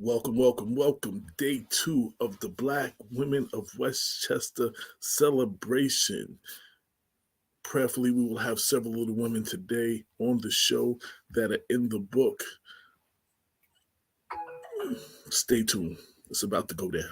Welcome, welcome, welcome. Day 2 of the Black Women of Westchester celebration. Prayerfully, we will have several of the women today on the show that are in the book. Stay tuned. It's about to go down.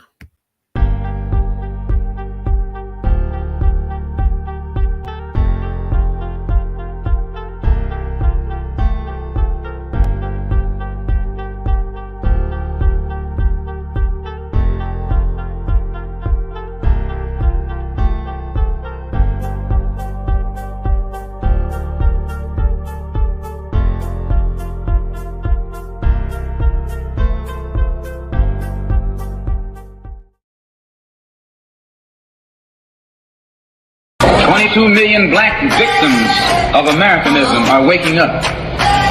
22 million black victims of Americanism are waking up,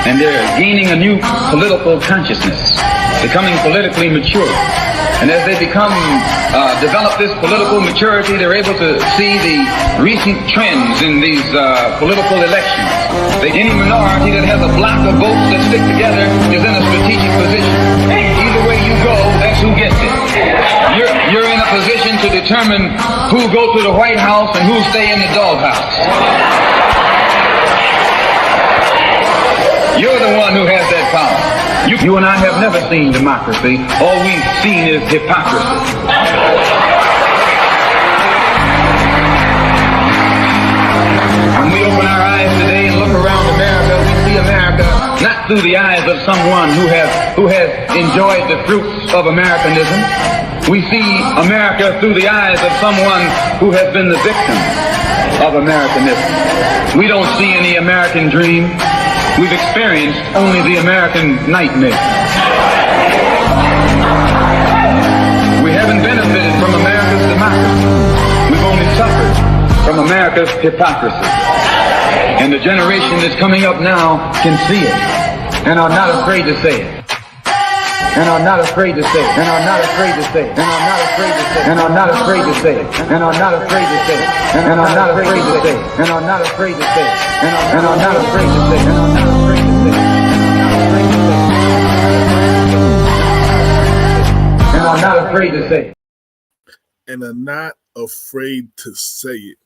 and they're gaining a new political consciousness, becoming politically mature. And as they develop this political maturity, they're able to see the recent trends in these political elections. Any minority that has a block of votes that stick together is in a strategic position. Either way you go, that's who gets it. You're in a position to determine who go to the White House and who stay in the doghouse. You're the one who has that power. You and I have never seen democracy. All we've seen is hypocrisy. When we open our eyes today and look around America, we see America not through the eyes of someone who has enjoyed the fruits of Americanism. We see America through the eyes of someone who has been the victim of Americanism. We don't see any American dream. We've experienced only the American nightmare. We haven't benefited from America's democracy. We've only suffered from America's hypocrisy. And the generation that's coming up now can see it and are not afraid to say it. And are not afraid to say it. And are not afraid to say it. And are not afraid to say it. And are not afraid to say it. And are not afraid to say it. And are not afraid to say it. And are not afraid to say it. And are not afraid to say it. And are not afraid to say it. And are not afraid to say it. And are not afraid to say it.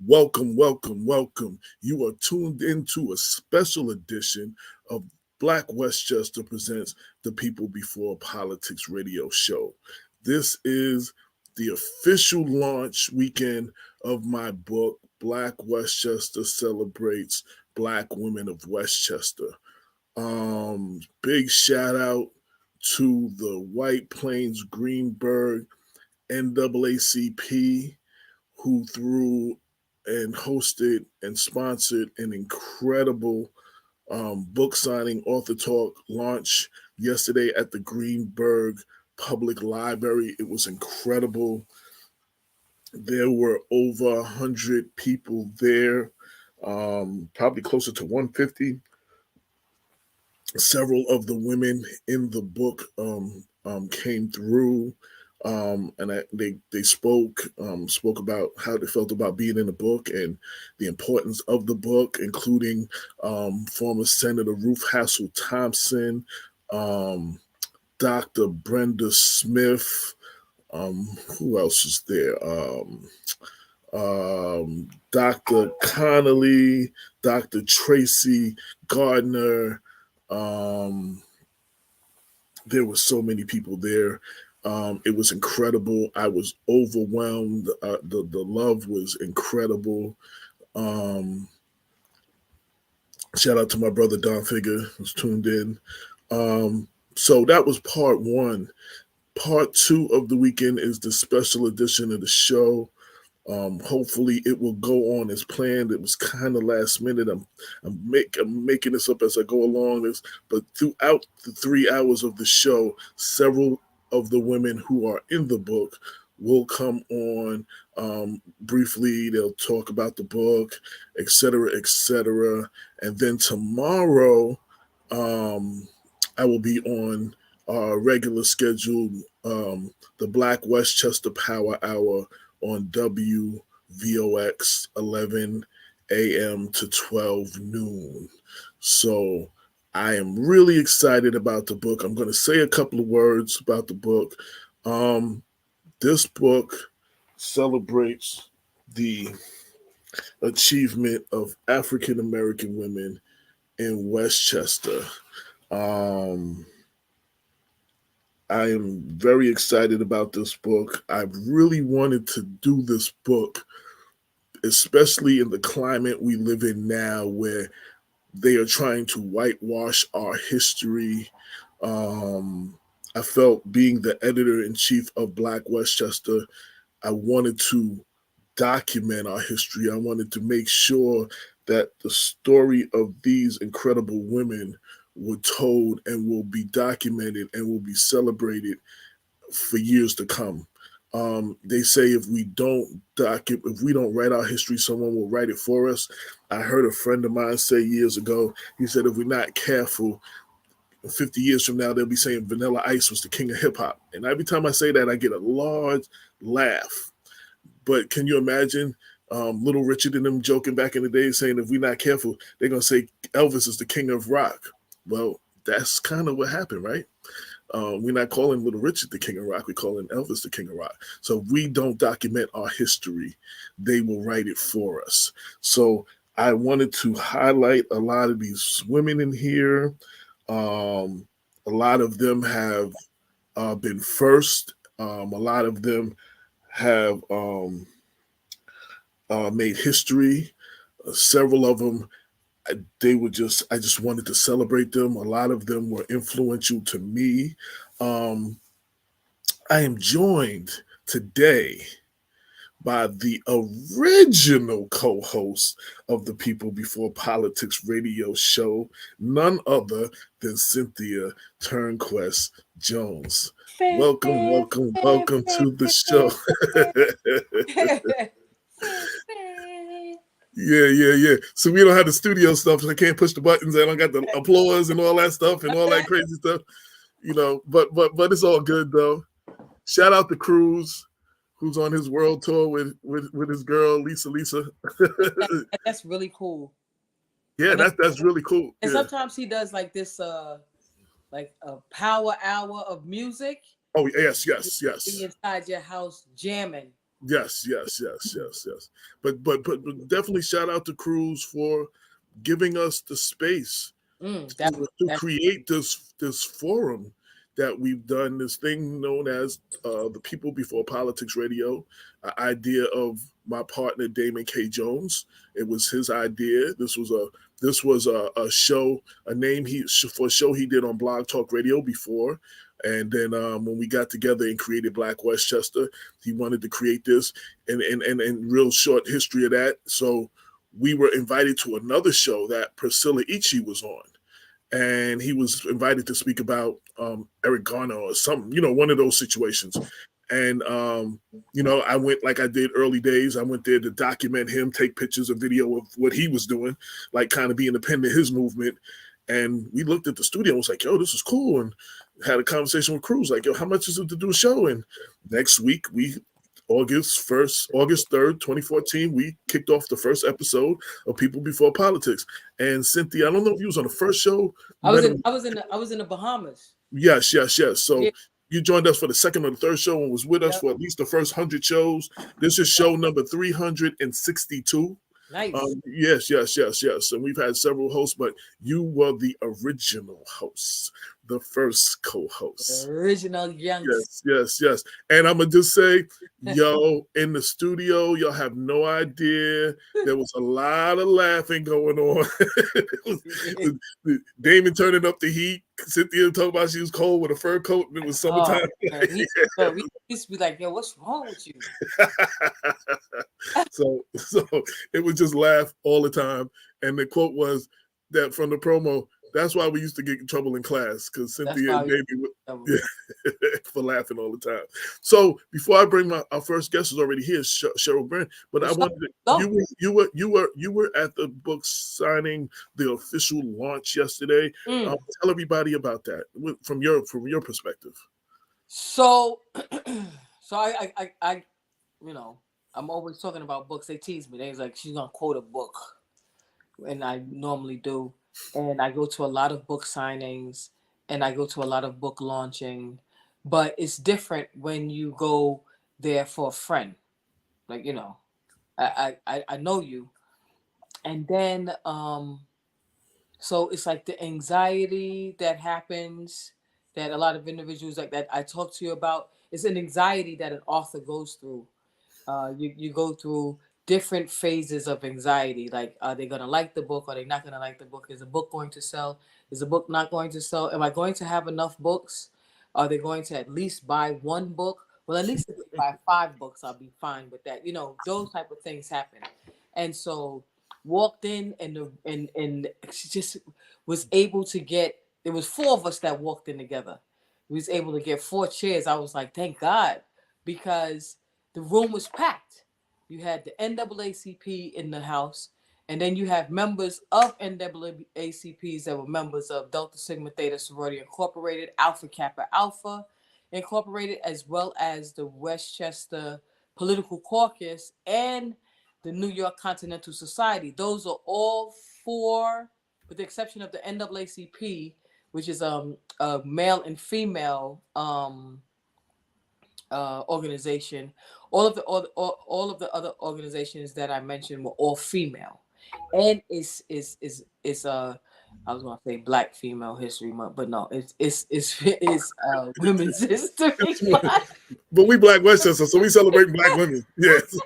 Welcome, welcome, welcome. You are tuned into a special edition of Black Westchester presents the People Before Politics radio show. This is the official launch weekend of my book, Black Westchester Celebrates Black Women of Westchester. Big shout out to the White Plains Greenberg NAACP, who threw and hosted and sponsored an incredible book signing, author talk launch yesterday at the Greenberg Public Library. It was incredible. There were over 100 people there, probably closer to 150. Several of the women in the book came through, and they spoke about how they felt about being in the book and the importance of the book, including former Senator Ruth Hassel Thompson, Dr. Brenda Smith, who else was there? Dr. Connolly, Dr. Tracy Gardner. There were so many people there. It was incredible. I was overwhelmed. The love was incredible. Shout out to my brother Don Figure, who's tuned in. So that was part one. Part two of the weekend is the special edition of the show. Hopefully it will go on as planned. It was kind of last minute. I'm making this up as I go along. But throughout the 3 hours of the show, several of the women who are in the book will come on briefly. They'll talk about the book, et cetera, et cetera. And then tomorrow, I will be on our regular schedule, the Black Westchester Power Hour on WVOX 11 a.m. to 12 noon. So I am really excited about the book. I'm going to say a couple of words about the book. Um, this book celebrates the achievement of African American women in Westchester. Um, I am very excited about this book. I really wanted to do this book, especially in the climate we live in now, where they are trying to whitewash our history. Um, I felt being the editor in chief of Black Westchester, I wanted to document our history. I wanted to make sure that the story of these incredible women were told and will be documented and will be celebrated for years to come. They say if we don't write our history, someone will write it for us. I heard a friend of mine say years ago, he said, if we're not careful, 50 years from now, they'll be saying Vanilla Ice was the king of hip hop. And every time I say that, I get a large laugh. But can you imagine Little Richard and them joking back in the day saying, if we're not careful, they're going to say Elvis is the king of rock. Well, that's kind of what happened, right? We're not calling Little Richard the king of rock. We're calling Elvis the king of rock. So if we don't document our history, they will write it for us. So I wanted to highlight a lot of these women in here. A lot of them have been first. A lot of them have made history. Several of them, I just wanted to celebrate them. A lot of them were influential to me. Um, I am joined today by the original co-host of the People Before Politics radio show, none other than Cynthia Turnquest-Jones. Welcome, welcome, welcome to the show. Yeah. So we don't have the studio stuff, so I can't push the buttons. I don't got the applause and all that stuff and all that crazy stuff, But it's all good though. Shout out to Cruz, who's on his world tour with his girl Lisa. That's really cool. Yeah, that's really cool. And yeah. Sometimes he does like this, like a power hour of music. Oh yes. Be inside your house jamming. Yes. But definitely shout out to Cruz for giving us the space to create this forum that we've done, this thing known as the People Before Politics Radio, an idea of my partner Damon K. Jones. It was his idea. This was a show, for a show he did on Blog Talk Radio before. And then when we got together and created Black Westchester, he wanted to create this and real short history of that. So we were invited to another show that Priscilla Ichi was on. And he was invited to speak about Eric Garner or something, one of those situations. And, I went like I did early days. I went there to document him, take pictures and video of what he was doing, like kind of be independent of his movement. And we looked at the studio and was like, yo, this is cool. And had a conversation with Cruz, like, yo, how much is it to do a show? And next week, August 3rd, 2014, we kicked off the first episode of People Before Politics. And Cynthia, I don't know if you was on the first show. I was in the Bahamas. Yes. So you joined us for the second or the third show and was with us for at least the first 100 shows. This is show number 362. Nice. Yes. And we've had several hosts, but you were the original host, the first co-host. Original youngster. Yes. And I'm going to just say, yo, in the studio, y'all have no idea. There was a lot of laughing going on. Damon turning up the heat. Cynthia talking about she was cold with a fur coat and it was summertime. We used to be like, yo, what's wrong with you? So it was just laugh all the time. And the quote was that from the promo, that's why we used to get in trouble in class, because Cynthia and Davey for laughing all the time. So before I bring our first guest is already here, Cheryl Brand, but I wanted you were at the book signing, the official launch yesterday. Tell everybody about that from your perspective. So I I'm always talking about books. They tease me. They're like, she's gonna quote a book, and I normally do. and I go to a lot of book signings, and I go to a lot of book launching. But it's different when you go there for a friend. Like, I know you. And then so it's like the anxiety that happens, that a lot of individuals like that I talk to you about. It's an anxiety that an author goes through. You go through different phases of anxiety. Like, are they gonna like the book? Are they not gonna like the book? Is the book going to sell? Is the book not going to sell? Am I going to have enough books? Are they going to at least buy one book? Well, at least if they buy 5 books, I'll be fine with that. Those type of things happen. And so walked in, and she just was able to get. There was 4 of us that walked in together. We was able to get 4 chairs. I was like, thank God, because the room was packed. You had the NAACP in the house, and then you have members of NAACPs that were members of Delta Sigma Theta Sorority Incorporated, Alpha Kappa Alpha Incorporated, as well as the Westchester Political Caucus and the New York Continental Society. Those are all 4, with the exception of the NAACP, which is a male and female organization. All of the other organizations that I mentioned were all female, and it's I was gonna say Black Female History Month, but no, it's Women's History Month. But we Black Westchester, so we celebrate Black women. Yes.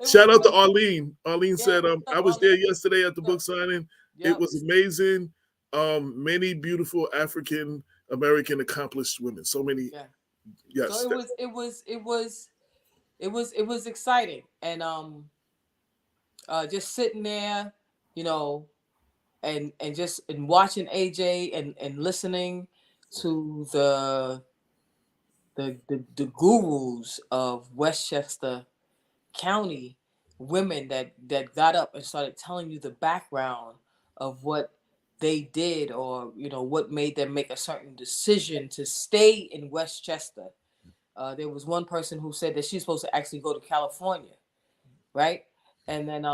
Shout out to Women's- Arlene. Arlene Yeah, said, what's up, I was there Arlene? yesterday at the book signing. It Yep. was amazing. Many beautiful African American accomplished women. So many. Yeah. Yes. So it was exciting, and just sitting there, and just and watching AJ and listening to the gurus of Westchester County, women that got up and started telling you the background of what they did, or what made them make a certain decision to stay in Westchester. There was one person who said that she's supposed to actually go to California, right? And then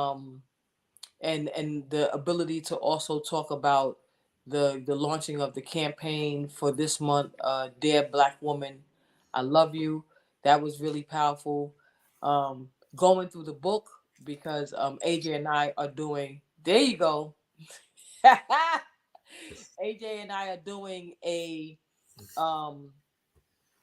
and the ability to also talk about the launching of the campaign for this month, Dear Black Woman, I Love You. That was really powerful. Going through the book, because AJ and I are doing, there you go. AJ and I are doing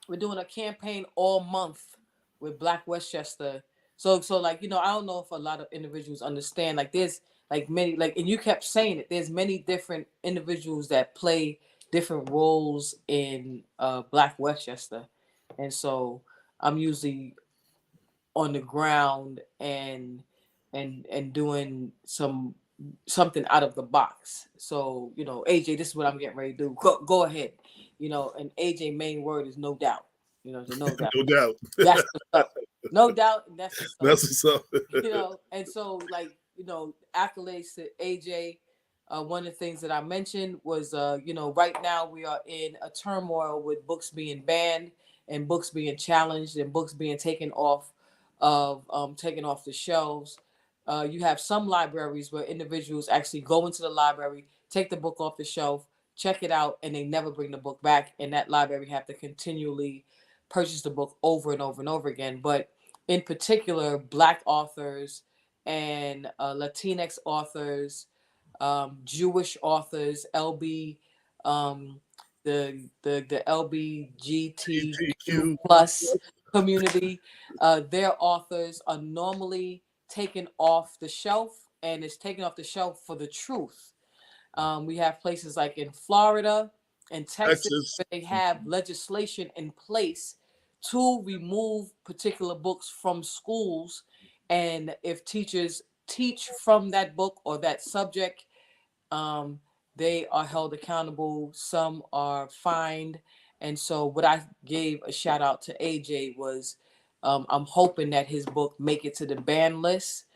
we're doing a campaign all month with Black Westchester. So like, I don't know if a lot of individuals understand, like there's like many, like, and you kept saying it, there's many different individuals that play different roles in Black Westchester. And so I'm usually on the ground and doing something out of the box. So, AJ, this is what I'm getting ready to do. Go ahead. And AJ main word is no doubt. So no doubt. No doubt. That's what's up. No doubt, and that's what's up. That's what's up. And so, like, accolades to AJ. One of the things that I mentioned was, right now we are in a turmoil with books being banned and books being challenged and books being taken off the shelves. You have some libraries where individuals actually go into the library, take the book off the shelf, check it out, and they never bring the book back. And that library have to continually purchase the book over and over and over again. But in particular, Black authors and Latinx authors, Jewish authors, the LBGTQ plus community, their authors are normally taken off the shelf, and it's taken off the shelf for the truth. We have places like in Florida and Texas where they have legislation in place to remove particular books from schools. And if teachers teach from that book or that subject, they are held accountable. Some are fined. And so what I gave a shout out to AJ was, I'm hoping that his book make it to the ban list,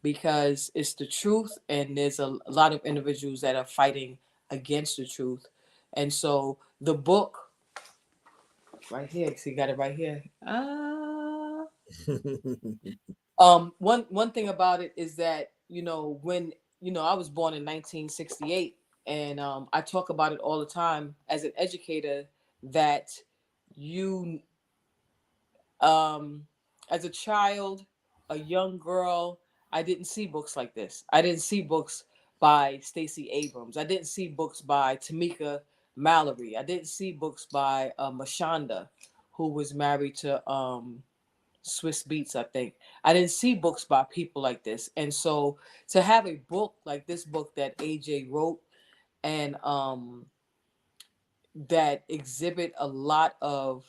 because it's the truth, and there's a lot of individuals that are fighting against the truth. And so the book right here, so you got it right here. One thing about it is that, when I was born in 1968, And I talk about it all the time as an educator, that you, as a child, a young girl, I didn't see books like this. I didn't see books by Stacey Abrams. I didn't see books by Tamika Mallory. I didn't see books by Mashonda, who was married to Swiss Beats, I think. I didn't see books by people like this. And so to have a book like this book that AJ wrote, and that exhibit a lot of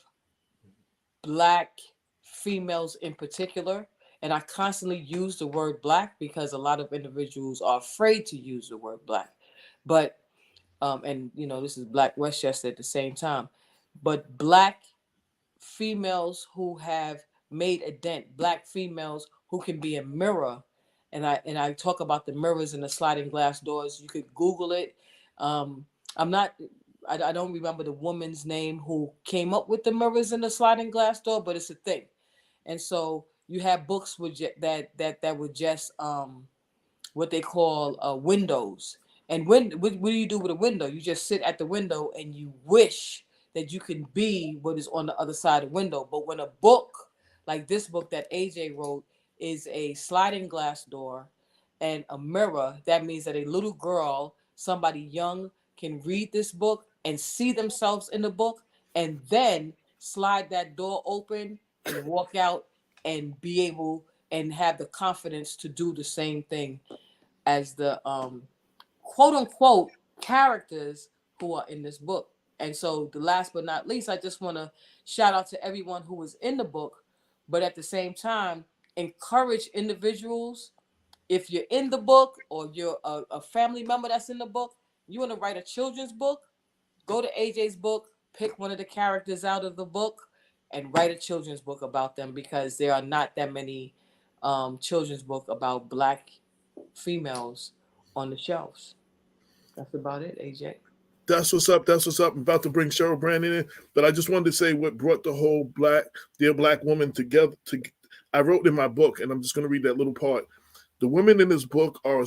Black females in particular, and I constantly use the word Black because a lot of individuals are afraid to use the word Black. But and you know, this is Black Westchester at the same time, but Black females who have made a dent, Black females who can be a mirror. And I talk about the mirrors and the sliding glass doors. You could Google it. um I'm not, I don't remember the woman's name who came up with the mirrors and the sliding glass door, but it's a thing. And so you have books with that were just what they call windows. And what do you do with a window? You just sit at the window and you wish that you can be what is on the other side of the window. But when a book like this book that AJ wrote is a sliding glass door and a mirror, that means that a little girl, somebody young, can read this book and see themselves in the book, and then slide that door open and walk out and be able and have the confidence to do the same thing as the quote unquote characters who are in this book. And so the last but not least, I just want to shout out to everyone who was in the book, but at the same time, encourage individuals. If you're in the book or you're a family member that's in the book, you want to write a children's book, go to AJ's book, pick one of the characters out of the book, and write a children's book about them, because there are not that many children's book about Black females on the shelves. That's about it, AJ. That's what's up. That's what's up. I'm about to bring Cheryl Brandon in, but I just wanted to say what brought the whole dear Black woman together. I wrote in my book, and I'm just going to read that little part. The women in this book are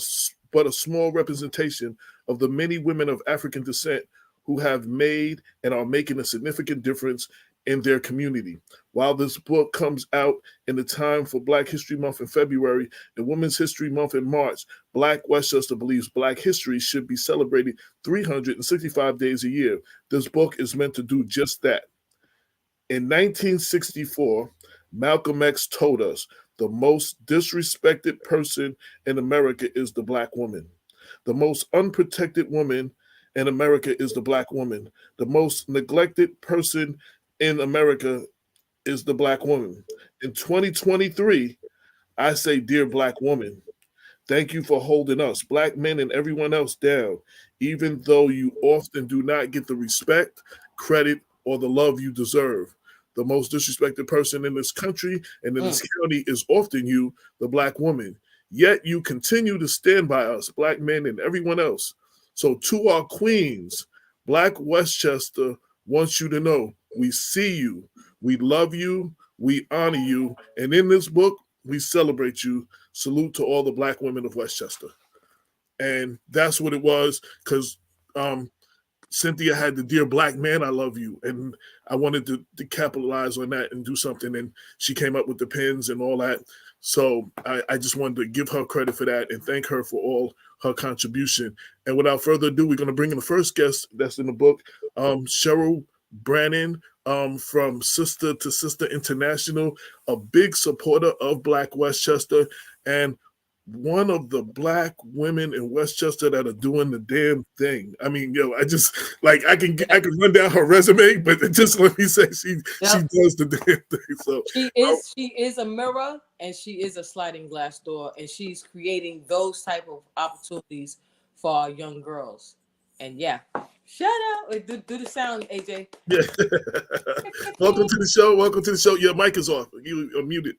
but a small representation of the many women of African descent who have made and are making a significant difference in their community. While this book comes out in the time for Black History Month in February and Women's History Month in March, Black Westchester believes Black history should be celebrated 365 days a year. This book is meant to do just that. In 1964, Malcolm X told us the most disrespected person in America is the Black woman. The most unprotected woman in America is the Black woman. The most neglected person in America is the Black woman. In 2023, I say, dear Black woman, thank you for holding us, Black men and everyone else, down, even though you often do not get the respect, credit, or the love you deserve. The most disrespected person in this country and in this county is often you, the Black woman. Yet you continue to stand by us, Black men and everyone else. So to our queens, Black Westchester wants you to know we see you, we love you, we honor you, and in this book, we celebrate you. Salute to all the Black women of Westchester. And that's what it was, because Cynthia had the dear Black man, I love you. And I wanted to capitalize on that and do something. And she came up with the pins and all that. So I just wanted to give her credit for that and thank her for all her contribution. And without further ado, we're going to bring in the first guest that's in the book, Cheryl Brannon, from Sister to Sister International, a big supporter of Black Westchester, and one of the Black women in Westchester that are doing the damn thing. I mean, I just I can run down her resume, but just let me say she does the damn thing. So she is a mirror and she is a sliding glass door, and she's creating those type of opportunities for our young girls. And shout out. Do the sound, AJ. Yeah. Welcome to the show. Welcome to the show. Your mic is off. You are muted.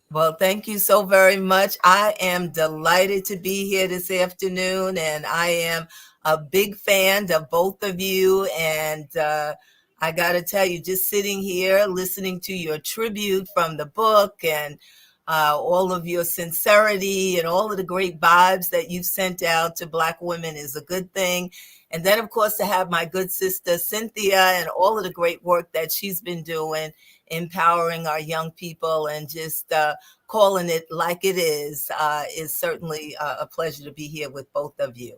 Well, thank you so very much. I am delighted to be here this afternoon, and I am a big fan of both of you. And I got to tell you, just sitting here listening to your tribute from the book and all of your sincerity and all of the great vibes that you've sent out to Black women is a good thing. And then, of course, to have my good sister Cynthia and all of the great work that she's been doing, empowering our young people and just calling it like it is certainly a pleasure to be here with both of you.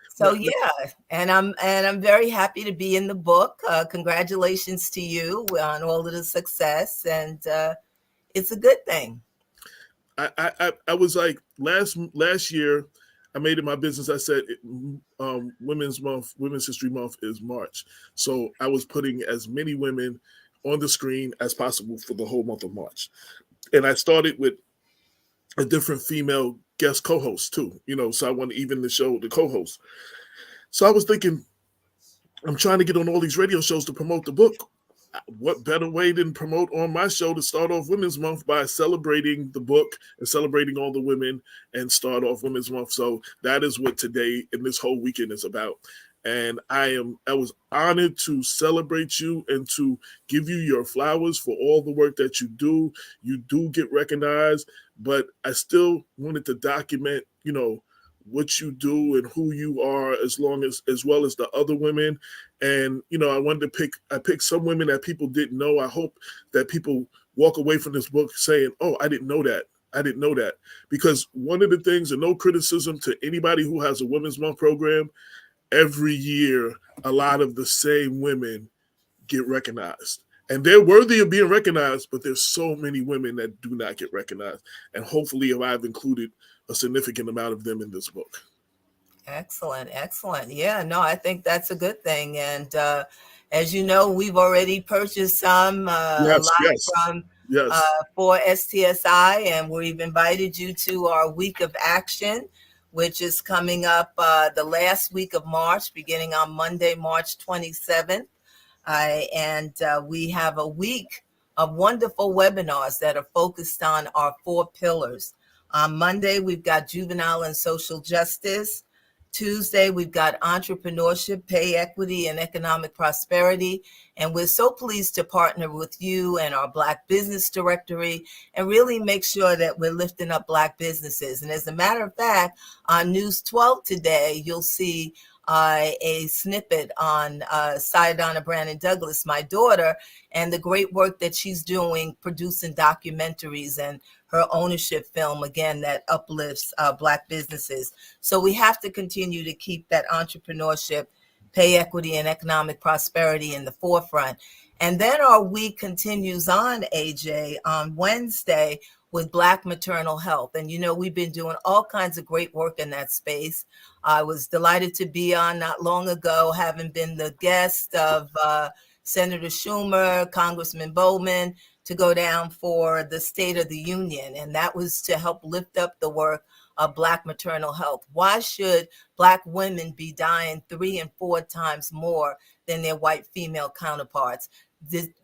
So yeah, and I'm very happy to be in the book. Congratulations to you on all of the success, and it's a good thing. I was like last year, I made it my business. I said Women's History Month is March, so I was putting as many women on the screen as possible for the whole month of March, and I started with a different female guest co-host too. So I want to even the co-host. So I was thinking, I'm trying to get on all these radio shows to promote the book. What better way than promote on my show to start off Women's Month by celebrating the book and celebrating all the women and start off Women's Month. So that is what today and this whole weekend is about. And I was honored to celebrate you and to give you your flowers for all the work that you do. You do get recognized, but I still wanted to document, what you do and who you are, as well as the other women. And I picked some women that people didn't know. I hope that people walk away from this book saying, oh, I didn't know that. Because one of the things, and no criticism to anybody who has a Women's Month program, every year a lot of the same women get recognized. And they're worthy of being recognized, but there's so many women that do not get recognized. And hopefully I've included a significant amount of them in this book. Excellent. Yeah, no, I think that's a good thing. And as you know, we've already purchased some, a lot from for STSI, and we've invited you to our week of action, which is coming up the last week of March, beginning on Monday, March 27th. And we have a week of wonderful webinars that are focused on our 4 pillars. On Monday, we've got juvenile and social justice. Tuesday, we've got entrepreneurship, pay equity, and economic prosperity. And we're so pleased to partner with you and our Black Business Directory and really make sure that we're lifting up Black businesses. And as a matter of fact, on News 12 today, you'll see a snippet on Sayadonna Brandon Douglas, my daughter, and the great work that she's doing producing documentaries and her ownership film, again, that uplifts Black businesses. So we have to continue to keep that entrepreneurship, pay equity, and economic prosperity in the forefront. And then our week continues on, AJ, on Wednesday with Black maternal health. And, we've been doing all kinds of great work in that space. I was delighted to be on not long ago, having been the guest of Senator Schumer, Congressman Bowman, to go down for the State of the Union. And that was to help lift up the work of Black maternal health. Why should Black women be dying 3 and 4 times more than their white female counterparts,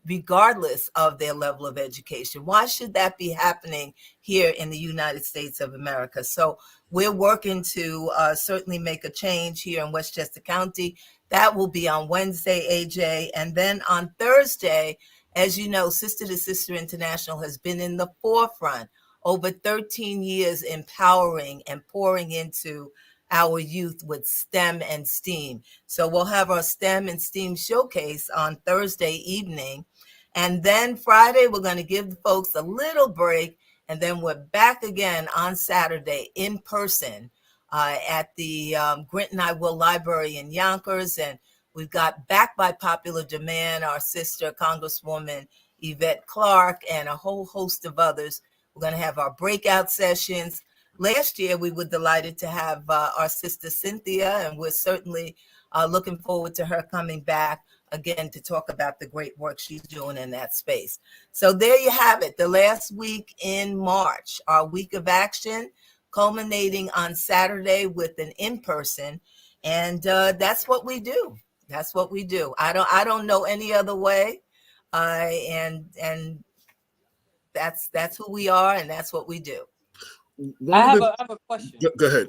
regardless of their level of education? Why should that be happening here in the United States of America? So we're working to certainly make a change here in Westchester County. That will be on Wednesday, AJ. And then on Thursday, as you know, Sister to Sister International has been in the forefront over 13 years, empowering and pouring into our youth with STEM and STEAM. So we'll have our STEM and STEAM showcase on Thursday evening. And then Friday, we're going to give the folks a little break. And then we're back again on Saturday in person at the Grint and I Will Library in Yonkers. And we've got, back by popular demand, our sister, Congresswoman Yvette Clarke, and a whole host of others. We're going to have our breakout sessions. Last year, we were delighted to have our sister Cynthia, and we're certainly looking forward to her coming back again to talk about the great work she's doing in that space. So there you have it, the last week in March, our week of action, culminating on Saturday with an in-person, and that's what we do. That's what we do. I don't know any other way, and that's who we are, and that's what we do. I have a question. Go ahead.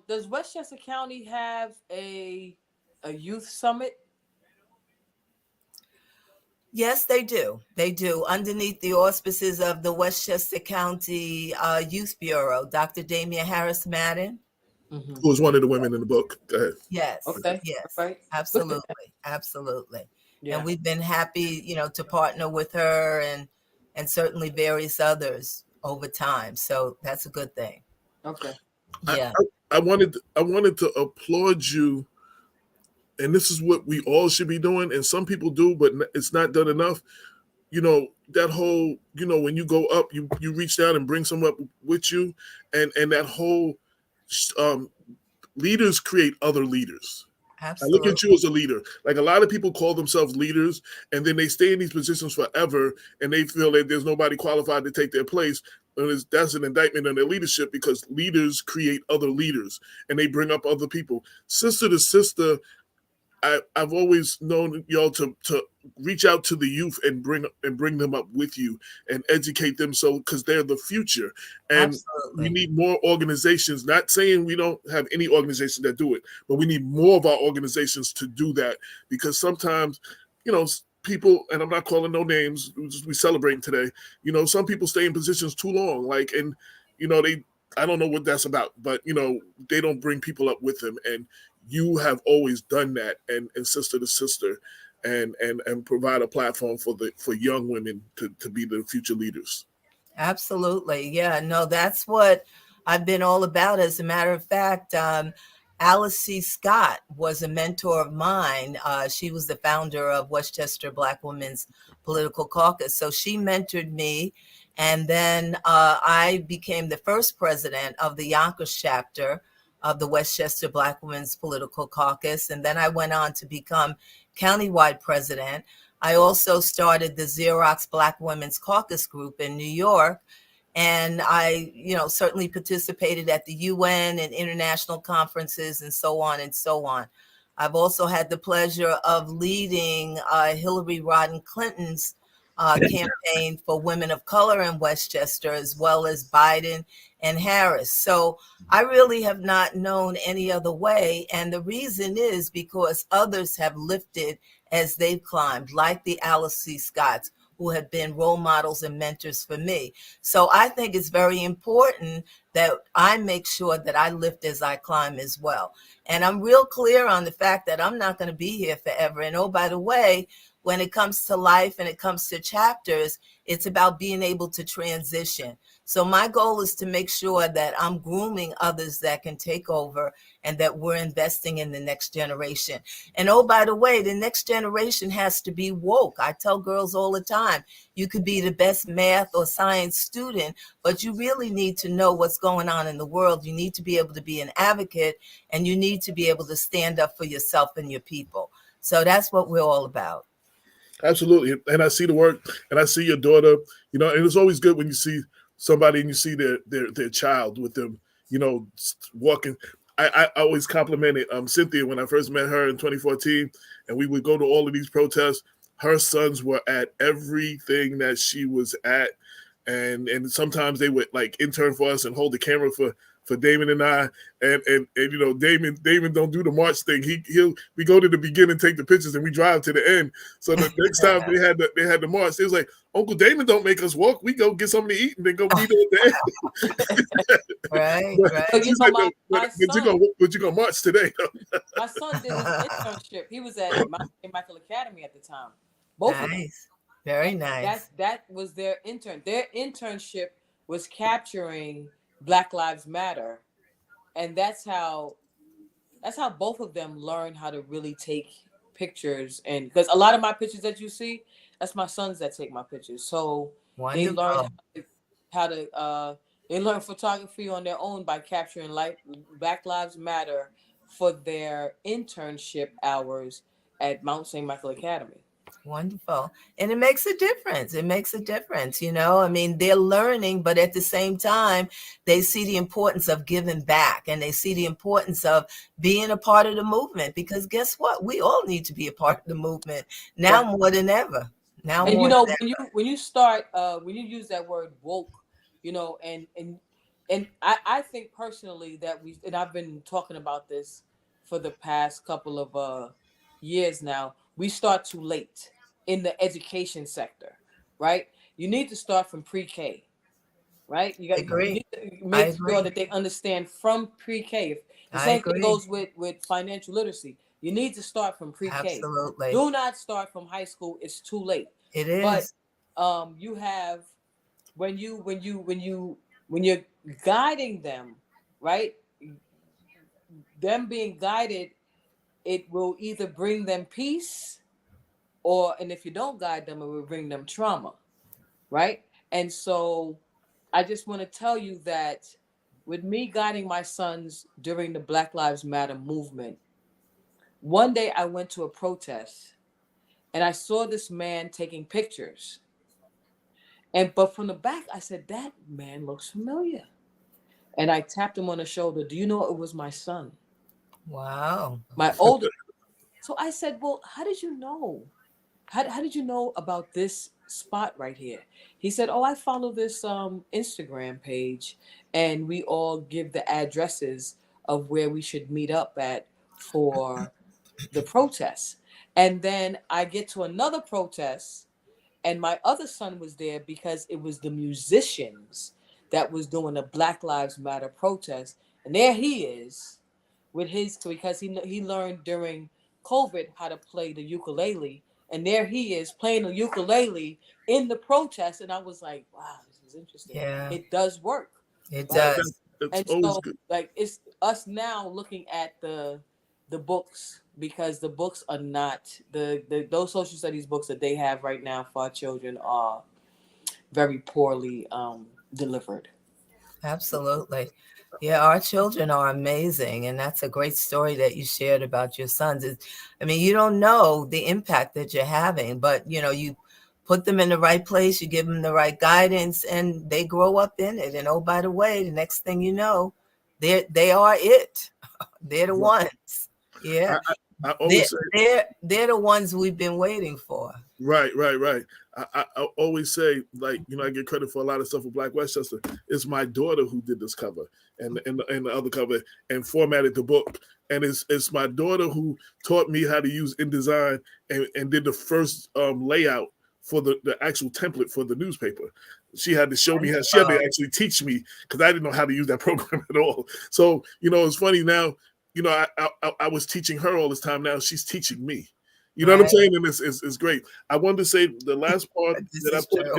Does Westchester County have a youth summit? Yes, they do. They do. Underneath the auspices of the Westchester County Youth Bureau, Dr. Damien Harris Madden. Mm-hmm. Who was one of the women in the book. Go ahead. Yes. Okay. Yes. All right. Absolutely. Absolutely. Yeah. And we've been happy, to partner with her and certainly various others over time. So that's a good thing. Okay. Yeah. I wanted to applaud you, and this is what we all should be doing, and some people do, but it's not done enough. That whole, when you go up, you reach down and bring someone up with you, and that whole um, leaders create other leaders. I look Absolutely. at you as a leader. Like, a lot of people call themselves leaders, and then they stay in these positions forever, and they feel that there's nobody qualified to take their place. And that's an indictment on their leadership, because leaders create other leaders, and they bring up other people. Sister to sister, I've always known y'all to reach out to the youth and bring them up with you and educate them, so because they're the future. And Absolutely. we need more organizations. Not saying we don't have any organizations that do it, but we need more of our organizations to do that, because sometimes, people, and I'm not calling no names, we celebrating today. Some people stay in positions too long, and they. I don't know what that's about, but they don't bring people up with them, and you have always done that, and sister to sister, and provide a platform for young women to be the future leaders. Absolutely. Yeah, no, that's what I've been all about. As a matter of fact, Alice C. Scott was a mentor of mine. She was the founder of Westchester Black Women's Political Caucus. So she mentored me. And then I became the first president of the Yonkers chapter of the Westchester Black Women's Political Caucus. And then I went on to become countywide president. I also started the Xerox Black Women's Caucus Group in New York. And I, certainly participated at the UN and international conferences and so on and so on. I've also had the pleasure of leading Hillary Rodham Clinton's campaign for women of color in Westchester, as well as Biden and Harris. So I really have not known any other way. And the reason is because others have lifted as they've climbed, like the Alice C. Scotts, who have been role models and mentors for me. So I think it's very important that I make sure that I lift as I climb as well. And I'm real clear on the fact that I'm not going to be here forever. And oh, by the way, when it comes to life and it comes to chapters, it's about being able to transition. So my goal is to make sure that I'm grooming others that can take over and that we're investing in the next generation. And oh, by the way, the next generation has to be woke. I tell girls all the time, you could be the best math or science student, but you really need to know what's going on in the world. You need to be able to be an advocate, and you need to be able to stand up for yourself and your people. So that's what we're all about. Absolutely. And I see the work, and I see your daughter, and it's always good when you see somebody and you see their child with them, walking. I always complimented Cynthia when I first met her in 2014, and we would go to all of these protests. Her sons were at everything that she was at, and sometimes they would intern for us and hold the camera for Damon and I, and Damon don't do the march thing. We go to the beginning, take the pictures, and we drive to the end. So the next time they had the march, they was like, Uncle Damon don't make us walk. We go get something to eat and then go meet him at the end. Right. But you gonna march today? My son did his internship. He was at Michael Academy at the time. Both of them. Very nice. That was their intern. Their internship was capturing Black Lives Matter, and that's how both of them learned how to really take pictures. And because a lot of my pictures that you see, that's my sons that take my pictures. So They learned how to they learn photography on their own by capturing Black Lives Matter for their internship hours at Mount St. Michael Academy. Wonderful. And it makes a difference. It makes a difference. I mean, they're learning, but at the same time, they see the importance of giving back, and they see the importance of being a part of the movement, because guess what? We all need to be a part of the movement now more than ever. Now and more than ever. when you start when you use that word woke, and I think personally that I've been talking about this for the past couple of years now, we start too late. in the education sector, right? You need to start from pre-K, right? You need to make sure that they understand from pre-K. The same thing goes with financial literacy. You need to start from pre-K. Absolutely. Do not start from high school. It's too late. It is. But you have when you're guiding them, right? Them being guided, it will either bring them peace, and if you don't guide them, it will bring them trauma, right? And so I just want to tell you that with me guiding my sons during the Black Lives Matter movement, one day I went to a protest and I saw this man taking pictures. But from the back, I said, that man looks familiar. And I tapped him on the shoulder. Do you know it was my son? Wow. My older. So I said, well, how did you know? How did you know about this spot right here? He said, oh, I follow this Instagram page, and we all give the addresses of where we should meet up at for the protests. And then I get to another protest, and my other son was there because it was the musicians that was doing a Black Lives Matter protest. And there he is with because he learned during COVID how to play the ukulele. And there he is playing the ukulele in the protest. And I was like, wow, this is interesting. Yeah. It does work. It does. And so, like, it's us now looking at the books, because the books are not those social studies books that they have right now for our children are very poorly delivered. Absolutely. Yeah, our children are amazing. And that's a great story that you shared about your sons. I mean, you don't know the impact that you're having, but, you put them in the right place, you give them the right guidance, and they grow up in it. And, oh, by the way, the next thing you know, they are it. They're the ones. Yeah. I always say they're the ones we've been waiting for. Right. I always say, like, I get credit for a lot of stuff with Black Westchester. It's my daughter who did this cover and the other cover and formatted the book. And it's my daughter who taught me how to use InDesign and did the first layout for the actual template for the newspaper. She had to show me she had to actually teach me, because I didn't know how to use that program at all. So, it's funny now, I was teaching her all this time. Now she's teaching me. You know what I'm saying? And it's great. I wanted to say the last part that I put in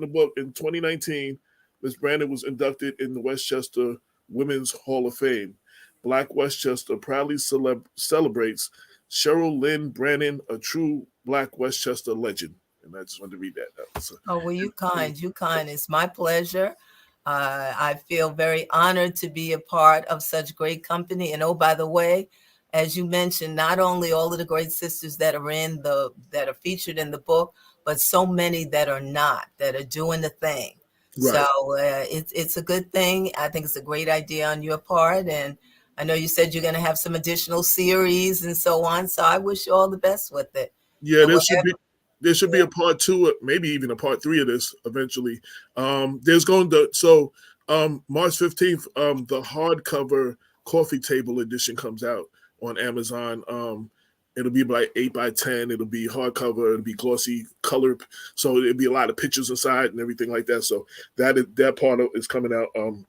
the book, in 2019, Miss Brandon was inducted in the Westchester Women's Hall of Fame. Black Westchester proudly celebrates Cheryl Lynn Brannon, a true Black Westchester legend. And I just wanted to read that. Well, you kind. It's my pleasure. I feel very honored to be a part of such great company. And, oh, by the way, as you mentioned, not only all of the great sisters that are featured in the book, but so many that are not, that are doing the thing. Right. So it's a good thing. I think it's a great idea on your part. And I know you said you're going to have some additional series and so on. So I wish you all the best with it. Yeah, there should be a part 2, maybe even a part 3 of this eventually. There's going to March 15th, the hardcover coffee table edition comes out on Amazon. It'll be like 8x10. It'll be hardcover. It'll be glossy color. So it'll be a lot of pictures inside and everything like that. So that part is coming out on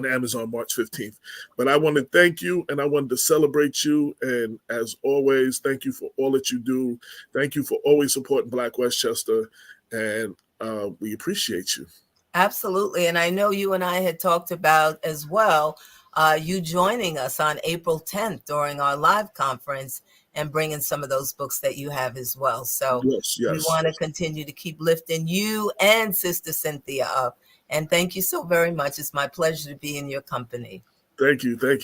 Amazon March 15th. But I want to thank you, and I wanted to celebrate you. And as always, thank you for all that you do. Thank you for always supporting Black Westchester. And we appreciate you. Absolutely. And I know you and I had talked about as well, you joining us on April 10th during our live conference and bringing some of those books that you have as well. So yes, we want to continue to keep lifting you and Sister Cynthia up. And thank you so very much. It's my pleasure to be in your company. Thank you. This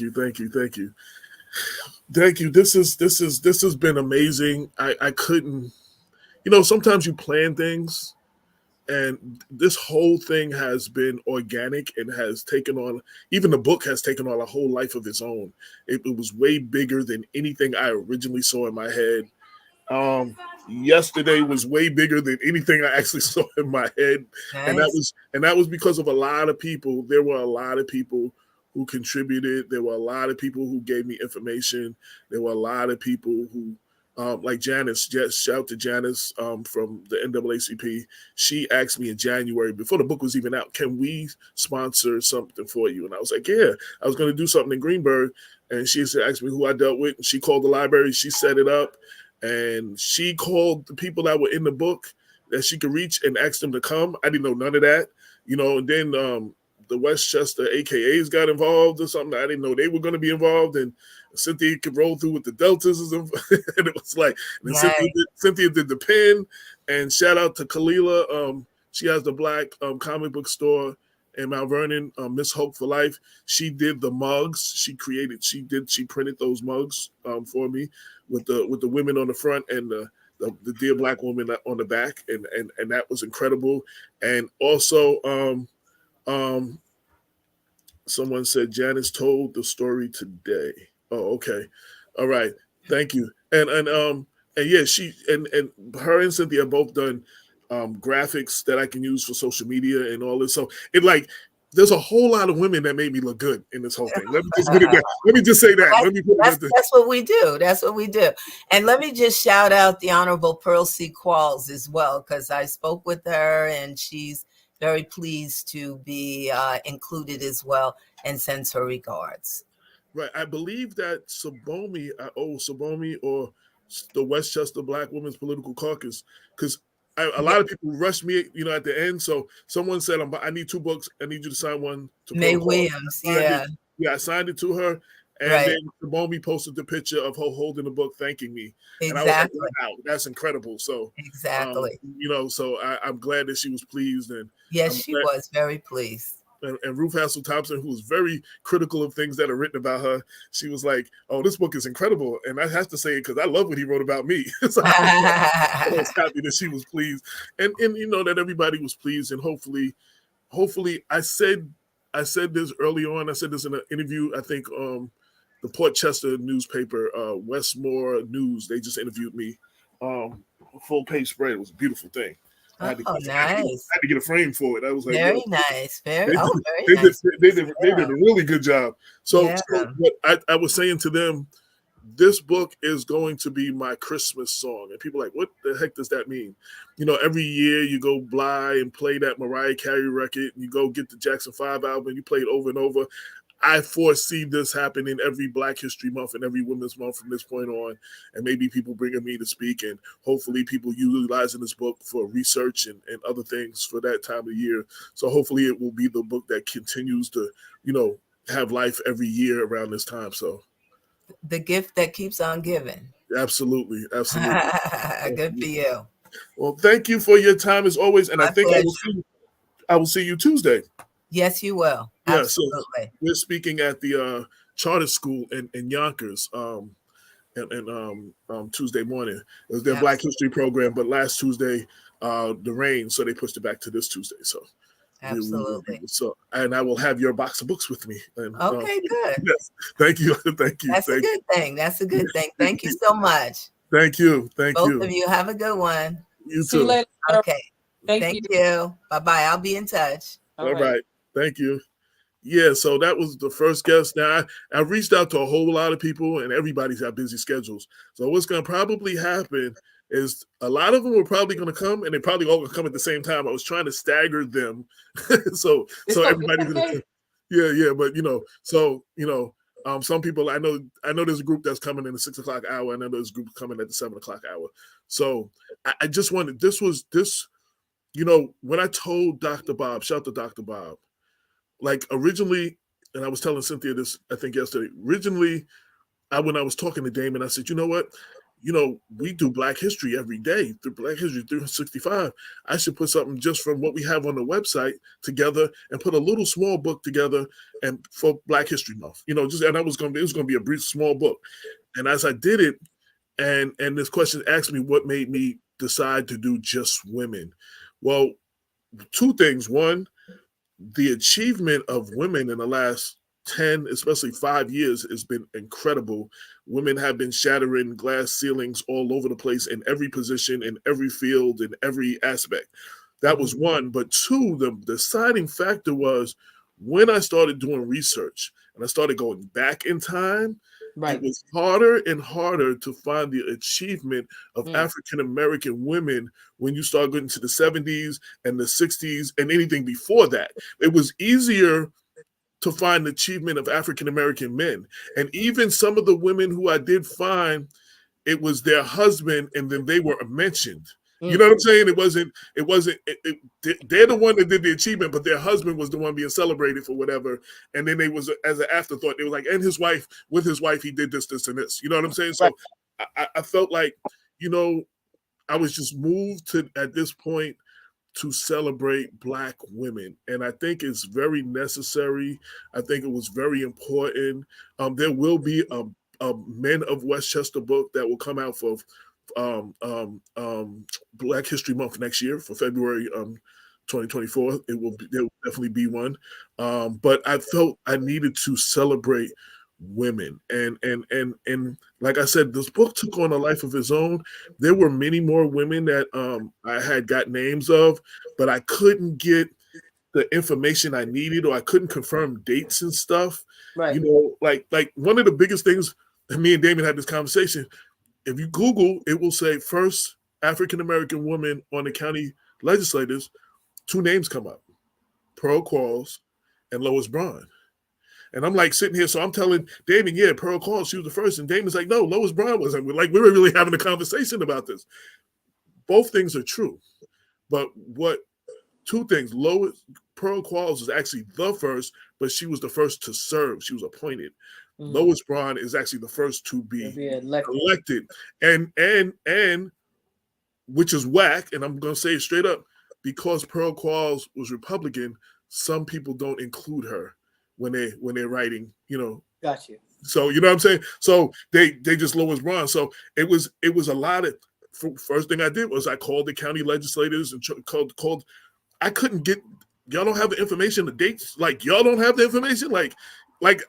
has been amazing. I couldn't, sometimes you plan things, and this whole thing has been organic and has taken on, even the book has taken on a whole life of its own. It was way bigger than anything I originally saw in my head. Yesterday was way bigger than anything I actually saw in my head. Nice. And that was because of a lot of people. There were a lot of people who contributed. There were a lot of people who gave me information. There were a lot of people who like Janice, shout out to Janice from the NAACP. She asked me in January, before the book was even out, can we sponsor something for you? And I was like, yeah. I was going to do something in Greenberg. And she asked me who I dealt with. And she called the library. She set it up. And she called the people that were in the book that she could reach and asked them to come. I didn't know none of that, and then the Westchester AKAs got involved or something. I didn't know they were going to be involved. And Cynthia could roll through with the deltas, and it was like, and nice. Cynthia did the pen. And shout out to Kalila. She has the Black comic book store in Mount Vernon, Miss Hope for Life. She did the mugs. She printed those mugs for me with the women on the front and the Dear Black Woman on the back, and that was incredible. And also, someone said Janice told the story today. Oh, okay. All right. Thank you. And yeah, she and her and Cynthia have both done graphics that I can use for social media and all this. So there's a whole lot of women that made me look good in this whole thing. Let me just say that. That's what we do. That's what we do. And let me just shout out the Honorable Pearl C. Qualls as well, because I spoke with her and she's very pleased to be included as well and sends her regards. Right. I believe that Sabomi or the Westchester Black Women's Political Caucus, because a lot of people rushed me, at the end. So someone said, I need 2 books. I need you to sign one to May Williams. Yeah. I signed it to her. And then Sabomi posted the picture of her holding the book, thanking me. Exactly. And I was like, wow, that's incredible. So exactly. So I'm glad that she was pleased. And yes, she was very pleased. And Ruth Hassel Thompson, who was very critical of things that are written about her, she was like, "Oh, this book is incredible," and I have to say it because I love what he wrote about me. So I was happy that she was pleased, and that everybody was pleased, and hopefully, I said this early on. I said this in an interview. I think the Port Chester newspaper, Westmore News, they just interviewed me. Full page spread. It was a beautiful thing. I had to get a frame for it. I was like, very nice. They did a really good job. So what I was saying to them, this book is going to be my Christmas song. And people are like, what the heck does that mean? Every year you go Bly and play that Mariah Carey record, and you go get the Jackson 5 album, you play it over and over. I foresee this happening every Black History Month and every Women's Month from this point on, and maybe people bringing me to speak, and hopefully people utilizing this book for research and other things for that time of year. So hopefully it will be the book that continues to, have life every year around this time. So the gift that keeps on giving. Absolutely. Good for you. Well, thank you for your time as always, and I think I will see you Tuesday. Yes, you will. Yeah, absolutely. So we're speaking at the charter school in Yonkers Tuesday morning. It was their Black History program, but last Tuesday, the rain, so they pushed it back to this Tuesday. So absolutely. And I will have your box of books with me. And, okay, good. Yes, thank you. Thank you. That's a good thing. That's a good thing. Thank you so much. Thank you. Both of you have a good one. You See too. you later. Okay. Thank you. Bye-bye. I'll be in touch. All right. Thank you. Yeah, so that was the first guest. Now, I reached out to a whole lot of people, and everybody's got busy schedules. So what's going to probably happen is a lot of them are probably going to come, and they probably all going to come at the same time. I was trying to stagger them, so everybody's going to. Yeah, but some people I know there's a group that's coming in the 6 o'clock hour, and I know there's a group coming at the 7 o'clock hour. So I just wanted this. When I told Dr. Bob, shout to Dr. Bob. Like originally, and I was telling Cynthia this, I think yesterday, originally, when I was talking to Damon, I said, you know what? We do Black History every day, through Black History 365. I should put something just from what we have on the website together and put a little small book together and for Black History Month. It was going to be a brief, small book. And as I did it, and this question asked me what made me decide to do just women. Well, 2 things. One, the achievement of women in the last 10, especially 5 years, has been incredible. Women have been shattering glass ceilings all over the place in every position, in every field, in every aspect. That was 1. But 2, the deciding factor was when I started doing research and I started going back in time, Right. It was harder and harder to find the achievement of African American women when you start getting to the 70s and the 60s and anything before that. It was easier to find the achievement of African American men. And even some of the women who I did find, it was their husband and then they were mentioned. You know what I'm saying? They're the one that did the achievement, but their husband was the one being celebrated for whatever. And then they was, as an afterthought, they were like, and his wife, with his wife, he did this, this, and this. You know what I'm saying? So I felt like, I was just moved to, at this point, to celebrate Black women. And I think it's very necessary. I think it was very important. There will be a Men of Westchester book that will come out for Black History Month next year, for February 2024. There will definitely be one. But I felt I needed to celebrate women, and like I said, this book took on a life of its own. There were many more women that I had got names of, but I couldn't get the information I needed, or I couldn't confirm dates and stuff. Right. Like one of the biggest things, and me and Damon had this conversation. If you Google, it will say first African American woman on the county legislators. 2 names come up: Pearl Quarles and Lois Braun. And I'm like sitting here, so I'm telling Damon, yeah, Pearl Quarles, she was the first. And Damon's like, no, Lois Braun was. And we were really having a conversation about this. Both things are true. But 2 things: Pearl Quarles was actually the first, but she was the first to serve. She was appointed. Lois Braun is actually the first to be elected. And which is whack, and I'm going to say it straight up, because Pearl Quarles was Republican, some people don't include her when they're writing, Got you. So you know what I'm saying? So they just Lois Braun. So it was a lot of. First thing I did was I called the county legislators and called. I couldn't get. Y'all don't have the information, the dates. Like, y'all don't have the information. Like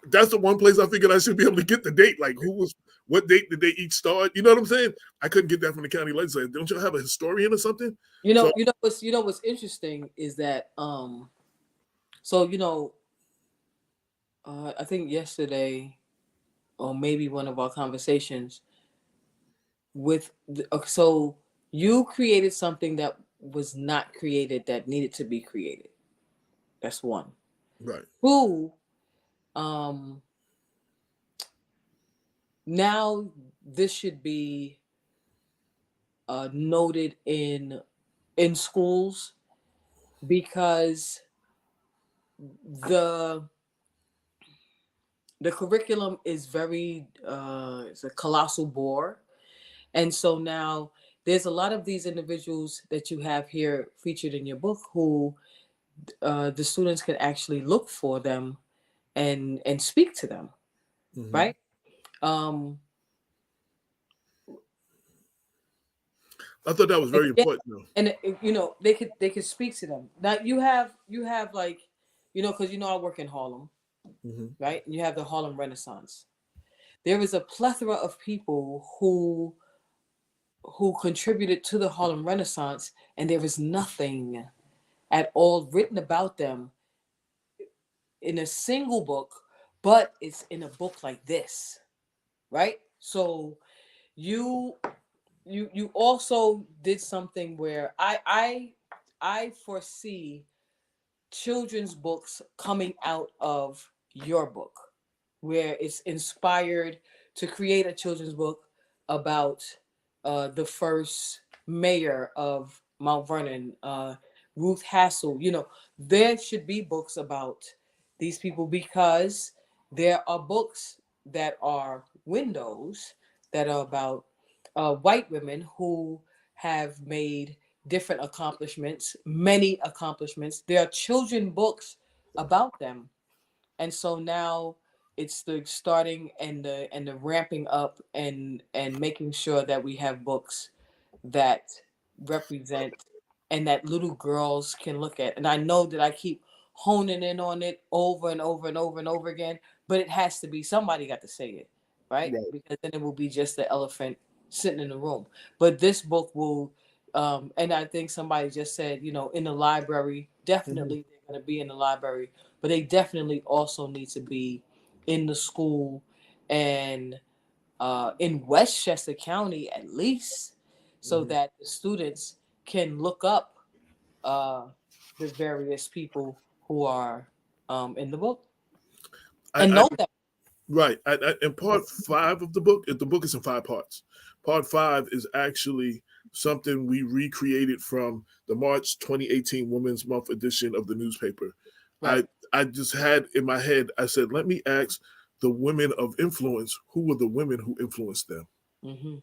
that's the one place I figured I should be able to get the date. Like, what date did they each start? You know what I'm saying? I couldn't get that from the county legislator. Don't y'all have a historian or something? What's interesting is that I think yesterday, or maybe one of our conversations so you created something that was not created, that needed to be created. That's one. Right. 2, now this should be noted in schools, because the curriculum is very it's a colossal bore. And so now there's a lot of these individuals that you have here featured in your book who the students can actually look for them and speak to them, right? I thought that was very important, though. And they could speak to them. Now you have like, because I work in Harlem, right? And you have the Harlem Renaissance. There is a plethora of people who contributed to the Harlem Renaissance, and there is nothing at all written about them in a single book, but it's in a book like this, right? So you also did something where I foresee children's books coming out of your book, where it's inspired to create a children's book about the first mayor of Mount Vernon, Ruth Hassel. There should be books about these people, because there are books that are windows that are about white women who have made different accomplishments, many accomplishments. There are children books about them. And so now it's the starting and the ramping up and making sure that we have books that represent and that little girls can look at. And I know that I keep honing in on it over and over and over and over again, but it has to be, somebody got to say it, right? Because then it will be just the elephant sitting in the room. But this book will, and I think somebody just said, in the library, definitely they're going to be in the library, but they definitely also need to be in the school and in Westchester County at least, so that the students can look up the various people who are in the book and know them. Right. In part 5 of the book is in 5 parts. Part 5 is actually something we recreated from the March 2018 Women's Month edition of the newspaper. Right. I just had in my head, I said, let me ask the women of influence, who were the women who influenced them? Mm-hmm.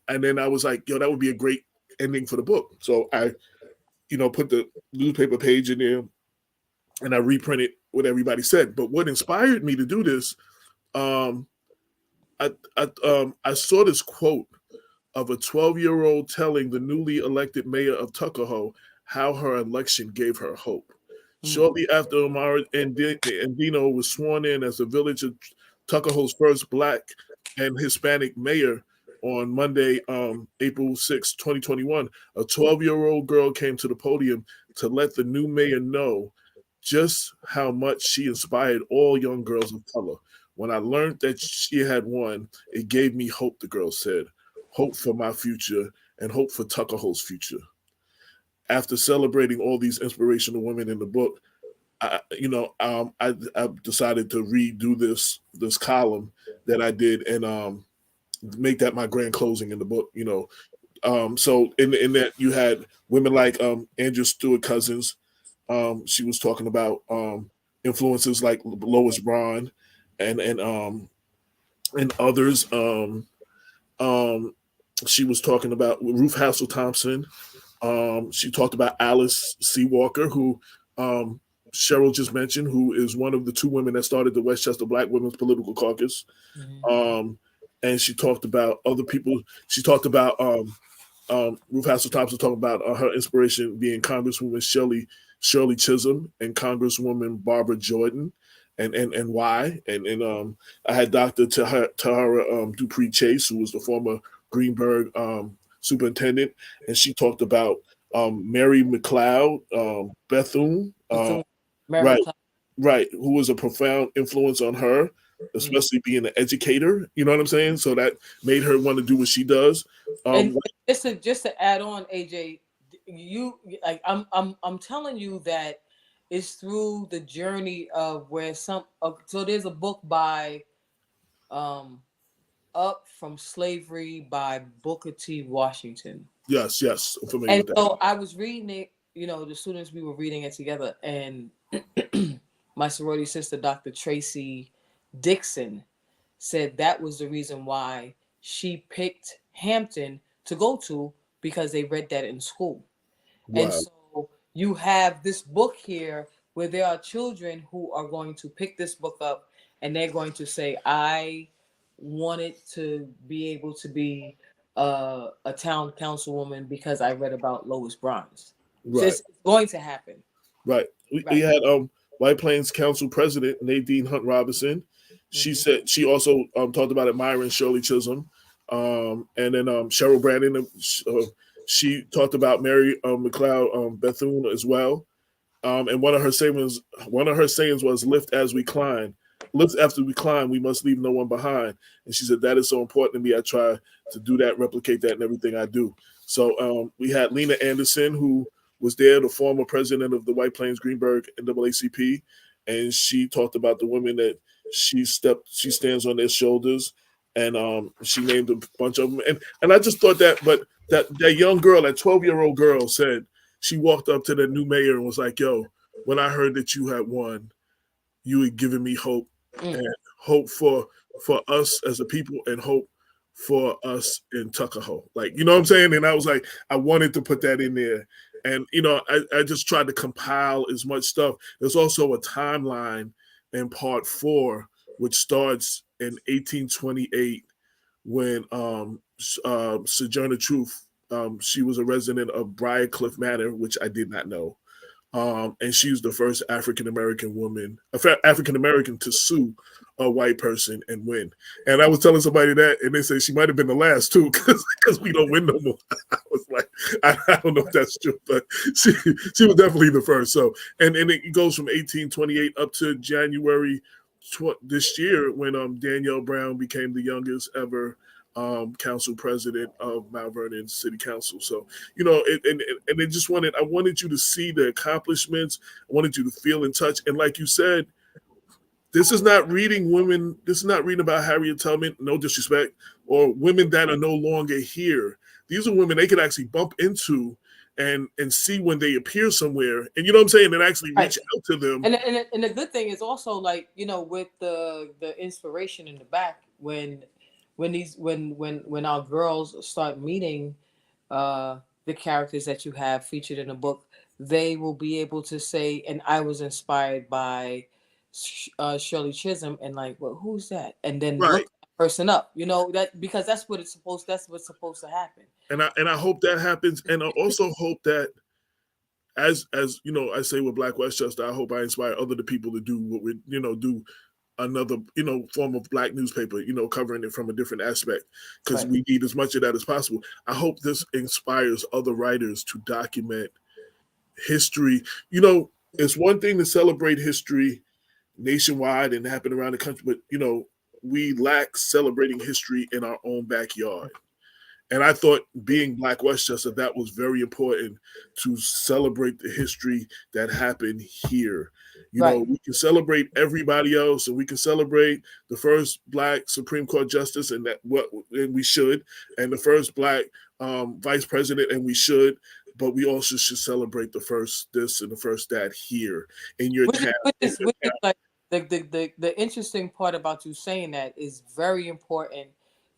And then I was like, yo, that would be a great ending for the book. So I, put the newspaper page in there and I reprinted what everybody said. But what inspired me to do this, I saw this quote of a 12-year-old telling the newly elected mayor of Tuckahoe how her election gave her hope. Shortly after Amara Andino was sworn in as the village of Tuckahoe's first Black and Hispanic mayor on Monday, April 6, 2021, a 12-year-old girl came to the podium to let the new mayor know just how much she inspired all young girls of color. When I learned that she had won, it gave me hope, the girl said. Hope for my future and hope for Tuckahoe's future. After celebrating all these inspirational women in the book, I decided to redo this column that I did and make that my grand closing in the book. So in that you had women like Andrew Stewart Cousins. She was talking about influences like Lois Braun and others. She was talking about Ruth Hassel Thompson. She talked about Alice C. Walker, who Cheryl just mentioned, who is one of the 2 women that started the Westchester Black Women's Political Caucus. Mm-hmm. And she talked about other people. She talked about Ruth Hassel Thompson, talking about her inspiration being Congresswoman Shirley Chisholm and Congresswoman Barbara Jordan, and why. And I had Dr. Tahara Dupree Chase, who was the former Greenberg superintendent, and she talked about Mary McLeod Bethune, right, who was a profound influence on her, especially being an educator. You know what I'm saying? So that made her want to do what she does. And just to add on, AJ, I'm telling you that it's through the journey of where so there's a book by Up from Slavery by Booker T. Washington. Yes, I'm familiar with that. So I was reading it, the students, we were reading it together, and my sorority sister, Dr. Tracy Dixon, said that was the reason why she picked Hampton to go to, because they read that in school. Wow. And so you have this book here where there are children who are going to pick this book up and they're going to say, I wanted to be able to be a town councilwoman because I read about Lois Braun. Right. So it's going to happen. Right. We had White Plains Council President Nadine Hunt Robinson. She said she also talked about admiring Shirley Chisholm. And then Cheryl Brandon, she talked about Mary McLeod Bethune as well. And one of her sayings was, "Lift as we climb. Lift after we climb, we must leave no one behind." And she said, that is so important to me. I try to do that, replicate that in everything I do. So we had Lena Anderson, who was there, the former president of the White Plains Greenberg NAACP. And she talked about the women that she stands on their shoulders. And she named a bunch of them. And I just thought that young girl, that 12-year-old girl, said she walked up to the new mayor and was like, yo, when I heard that you had won, you had given me hope, and hope for us as a people, and hope for us in Tuckahoe. Like, you know what I'm saying? And I was like, I wanted to put that in there. And, I just tried to compile as much stuff. There's also a timeline in part 4, which starts in 1828 when Sojourner Truth, she was a resident of Briarcliff Manor, which I did not know. And she was the first African-American woman, African-American to sue a white person and win. And I was telling somebody that, and they said she might have been the last too, because we don't win no more. I was like, I don't know if that's true, but she was definitely the first. So, and it goes from 1828 up to January this year when Danielle Brown became the youngest ever council president of Mount Vernon City Council. So, you know, and they just I wanted you to see the accomplishments. I wanted you to feel in touch. And like you said, this is not reading women. This is not reading about Harriet Tubman, no disrespect, or women that are no longer here. These are women they could actually bump into and see when they appear somewhere. And you know what I'm saying? And actually reach out to them. And the good thing is also, like, you know, with the inspiration in the back, when our girls start meeting the characters that you have featured in the book, they will be able to say, and I was inspired by Shirley Chisholm, and like, well, who's that? And then look that person up, you know, that because that's what's supposed to happen. And I hope that happens. And I also hope that as you know, I say with Black Westchester, I hope I inspire other people to do what we, you know, do another, you know, form of Black newspaper, you know, covering it from a different aspect, because we need as much of that as possible. I hope this inspires other writers to document history. You know, it's one thing to celebrate history nationwide and happen around the country, but, you know, we lack celebrating history in our own backyard. And I thought, being Black Westchester, that was very important to celebrate the history that happened here. You know, we can celebrate everybody else, and we can celebrate the first Black Supreme Court justice, and we should, and the first Black vice president, and we should. But we also should celebrate the first this and the first that here in your town. Which is like the interesting part about you saying that is very important,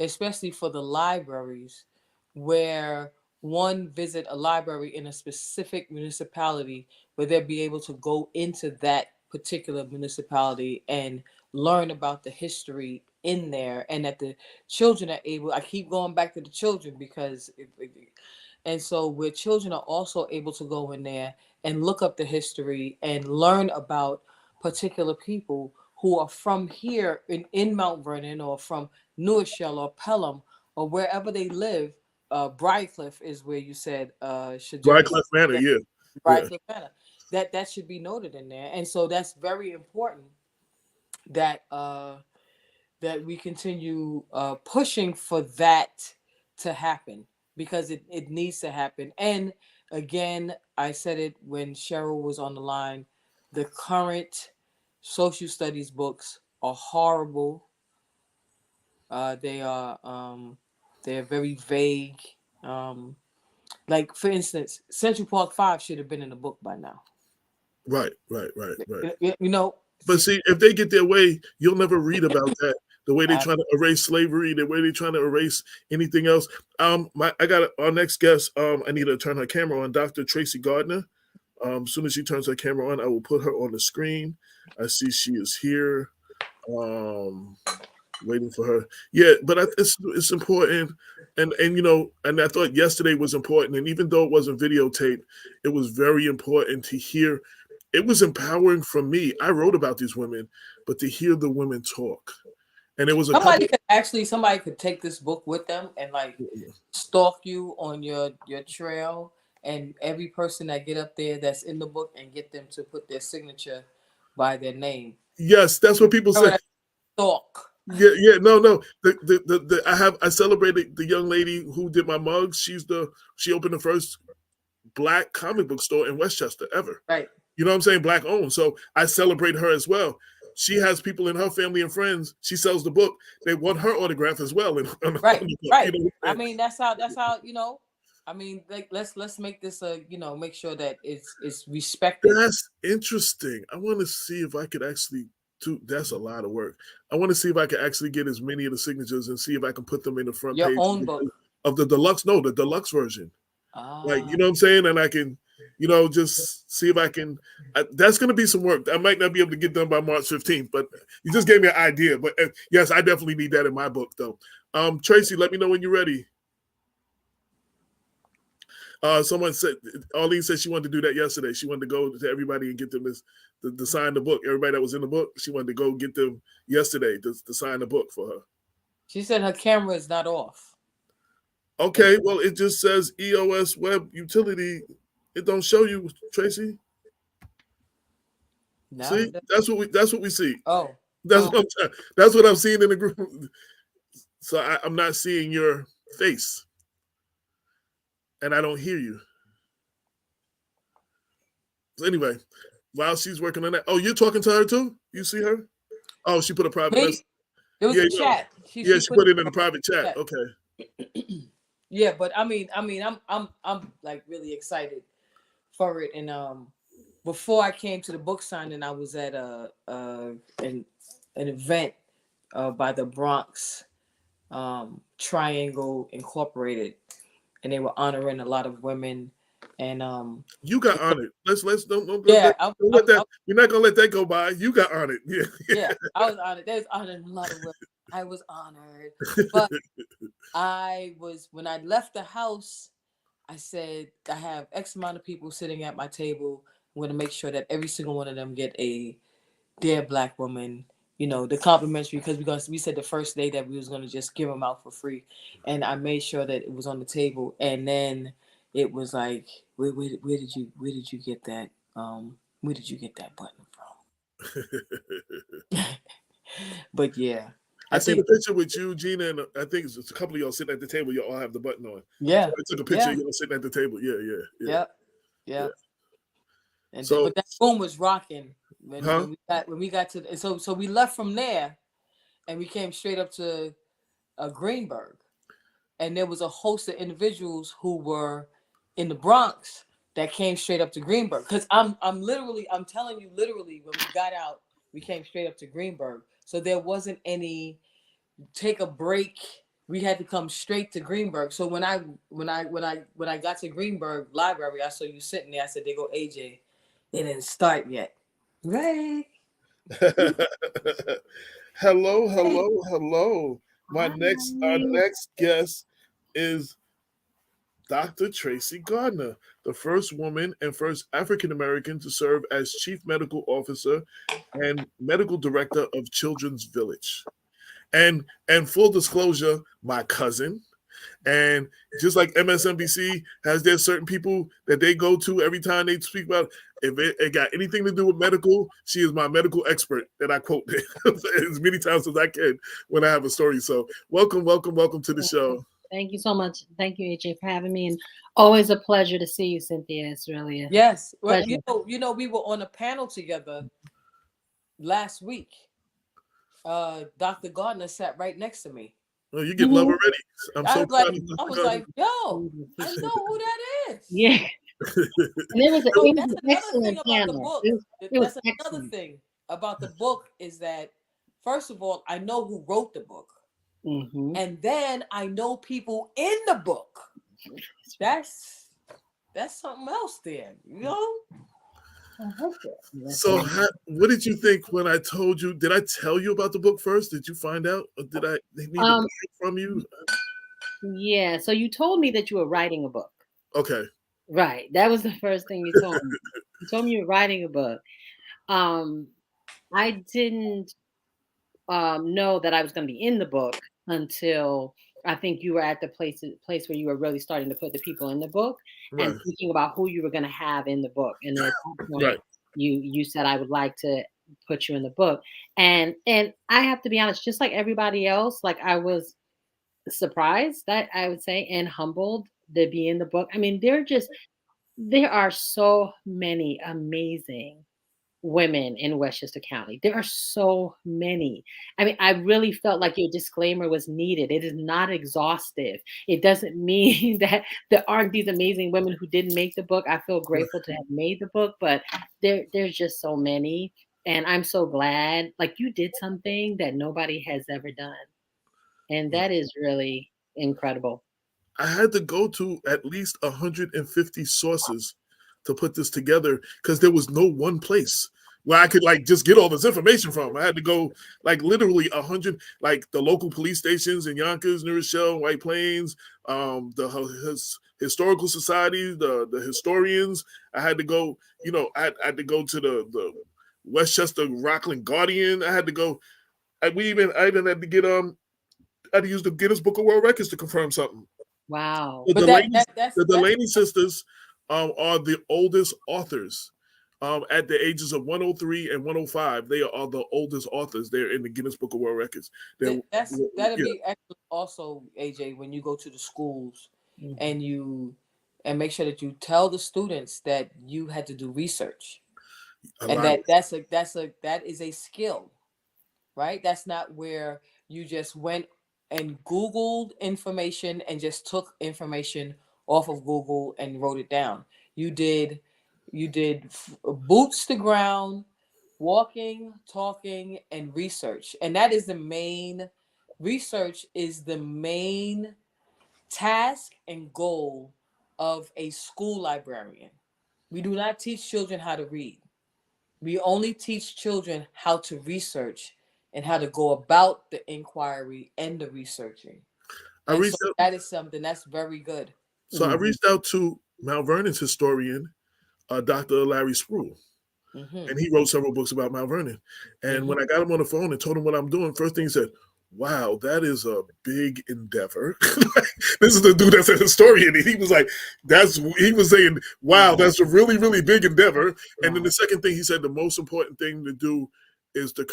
especially for the libraries, where one visit a library in a specific municipality, where they'll be able to go into that particular municipality and learn about the history in there, and that the children are able, I keep going back to the children, because and so where children are also able to go in there and look up the history and learn about particular people who are from here in Mount Vernon, or from Newarkshire or Pelham, or wherever they live. Briarcliff is where you said Briarcliff Manor, yeah. Briarcliff Manor. That should be noted in there. And so that's very important that that we continue pushing for that to happen, because it needs to happen. And again, I said it when Cheryl was on the line, the current social studies books are horrible. They're very vague. Like, for instance, Central Park 5 should have been in the book by now. Right. You know, but see, if they get their way, you'll never read about that. The way they're trying to erase slavery, the way they're trying to erase anything else. I got our next guest. I need to turn her camera on. Dr. Tracy Gardner. As soon as she turns her camera on, I will put her on the screen. I see she is here. Waiting for her. Yeah, but it's important. And you know, and I thought yesterday was important. And even though it wasn't videotaped, it was very important to hear. It was empowering for me. I wrote about these women, but to hear the women talk. And it was somebody could take this book with them and like stalk you on your trail, and every person that get up there that's in the book, and get them to put their signature by their name. Yes, that's what people say. Stalk. Yeah, no. I celebrated the young lady who did my mugs. She opened the first Black comic book store in Westchester ever. Right. You know what I'm saying? Black owned. So I celebrate her as well. She has people in her family and friends. She sells the book. They want her autograph as well. Right. You know, I mean, that's how you know. I mean, like, let's make this make sure that it's respected. That's interesting. I want to see if I could actually do. That's a lot of work. I want to see if I can actually get as many of the signatures and see if I can put them in the front page own book of the deluxe. No, the deluxe version. Like, you know what I'm saying? And I can, you know, just see if I can. That's going to be some work. I might not be able to get done by March 15th, but you just gave me an idea. But yes, I definitely need that in my book, though. Tracy, let me know when you're ready. Someone said, Arlene said she wanted to do that yesterday. She wanted to go to everybody and get them to sign the book. Everybody that was in the book, she wanted to go get them yesterday to sign the book for her. She said her camera is not off. Okay, well, it just says EOS Web Utility. It don't show you, Tracy. No, see, that's what we see. Oh, That's what I'm seeing in the group. So I'm not seeing your face, and I don't hear you. So anyway, while she's working on that, oh, you're talking to her too? You see her? Oh, she put a private message. It was a chat. She put it in a private chat. Okay. Yeah, but I mean, I'm like really excited for it. And before I came to the book signing, I was at an event by the Bronx Triangle Incorporated, and they were honoring a lot of women. And you got honored. Let's don't let that. You're not gonna let that go by. You got honored. Yeah, I was honored. They was honoring a lot of women. I was honored, but when I left the house, I said I have X amount of people sitting at my table. I'm going to make sure that every single one of them get a Dear Black Woman, the complimentary, because we said the first day that we was going to just give them out for free, and I made sure that it was on the table. And then it was like, where did you get that? Where did you get that button from? But yeah. I see the picture with you, Gina, and I think it's a couple of y'all sitting at the table. You all have the button on. Yeah, so I took a picture of y'all sitting at the table. Yeah. And but that room was rocking when we got to. So we left from there, and we came straight up to Greenberg, and there was a host of individuals who were in the Bronx that came straight up to Greenberg. Because I'm telling you, literally, when we got out, we came straight up to Greenberg. So there wasn't any take a break. We had to come straight to Greenberg. So when I got to Greenberg Library, I saw you sitting there. I said, "There go AJ. They didn't start yet." Right. Hello. Our next guest is Dr. Tracy Gardner, the first woman and first African American to serve as Chief Medical Officer and Medical Director of Children's Village. And full disclosure, my cousin. And just like MSNBC has their certain people that they go to every time they speak about, if it got anything to do with medical, she is my medical expert that I quote as many times as I can when I have a story. So welcome to the show. Thank you so much. Thank you, AJ, for having me. And always a pleasure to see you, Cynthia. It's really yes. Well, we were on a panel together last week. Dr. Gardner sat right next to me. Oh, you get love already. I was like, yo, I know who that is. Yeah. And that's another thing about the book. That's another thing about the book is that, first of all, I know who wrote the book. Mm-hmm. And then I know people in the book. That's something else there, So what did you think when I told you? Did I tell you about the book first? Did you find out? Or did I need to buy it from you? Yeah. So you told me that you were writing a book. Okay. Right. That was the first thing you told me. You told me you were writing a book. I didn't know that I was going to be in the book until I think you were at the place where you were really starting to put the people in the book and thinking about who you were going to have in the book. And at that point, you said, I would like to put you in the book. And I have to be honest, just like everybody else, like I was surprised, that I would say, and humbled to be in the book. I mean, there are so many amazing women in Westchester County. There are so many. I mean, I really felt like your disclaimer was needed. It is not exhaustive. It doesn't mean that there aren't these amazing women who didn't make the book. I feel grateful to have made the book, but there's just so many. And I'm so glad, like, you did something that nobody has ever done. And that is really incredible. I had to go to at least 150 sources to put this together because there was no one place where I could like just get all this information from. I had to go like literally 100, like the local police stations in Yonkers, New Rochelle, White Plains, the historical society, the historians. I had to go, I had to go to the Westchester Rockland Guardian. I had to go. I even had to get I had to use the Guinness Book of World Records to confirm something. Wow. The Delaney sisters are the oldest authors At the ages of 103 and 105, they are the oldest authors. They're in the Guinness Book of World Records. That'd be excellent. Also, AJ, when you go to the schools and make sure that you tell the students that you had to do research, that is a skill, right? That's not where you just went and Googled information and just took information off of Google and wrote it down. You did boots to ground, walking, talking, and research. And that is the main research is the main task and goal of a school librarian. We do not teach children how to read. We only teach children how to research and how to go about the inquiry and the researching. That is something that's very good. So I reached out to Mount Vernon's historian, Dr. Larry Spruill. And he wrote several books about Mount Vernon. And when I got him on the phone and told him what I'm doing, first thing he said, wow, that is a big endeavor. This is the dude that's a historian. And he was like, he was saying, wow, that's a really, really big endeavor. And then the second thing he said, the most important thing to do is you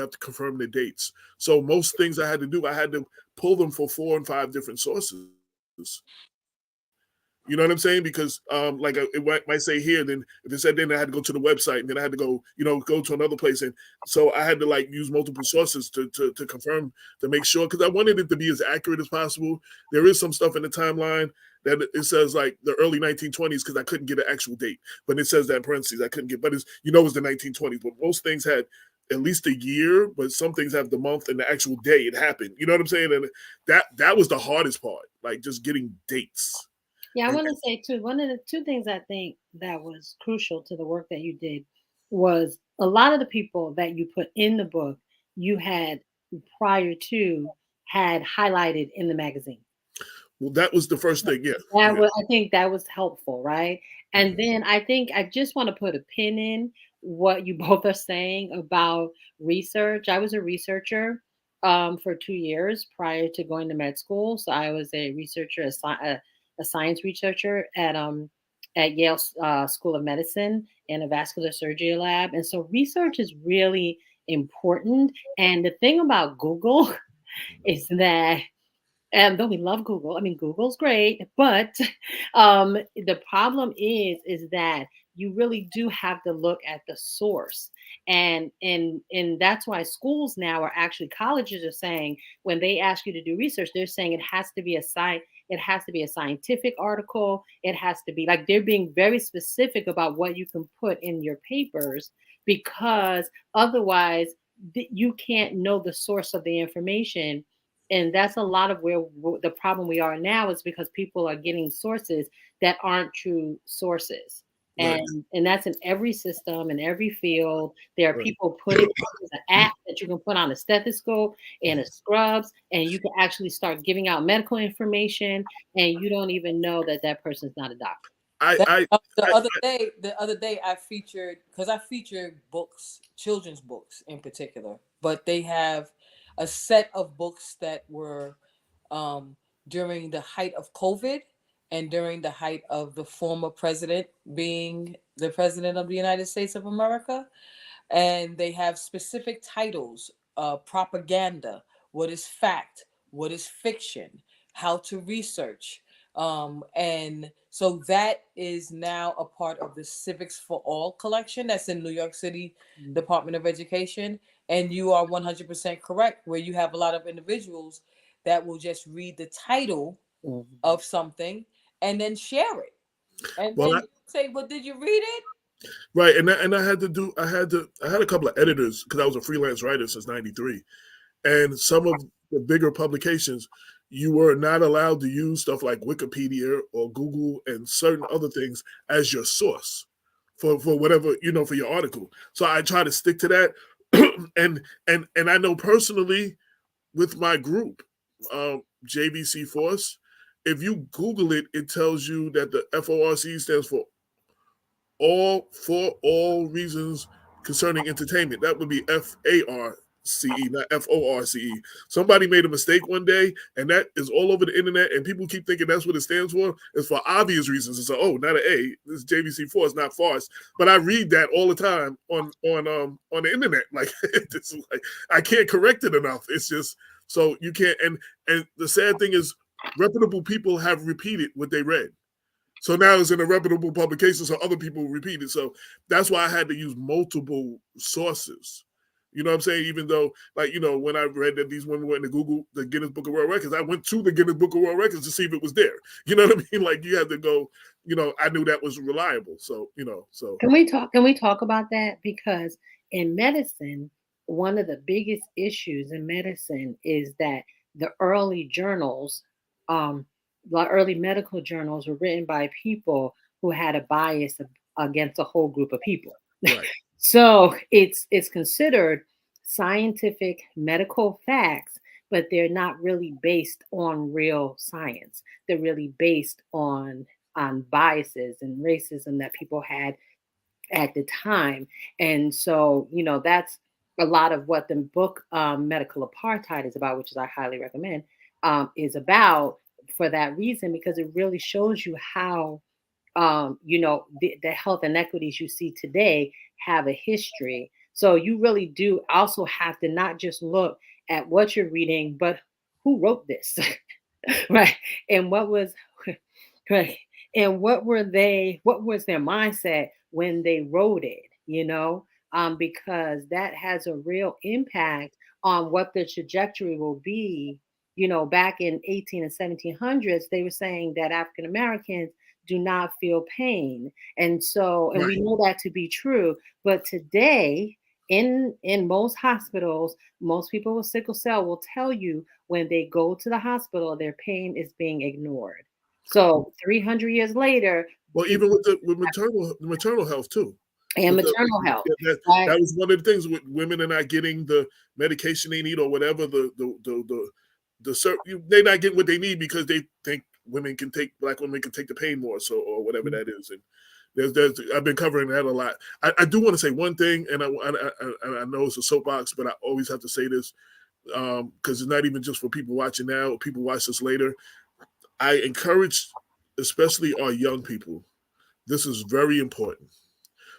have to confirm the dates. So most things I had to do, I had to pull them for 4 and 5 different sources. You know what I'm saying? Because like it might say here, then if it said then I had to go to the website, and then I had to go to another place. And so I had to like use multiple sources to confirm, to make sure, because I wanted it to be as accurate as possible. There is some stuff in the timeline that it says like the early 1920s, because I couldn't get an actual date. But it says that in parentheses, I couldn't get, but it's the 1920s. But most things had at least a year, but some things have the month and the actual day it happened. You know what I'm saying? And that was the hardest part, like just getting dates. Yeah, I want to say too, one of the 2 things I think that was crucial to the work that you did was a lot of the people that you put in the book, you had prior to had highlighted in the magazine. Well, that was the first thing, yeah. I think that was helpful, right? And then I think I just want to put a pin in what you both are saying about research. I was a researcher for 2 years prior to going to med school. So I was a researcher, a science researcher at Yale School of Medicine in a vascular surgery lab. And so research is really important. And the thing about Google is that, and though we love Google, I mean, Google's great, but the problem is that you really do have to look at the source. And that's why schools now are actually, colleges are saying, when they ask you to do research, they're saying it has to be a scientific article. It has to be like, they're being very specific about what you can put in your papers, because otherwise you can't know the source of the information. And that's a lot of where the problem we are now, is because people are getting sources that aren't true sources. Right. And that's in every system, in every field. There are people putting an app that you can put on a stethoscope and a scrubs, and you can actually start giving out medical information, and you don't even know that person's not a doctor. The other day I featured, because I featured books, children's books in particular, but they have a set of books that were during the height of COVID and during the height of the former president being the president of the United States of America. And they have specific titles, propaganda, what is fact, what is fiction, how to research. And so that is now a part of the Civics for All collection that's in New York City Department of Education. And you are 100% correct, where you have a lot of individuals that will just read the title of something and then share it. And then say, well, did you read it? Right. And I had a couple of editors, because I was a freelance writer since 93. And some of the bigger publications, you were not allowed to use stuff like Wikipedia or Google and certain other things as your source for whatever, for your article. So I try to stick to that. and I know personally with my group, JVC Force, if you Google it, it tells you that the FORC stands for all reasons concerning entertainment. That would be FAR not FORCE. Somebody made a mistake one day, and that is all over the internet, and people keep thinking that's what it stands for. It's for obvious reasons. It's not an A. This is JVC4. It's not farce. But I read that all the time on the internet. Like, it's like I can't correct it enough. It's just so you can't. And the sad thing is, reputable people have repeated what they read. So now it's in a reputable publication, so other people repeat it. So that's why I had to use multiple sources. You know what I'm saying? Even though, like, you know, when I read that these women were in the Guinness Book of World Records, I went to the Guinness Book of World Records to see if it was there. You know what I mean? Like, you had to go, you know, I knew that was reliable. So, you know, so. Can we talk about that? Because in medicine, one of the biggest issues in medicine is that the early journals, the early medical journals were written by people who had a bias against a whole group of people. Right. So it's considered scientific medical facts, but they're not really based on real science. They're really based on biases and racism that people had at the time. And so, you know, that's a lot of what the book Medical Apartheid is about, which is I highly recommend, is about for that reason, because it really shows you how you know, the health inequities you see today have a history. So you really do also have to not just look at what you're reading, but who wrote this, right? And what was, right? And what was their mindset when they wrote it, you know? Because that has a real impact on what the trajectory will be. You know, back in 18 and 1700s, they were saying that African Americans do not feel pain. And so, and we know that to be true. But today, in most hospitals, most people with sickle cell will tell you when they go to the hospital, their pain is being ignored. So 300 years later. Well, even with maternal health too. And maternal health. That was one of the things with women are not getting the medication they need or whatever, they're not getting what they need because they think Black women can take the pain more, so, or whatever that is. And I've been covering that a lot. I do want to say one thing, and I know it's a soapbox, but I always have to say this because it's not even just for people watching now or people watch this later. I encourage, especially our young people, this is very important.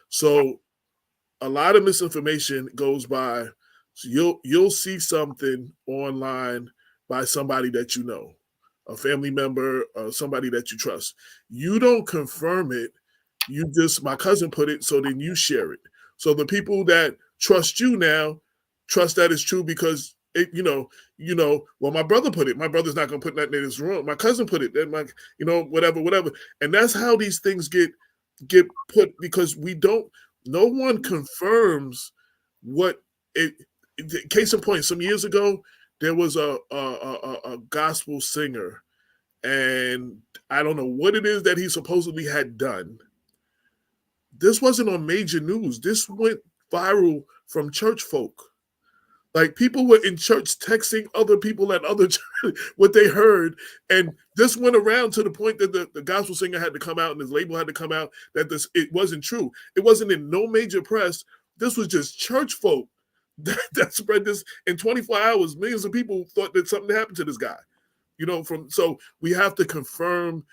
So a lot of misinformation goes by. So you'll see something online by somebody that you know, a family member, somebody that you trust. You don't confirm it. You just, my cousin put it, so then you share it. So the people that trust you now trust that it's true because it, well, my brother put it. My brother's not going to put nothing in his room. My cousin put it. Then whatever. And that's how these things get put, because no one confirms what it. Case in point, some years ago, there was a gospel singer, and I don't know what it is that he supposedly had done. This wasn't on major news. This went viral from church folk. Like, people were in church texting other people at other church what they heard, and this went around to the point that the gospel singer had to come out and his label had to come out that it wasn't true. It wasn't in no major press. This was just church folk that spread this in 24 hours. Millions of people thought that something happened to this guy. So we have to confirm.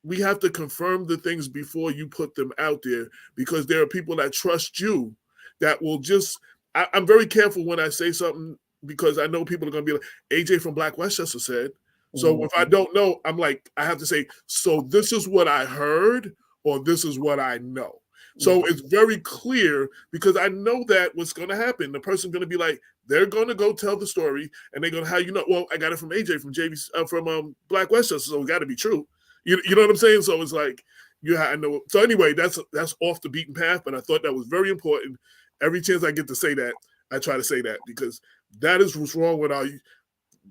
We have to confirm the things before you put them out there, because there are people that trust you that will just. I'm very careful when I say something, because I know people are going to be like, AJ from Black Westchester said. So if I don't know, I'm like, I have to say, so this is what I heard, or this is what I know. So it's very clear, because I know that what's going to happen. The person's going to be like, they're going to go tell the story, and they're going to, how you know? Well, I got it from AJ from Black Westchester, so it got to be true. You know what I'm saying? So it's like, I know. So anyway, that's off the beaten path, but I thought that was very important. Every chance I get to say that, I try to say that, because that is what's wrong with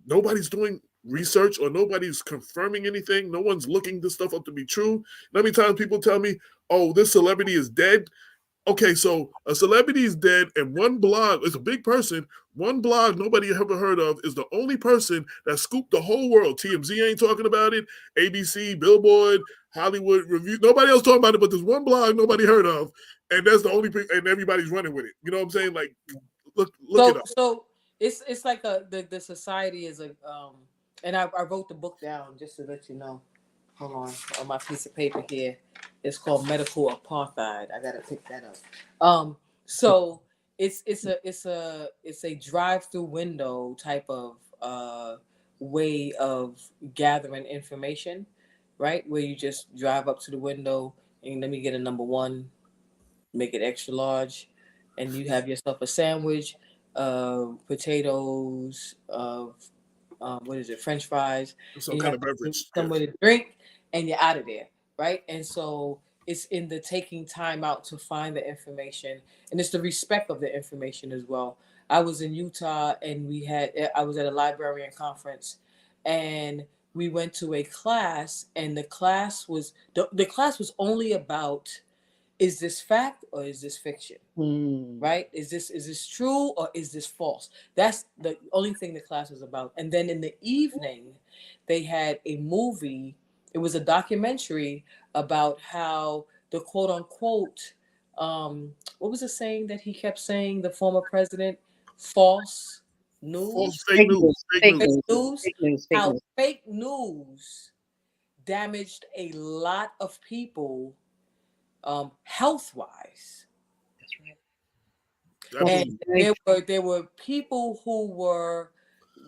nobody's doing research, or nobody's confirming anything. No one's looking this stuff up to be true. How many times people tell me, oh, this celebrity is dead? Okay, so a celebrity is dead, and one blog is a big person. One blog nobody ever heard of is the only person that scooped the whole world. TMZ ain't talking about it. ABC, Billboard, Hollywood Review. Nobody else talking about it, but there's one blog nobody heard of, and that's the only, and everybody's running with it. You know what I'm saying? Like, Look it up. So it's like the society is a and I wrote the book down just to let you know. Hold on my piece of paper here. It's called Medical Apartheid. I gotta pick that up. So it's a drive-through window type of way of gathering information, right? Where you just drive up to the window and let me get a number one, make it extra large, and you have yourself a sandwich, potatoes, what is it, French fries, some and you kind have of beverage, somewhere to drink, and you're out of there, right? And so it's in the taking time out to find the information, and it's the respect of the information as well. I was in Utah, and I was at a librarian conference, and we went to a class, and the class was only about, is this fact or is this fiction? Right? Is this true or is this false? That's the only thing the class was about. And then in the evening, they had a movie. It was a documentary about how the quote unquote, what was the saying that he kept saying, the former president, false news, fake news, fake news, how fake news damaged a lot of people, health wise. That's right. And there were people who were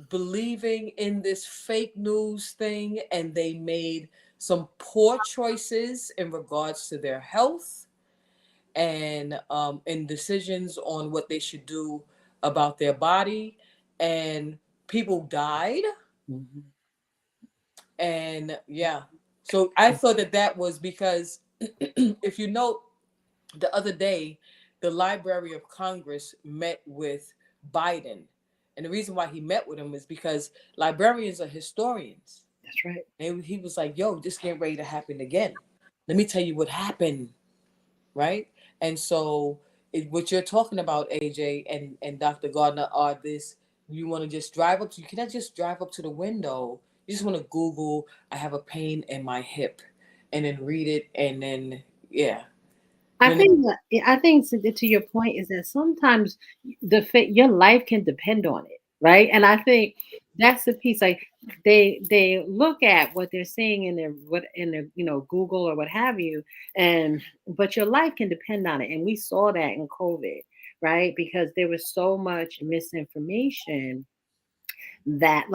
believing in this fake news thing, and they made some poor choices in regards to their health and decisions on what they should do about their body, and people died. And yeah, so I thought that was because if you note, the other day, the Library of Congress met with Biden. And the reason why he met with him is because librarians are historians. That's right. And he was like, yo, this getting ready to happen again. Let me tell you what happened. Right? And so what you're talking about, AJ and Dr. Gardner, are this, you want to just you cannot just drive up to the window. You just want to Google, I have a pain in my hip, and then read it, and then, yeah. I think to your point is that sometimes your life can depend on it, right? And I think that's the piece. Like they look at what they're seeing in their Google or what have you, but your life can depend on it. And we saw that in COVID, right? Because there was so much misinformation that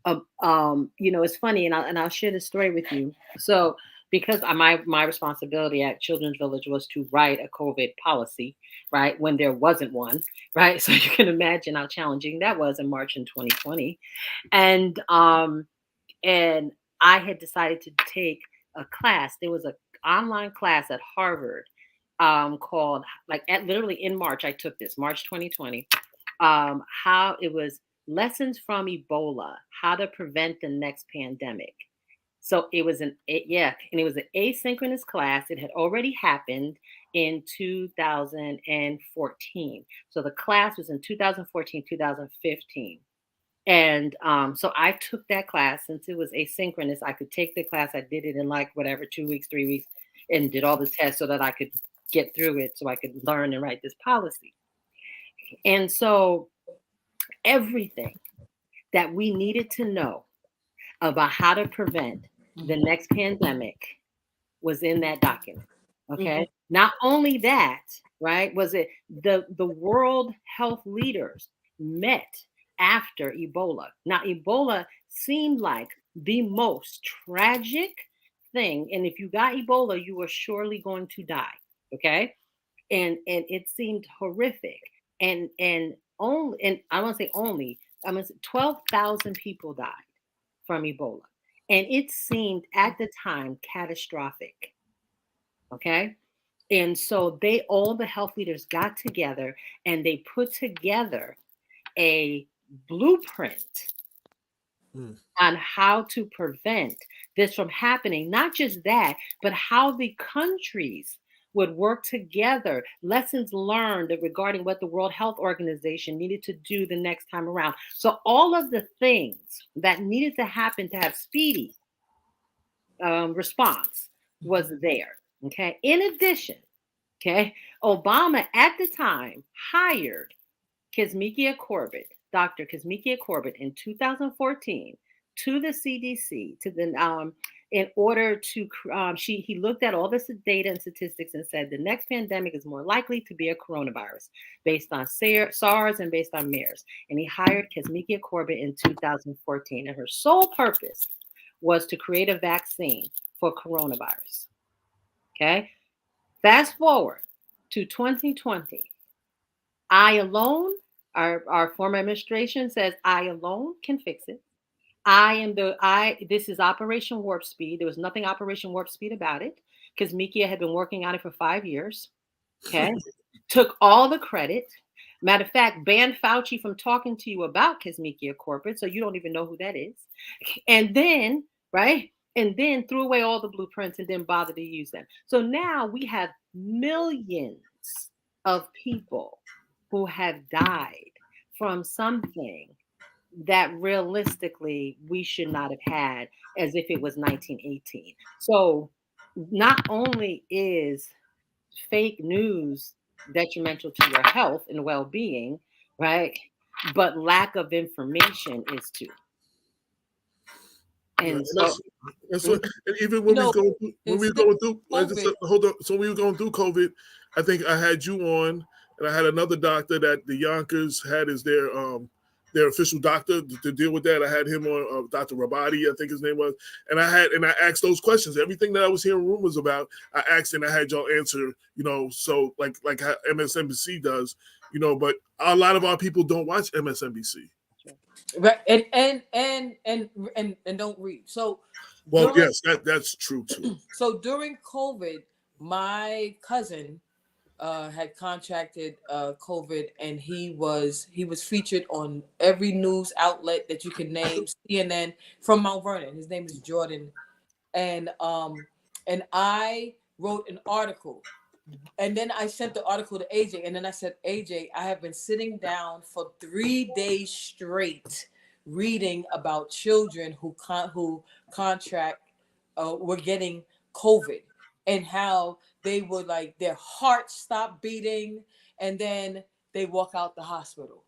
it's funny, and I'll share this story with you. So because my responsibility at Children's Village was to write a COVID policy, right, when there wasn't one, right? So you can imagine how challenging that was in March in 2020. And I had decided to take a class. There was an online class at Harvard called, literally in March, I took this, March 2020, how it was Lessons from Ebola, How to Prevent the Next Pandemic. So it was and it was an asynchronous class. It had already happened in 2014. So the class was in 2014, 2015. And so I took that class. Since it was asynchronous, I could take the class. I did it in 2 weeks, 3 weeks, and did all the tests so that I could get through it, so I could learn and write this policy. And so everything that we needed to know about how to prevent the next pandemic was in that document. Okay. Not only that, right, was it the World Health leaders met after Ebola. Now, Ebola seemed like the most tragic thing. And if you got Ebola, you were surely going to die. Okay. And it seemed horrific. And I want to say only, 12,000 people died from Ebola. And it seemed at the time catastrophic. Okay. And so all the health leaders got together and they put together a blueprint on how to prevent this from happening. Not just that, but how the countries would work together, lessons learned regarding what the World Health Organization needed to do the next time around. So all of the things that needed to happen to have speedy response was there. Okay. In addition, okay, Obama at the time hired Kizzmekia Corbett, Dr. Kizzmekia Corbett, in 2014 to the CDC in order to he looked at all this data and statistics and said the next pandemic is more likely to be a coronavirus based on SARS and based on MERS. And he hired Kizzmekia Corbett in 2014, and her sole purpose was to create a vaccine for coronavirus. Okay, fast forward to 2020. I alone, our former administration says I alone can fix it. This is Operation Warp Speed. There was nothing Operation Warp Speed about it because Mikia had been working on it for 5 years. Okay. Took all the credit. Matter of fact, banned Fauci from talking to you about Kizzmekia Corbett, so you don't even know who that is. And then, right? And then threw away all the blueprints and didn't bother to use them. So now we have millions of people who have died from something that realistically we should not have had as if it was 1918. So not only is fake news detrimental to your health and well-being, right? But lack of information is too. And that's what, and even when we were going through, hold on. So we were going through COVID. I think I had you on, and I had another doctor that the Yonkers had as their official doctor to deal with that. I had him on, Dr. Rabadi, I think his name was, and I asked those questions. Everything that I was hearing rumors about, I asked and I had y'all answer. So like how MSNBC does, but a lot of our people don't watch MSNBC. Right, and don't read. So, yes, that's true too. So during COVID, my cousin had contracted COVID, and he was featured on every news outlet that you can name, CNN, from Mount Vernon. His name is Jordan, and I wrote an article. And then I sent the article to AJ, and then I said, AJ, I have been sitting down for 3 days straight reading about children who were getting COVID, and how they would, like, their hearts stop beating, and then they walk out the hospital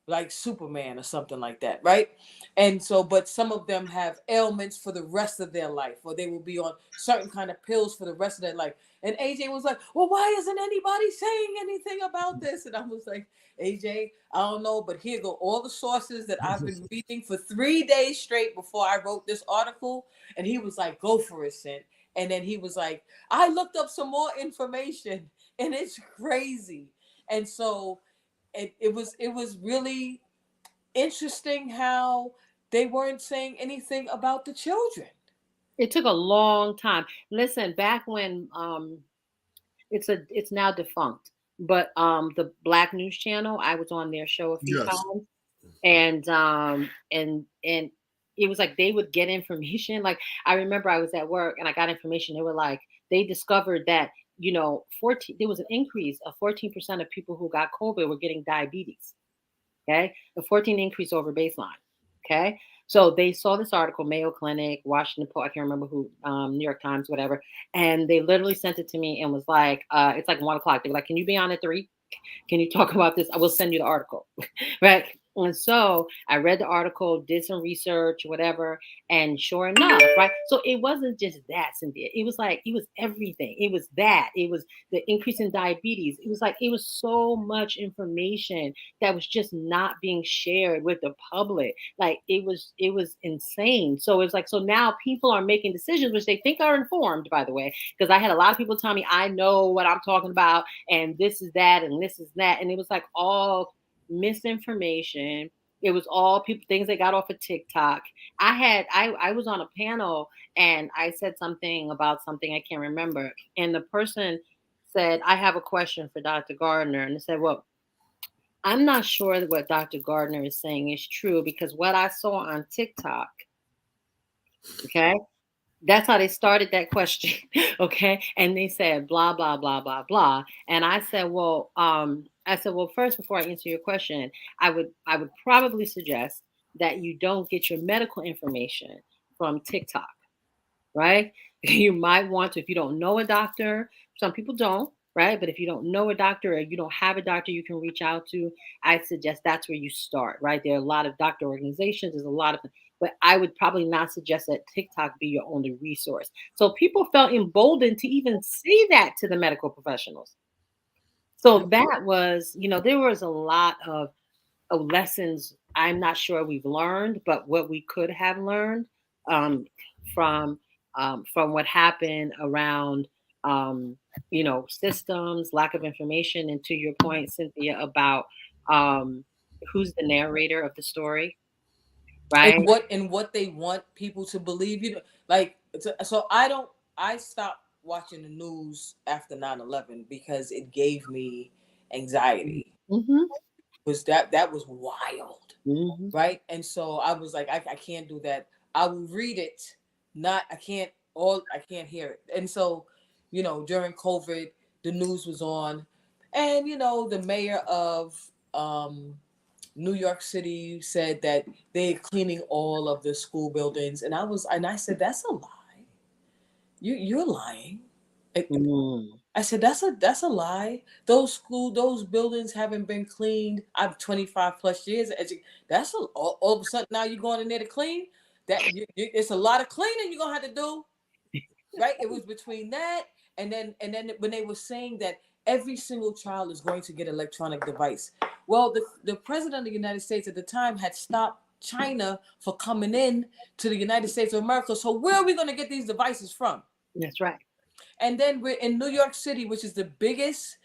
like Superman or something like that, right? And so, but some of them have ailments for the rest of their life, or they will be on certain kind of pills for the rest of their life. And AJ was like, well, why isn't anybody saying anything about this? And I was like, AJ, I don't know, but here go all the sources that I've been reading for 3 days straight before I wrote this article. And he was like, go for it, Cyn. And then he was like, I looked up some more information, and it's crazy. And so it was really interesting how they weren't saying anything about the children. It took a long time. Listen, back when it's now defunct, but the Black News Channel, I was on their show a few times, and it was like they would get information. Like, I remember I was at work and I got information. They were like, they discovered that there was an increase of 14% of people who got COVID were getting diabetes. Okay, a 14 increase over baseline. Okay, so they saw this article, Mayo Clinic, Washington Post, I can't remember who, New York Times, whatever, and they literally sent it to me and was like, it's like 1 o'clock. They were like, can you be on at 3? Can you talk about this? I will send you the article, right? And so I read the article, did some research, whatever, and sure enough, right? So it wasn't just that, Cynthia. It was like, it was everything. It was that. It was the increase in diabetes. It was like, it was so much information that was just not being shared with the public. Like, it was insane. So it was like, so now people are making decisions, which they think are informed, by the way, because I had a lot of people tell me, I know what I'm talking about, and this is that, and this is that. And it was like all misinformation. It was all things they got off of TikTok. I was on a panel and I said something about something I can't remember. And the person said, I have a question for Dr. Gardner. And I said, well, I'm not sure that what Dr. Gardner is saying is true, because what I saw on TikTok, okay, that's how they started that question. Okay. And they said, blah, blah, blah, blah, blah. And I said, well, first, before I answer your question, I would probably suggest that you don't get your medical information from TikTok, right? You might want to, if you don't know a doctor, some people don't, right? But if you don't know a doctor or you don't have a doctor you can reach out to, I suggest that's where you start, right? There are a lot of doctor organizations, there's a lot of, but I would probably not suggest that TikTok be your only resource. So people felt emboldened to even say that to the medical professionals. So that was, there was a lot of lessons I'm not sure we've learned, but what we could have learned um, from what happened around systems, lack of information, and to your point, Cynthia, about who's the narrator of the story, right? And what they want people to believe. So I stopped watching the news after 9/11 because it gave me anxiety. Mm-hmm. That was wild, Mm-hmm. right? And so I was like, I can't do that. I will read it, I can't hear it. And so, during COVID, the news was on, and the mayor of New York City said that they're cleaning all of the school buildings, and I said, that's a lie. You're lying. I said, that's a lie. Those buildings haven't been cleaned. I've 25 plus years. That's all of a sudden now you're going in there to clean. It's a lot of cleaning you're gonna have to do, right? It was between that and then when they were saying that every single child is going to get an electronic device. Well, the president of the United States at the time had stopped China for coming in to the United States of America. So where are we going to get these devices from? That's right. And then we're in New York City, which is the biggest.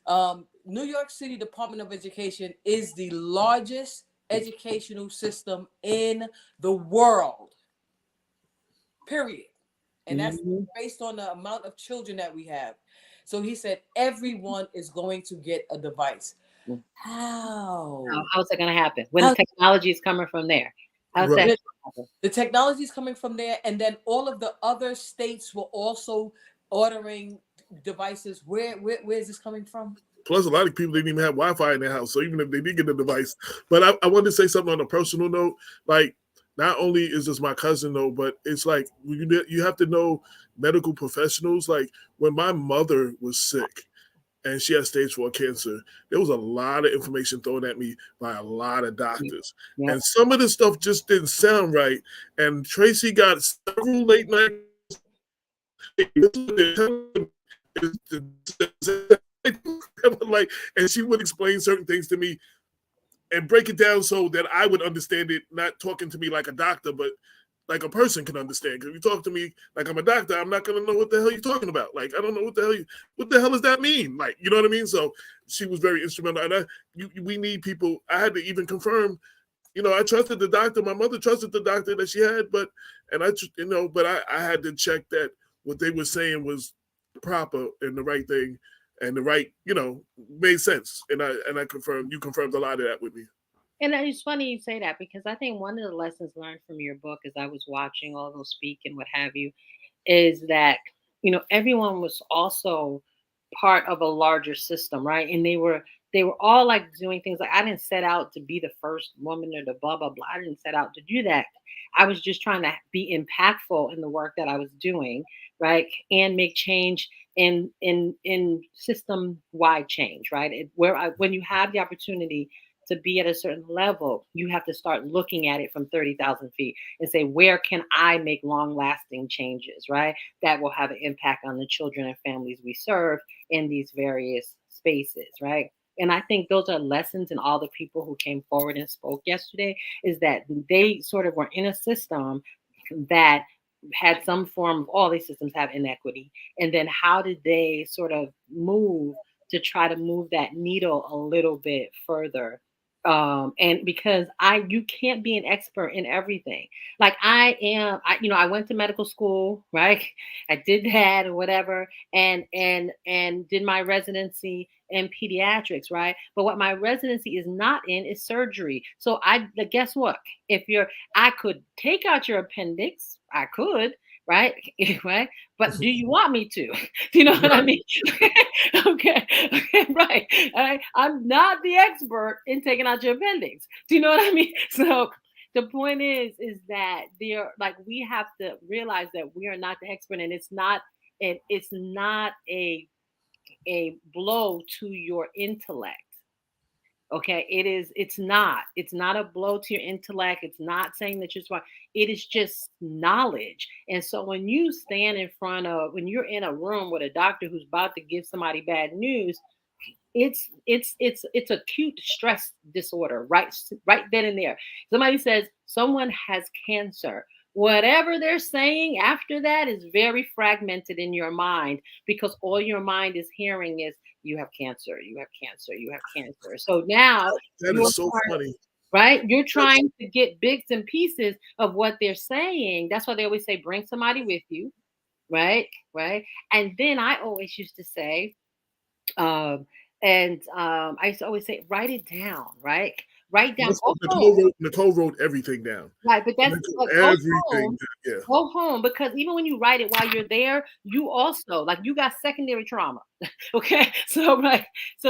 New York City Department of Education is the largest educational system in the world. Period. And that's based on the amount of children that we have. So he said everyone is going to get a device. How's that going to happen when the technology is coming from there? How's that going to happen? The technology is coming from there, and then all of the other states were also ordering devices. Where is this coming from? Plus, a lot of people didn't even have Wi-Fi in their house, so even if they did get a device. But I wanted to say something on a personal note. Like, not only is this my cousin, though, but it's like you have to know medical professionals. Like, when my mother was sick and she had stage 4 cancer, there was a lot of information thrown at me by a lot of doctors. Yeah. And some of this stuff just didn't sound right. And Tracy got several late night like, and she would explain certain things to me and break it down so that I would understand it, not talking to me like a doctor, but like a person can understand. Because if you talk to me like I'm a doctor, I'm not going to know what the hell you're talking about. Like, I don't know what the hell does that mean? Like, you know what I mean? So she was very instrumental. And we need people. I had to even confirm, I trusted the doctor. My mother trusted the doctor that she had, but I had to check that what they were saying was proper and the right thing. And the right, made sense. And I confirmed, you confirmed a lot of that with me. And it's funny you say that, because I think one of the lessons learned from your book, as I was watching all those speak and what have you, is that, everyone was also part of a larger system, right? And they were all like doing things like, I didn't set out to be the first woman or the blah, blah, blah. I didn't set out to do that. I was just trying to be impactful in the work that I was doing, right? And make change in system-wide change, right? When you have the opportunity to be at a certain level, you have to start looking at it from 30,000 feet and say, where can I make long-lasting changes, right? That will have an impact on the children and families we serve in these various spaces, right? And I think those are lessons in all the people who came forward and spoke yesterday, is that they sort of were in a system that had some form of, all these systems have inequity. And then how did they sort of move to try to move that needle a little bit further? And because you can't be an expert in everything. Like I went to medical school, right? I did that or whatever, and did my residency in pediatrics, right? But what my residency is not in is surgery. So guess what? I could take out your appendix, I could, right? Right? But do you want me to? Do you know what I mean? Okay, right. I'm not the expert in taking out your appendix. Do you know what I mean? So the point is that we have to realize that we are not the expert, and it's not a a blow to your intellect. Okay, it's not a blow to your intellect. It's not saying that you're smart. It is just knowledge. And so when you stand when you're in a room with a doctor who's about to give somebody bad news, it's acute stress disorder, right then and there. Somebody says someone has cancer. Whatever they're saying after that is very fragmented in your mind, because all your mind is hearing is, you have cancer, you have cancer, you have cancer. So now that is so funny. Right? You're trying to get bits and pieces of what they're saying. That's why they always say, bring somebody with you. Right? Right. And then I always used to say, I used to always say, write it down, right? Write down. Nicole wrote everything down. Right, but that's everything. Go home, because even when you write it while you're there, you also, like, you got secondary trauma. Okay, so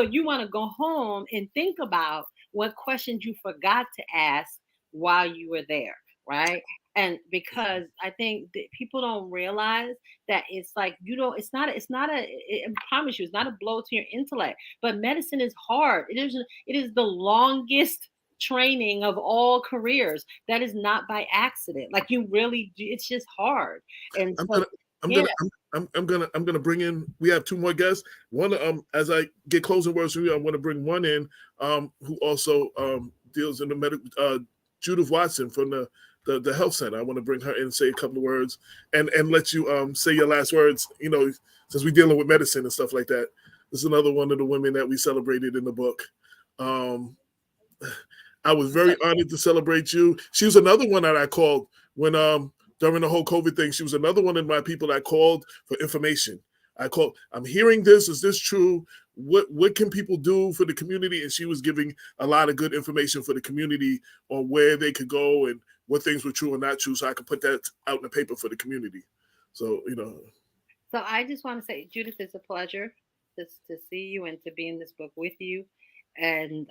you want to go home and think about what questions you forgot to ask while you were there, right? And because I think that people don't realize that it's like, I promise you, it's not a blow to your intellect, but medicine is hard. It is the longest training of all careers. That is not by accident. Like, you really do, it's just hard. And I'm gonna bring in, we have two more guests. One, as I get closing words from you, I want to bring one in, who also deals in the medical, Judith Watson from the health center. I want to bring her in and say a couple of words and let you say your last words, since we're dealing with medicine and stuff like that. This is another one of the women that we celebrated in the book. I was very honored to celebrate you. She was another one that I called when during the whole COVID thing. She was another one of my people that called for information. I'm hearing this. Is this true? What can people do for the community? And she was giving a lot of good information for the community on where they could go and what things were true or not true, so I could put that out in the paper for the community. So, So I just want to say, Judith, it's a pleasure to see you and to be in this book with you. And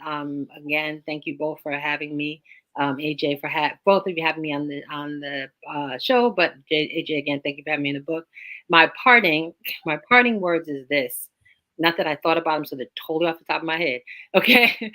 again, thank you both for having me. AJ, for both of you having me on the show, but AJ, again, thank you for having me in the book. My parting words is this. Not that I thought about them, so they're totally off the top of my head. Okay,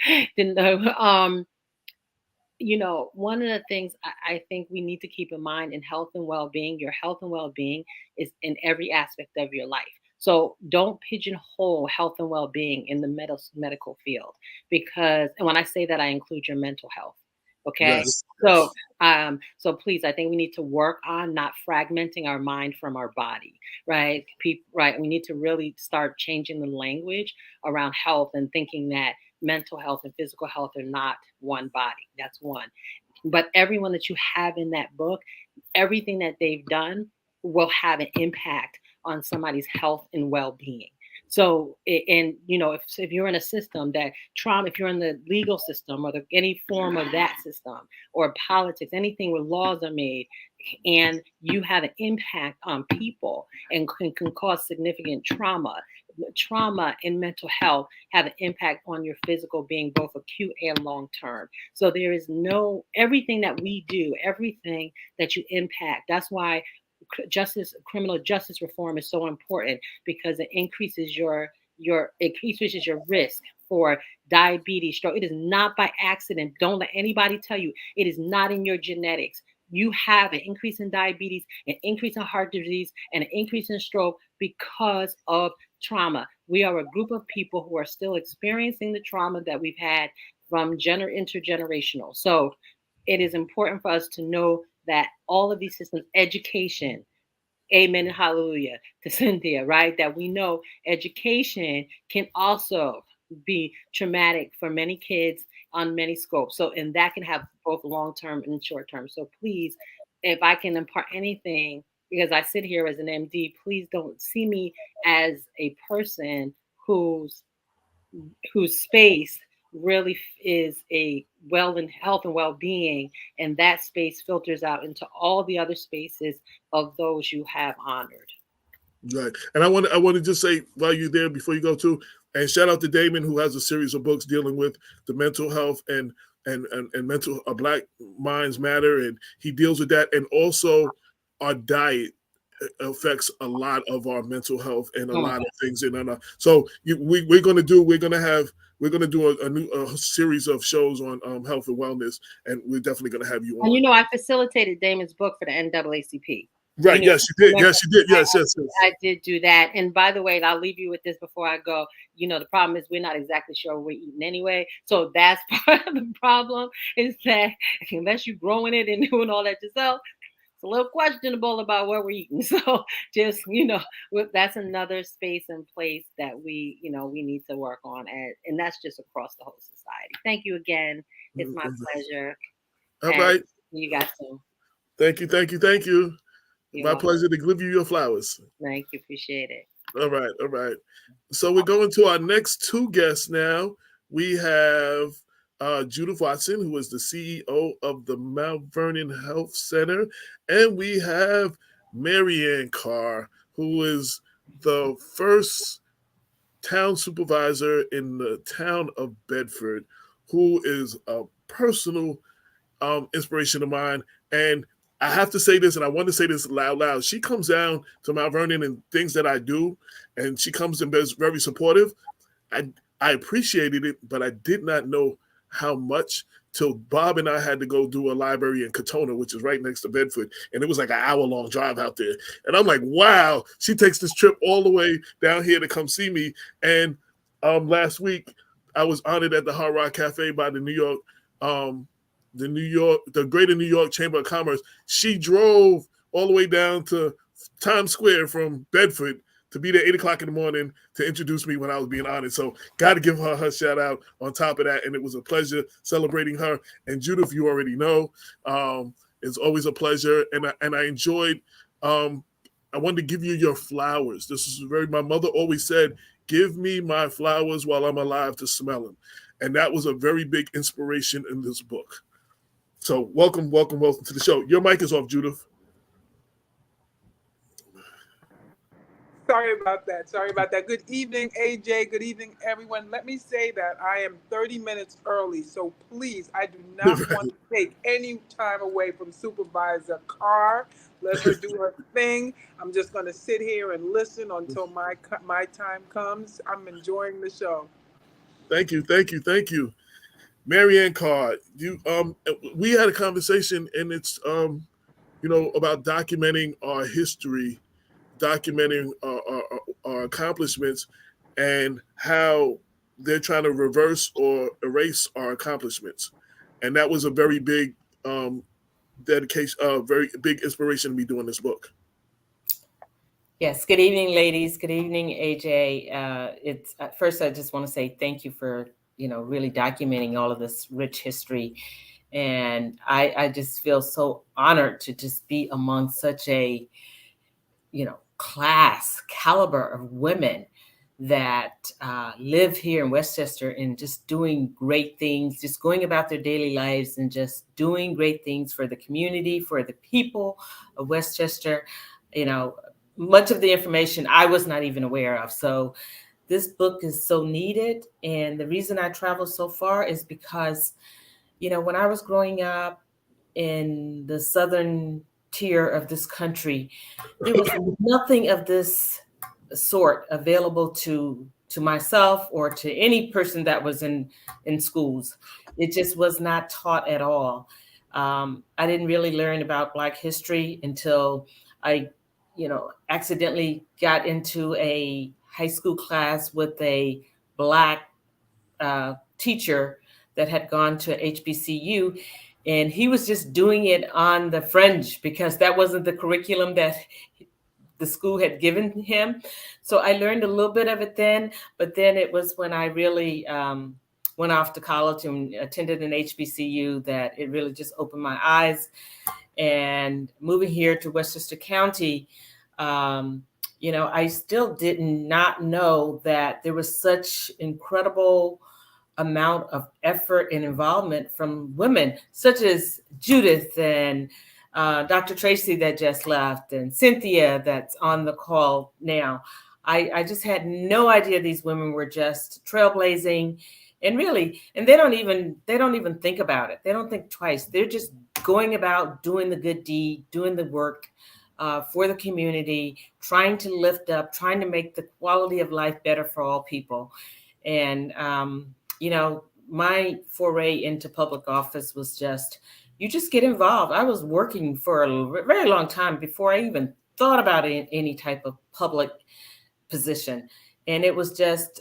one of the things I think we need to keep in mind in health and well-being, your health and well-being is in every aspect of your life. So don't pigeonhole health and well-being in the medical field, because, and when I say that, I include your mental health. Okay. Yes. So please, I think we need to work on not fragmenting our mind from our body, right? Right. We need to really start changing the language around health and thinking that mental health and physical health are not one body. That's one. But everyone that you have in that book, everything that they've done will have an impact on somebody's health and well-being. So, and if you're in a system that trauma, if you're in the legal system or any form of that system, or politics, anything where laws are made, and you have an impact on people and can cause significant trauma and mental health have an impact on your physical being, both acute and long term. So there is everything that we do, everything that you impact. That's why criminal justice reform is so important, because it increases your risk for diabetes, stroke. It is not by accident. Don't let anybody tell you it is not in your genetics. You have an increase in diabetes, an increase in heart disease, and an increase in stroke because of trauma. We are a group of people who are still experiencing the trauma that we've had from intergenerational. So it is important for us to know that all of these systems, education, amen and hallelujah to Cynthia, right? That we know education can also be traumatic for many kids on many scopes. So, and that can have both long-term and short-term. So please, if I can impart anything, because I sit here as an MD, please don't see me as a person whose space really is a health and well-being, and that space filters out into all the other spaces of those you have honored. Right. And I want to just say, while you're there, before you go to, and shout out to Damon, who has a series of books dealing with the mental health and Black Minds Matter, and he deals with that, and also our diet affects a lot of our mental health and a lot of things in our. So we're going to do a series of shows on health and wellness, and we're definitely going to have you on. And you know, I facilitated Damon's book for the NAACP. Right. You know, yes, you did. Yes, you did. Yes, yes. I did do that. And by the way, I'll leave you with this before I go. You know, the problem is we're not exactly sure what we're eating anyway. So that's part of the problem, is that unless you're growing it and doing all that yourself, it's a little questionable about what we're eating. So just, you know, that's another space and place that we need to work on. And that's just across the whole society. Thank you again. It's my pleasure. All right. You got to. Thank you. Thank you. Thank you. My pleasure to give you your flowers. Thank you. Appreciate it. All right. All right. So we're going to our next two guests now. We have Judith Watson, who is the CEO of the Mount Vernon Health Center. And we have Marianne Carr, who is the first town supervisor in the town of Bedford, who is a personal inspiration of mine. And I have to say this, and I want to say this loud. She comes down to Mount Vernon and things that I do, and she comes and is very supportive. I appreciated it, but I did not know how much till Bob and I had to go do a library in Katona, which is right next to Bedford, and it was like an hour-long drive out there. And I'm like, wow, she takes this trip all the way down here to come see me. And last week, I was honored at the Hard Rock Cafe by the Greater New York Chamber of Commerce. She drove all the way down to Times Square from Bedford to be there 8 o'clock in the morning to introduce me when I was being honored. So got to give her shout out on top of that. And it was a pleasure celebrating her. And Judith, you already know, it's always a pleasure. And I enjoyed, I wanted to give you your flowers. This is my mother always said, give me my flowers while I'm alive to smell them. And that was a very big inspiration in this book. So welcome to the show. Your mic is off, Judith. Sorry about that. Good evening, AJ. Good evening, everyone. Let me say that I am 30 minutes early, so please, I do not want to take any time away from Supervisor Carr. Let her do her thing. I'm just going to sit here and listen until my time comes. I'm enjoying the show. Thank you. Marianne Carr, we had a conversation, and it's about documenting our history, documenting our accomplishments, and how they're trying to reverse or erase our accomplishments. And that was a very big dedication, very big inspiration to me doing this book. Yes. Good evening, ladies. Good evening, AJ. It's at first, I just want to say thank you for really documenting all of this rich history. And I just feel so honored to just be among such a, class caliber of women that live here in Westchester and just doing great things, just going about their daily lives and just doing great things for the community, for the people of Westchester. Much of the information I was not even aware of. So this book is so needed. And the reason I traveled so far is because, when I was growing up in the southern tier of this country, there was nothing of this sort available to myself or to any person that was in schools. It just was not taught at all. I didn't really learn about Black history until I, accidentally got into a high school class with a Black teacher that had gone to HBCU, and he was just doing it on the fringe because that wasn't the curriculum that the school had given him. So I learned a little bit of it then, but then it was when I really went off to college and attended an HBCU that it really just opened my eyes. And moving here to Westchester County, I still did not know that there was such incredible amount of effort and involvement from women such as Judith and Dr. Tracy that just left, and Cynthia that's on the call now. I just had no idea these women were just trailblazing, and they don't even think about it. They don't think twice. They're just going about doing the good deed, doing the work for the community, trying to lift up, trying to make the quality of life better for all people. And, my foray into public office was you just get involved. I was working for a very long time before I even thought about any type of public position. And it was just,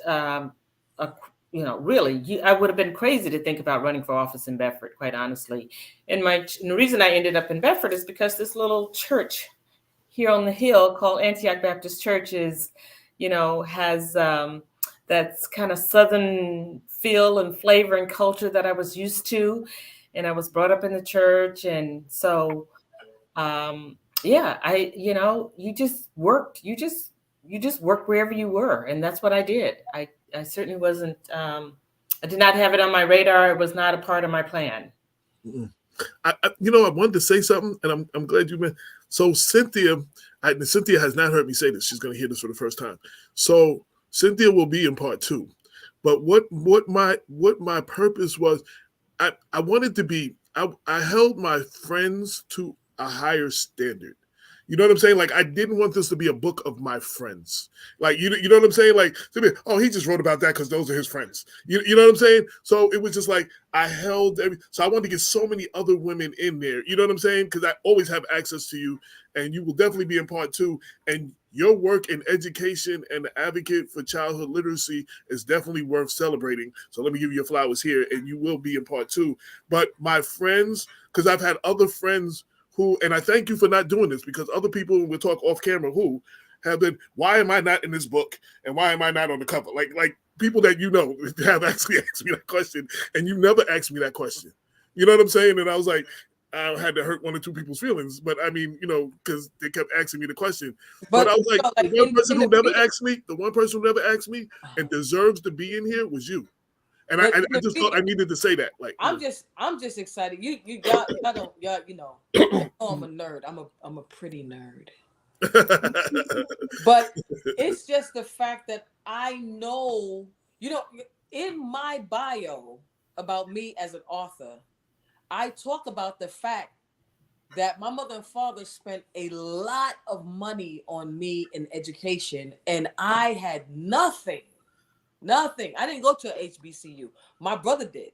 really, I would have been crazy to think about running for office in Bedford, quite honestly. And the reason I ended up in Bedford is because this little church here on the hill called Antioch Baptist Church has that's kind of Southern feel and flavor and culture that I was used to. And I was brought up in the church. And so, you just worked. You just worked wherever you were. And that's what I did. I certainly wasn't, I did not have it on my radar. It was not a part of my plan. Mm-hmm. I wanted to say something, and I'm glad you meant. So Cynthia has not heard me say this. She's going to hear this for the first time. So Cynthia will be in part 2. But what my purpose was, I wanted to be. I held my friends to a higher standard. You know what I'm saying? Like, I didn't want this to be a book of my friends. Like, you know what I'm saying? Like, oh, he just wrote about that because those are his friends. You know what I'm saying? So it was just like, I held so I wanted to get so many other women in there. You know what I'm saying? Because I always have access to you, and you will definitely be in part 2. And your work in education and the advocate for childhood literacy is definitely worth celebrating. So let me give you your flowers here, and you will be in part 2. But my friends, because I've had other friends who, and I thank you for not doing this, because other people, we'll talk off camera, who have been, why am I not in this book? And why am I not on the cover? Like people that have actually asked me that question, and you never asked me that question. You know what I'm saying? And I was like, I had to hurt one or two people's feelings, but I mean, because they kept asking me the question. But I was like, the one person who never asked me and deserves to be in here was you. And I just thought I needed to say that. Like, I'm just excited. Y'all know I'm a nerd. I'm a pretty nerd. But it's just the fact that I know, in my bio about me as an author, I talk about the fact that my mother and father spent a lot of money on me in education, and I had nothing. Nothing. I didn't go to a HBCU. My brother did,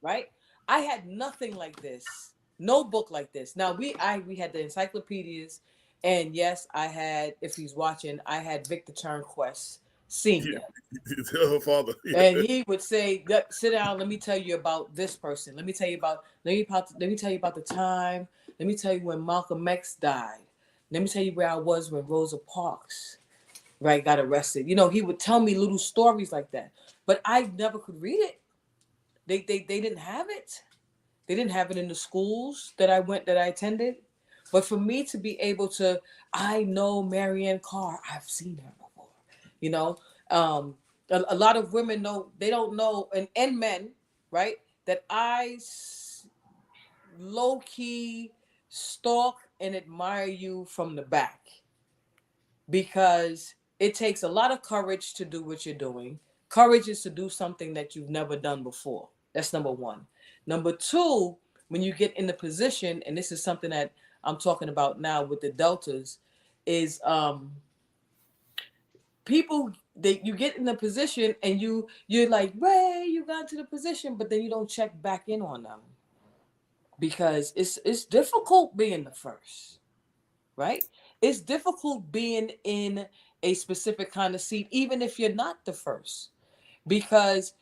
right? I had nothing like this. No book like this. Now we had the encyclopedias, and yes, I had, if he's watching, I had Victor Turnquest Sr. Her father. And he would say, sit down, let me tell you about this person. Let me tell you about the time. Let me tell you when Malcolm X died. Let me tell you where I was when Rosa Parks got arrested. He would tell me little stories like that, but I never could read it. They didn't have it. They didn't have it in the schools that I attended. But for me to be able to, I know Marianne Carr. I've seen her before. A lot of women they don't know, and men, right? That I low key stalk and admire you from the back, because it takes a lot of courage to do what you're doing. Courage is to do something that you've never done before. That's number one. Number two, when you get in the position, and this is something that I'm talking about now with the Deltas, is people, you get in the position and you're like, Ray, you got to the position, but then you don't check back in on them, because it's difficult being the first, right? It's difficult being in a specific kind of seat, even if you're not the first, because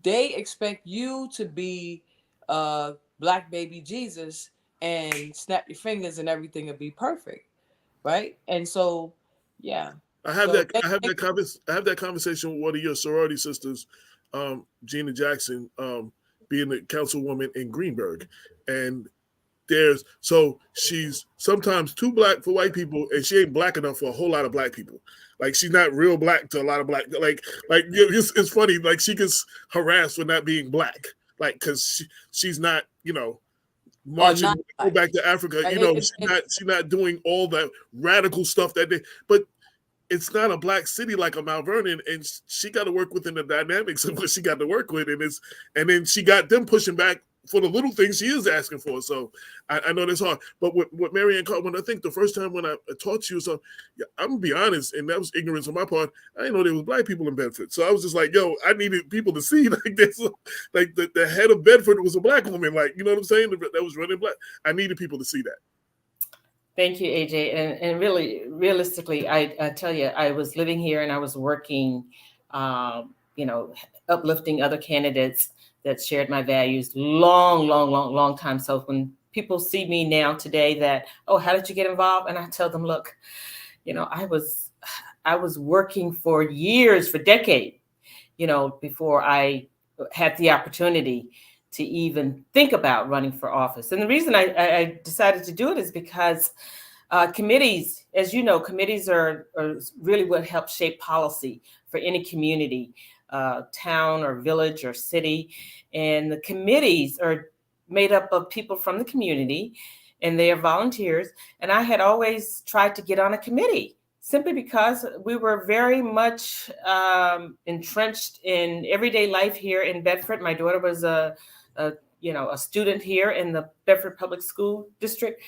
they expect you to be Black baby Jesus and snap your fingers and everything will be perfect, right? And so, yeah. I have that conversation with one of your sorority sisters, Gina Jackson, being the councilwoman in Greenberg, and she's sometimes too Black for white people, and she ain't Black enough for a whole lot of Black people. Like, she's not real Black to a lot of Black. Like it's funny. Like, she gets harassed for not being Black, like, because she's not, marching go back to Africa. She's not doing all that radical stuff that they. But it's not a Black city like a Mount Vernon, and she got to work within the dynamics of what she got to work with, and then she got them pushing back for the little things she is asking for. So I know that's hard. But what Marianne called, when I think the first time when I taught you, so yeah, I'm gonna be honest, and that was ignorance on my part. I didn't know there was Black people in Bedford. So I was just like, yo, I needed people to see like this. Like the head of Bedford was a Black woman. Like, you know what I'm saying? That was running Black. I needed people to see that. Thank you, AJ. And really, realistically, I tell you, I was living here and I was working, uplifting other candidates that shared my values long time. So when people see me now today that, oh, how did you get involved? And I tell them, look, I was working for years, for decades, before I had the opportunity to even think about running for office. And the reason I decided to do it is because committees, as you know, committees are really what help shape policy for any community, town or village or city. And the committees are made up of people from the community, and they are volunteers. And I had always tried to get on a committee simply because we were very much entrenched in everyday life here in Bedford. My daughter was a student here in the Bedford Public School District.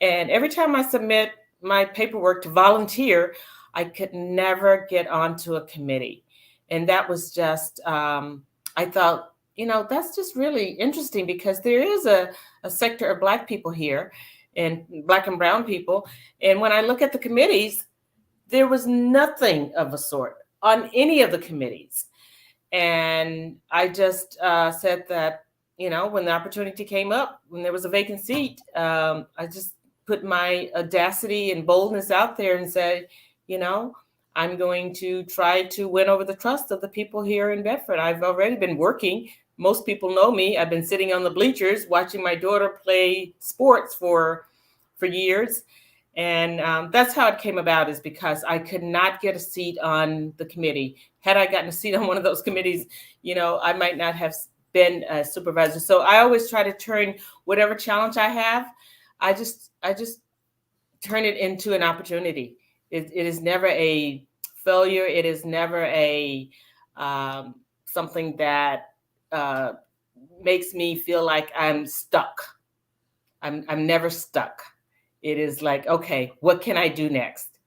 And every time I submit my paperwork to volunteer, I could never get onto a committee. And that was just, I thought, that's just really interesting because there is a sector of Black people here and Black and brown people. And when I look at the committees, there was nothing of a sort on any of the committees. And I just said that, when the opportunity came up, when there was a vacant seat, I just put my audacity and boldness out there and said, I'm going to try to win over the trust of the people here in Bedford. I've already been working. Most people know me. I've been sitting on the bleachers watching my daughter play sports for years. And that's how it came about, is because I could not get a seat on the committee. Had I gotten a seat on one of those committees, I might not have been a supervisor. So I always try to turn whatever challenge I have, I just turn it into an opportunity. It is never a failure. It is never a something that makes me feel like I'm stuck. I'm never stuck. It is like, okay, what can I do next?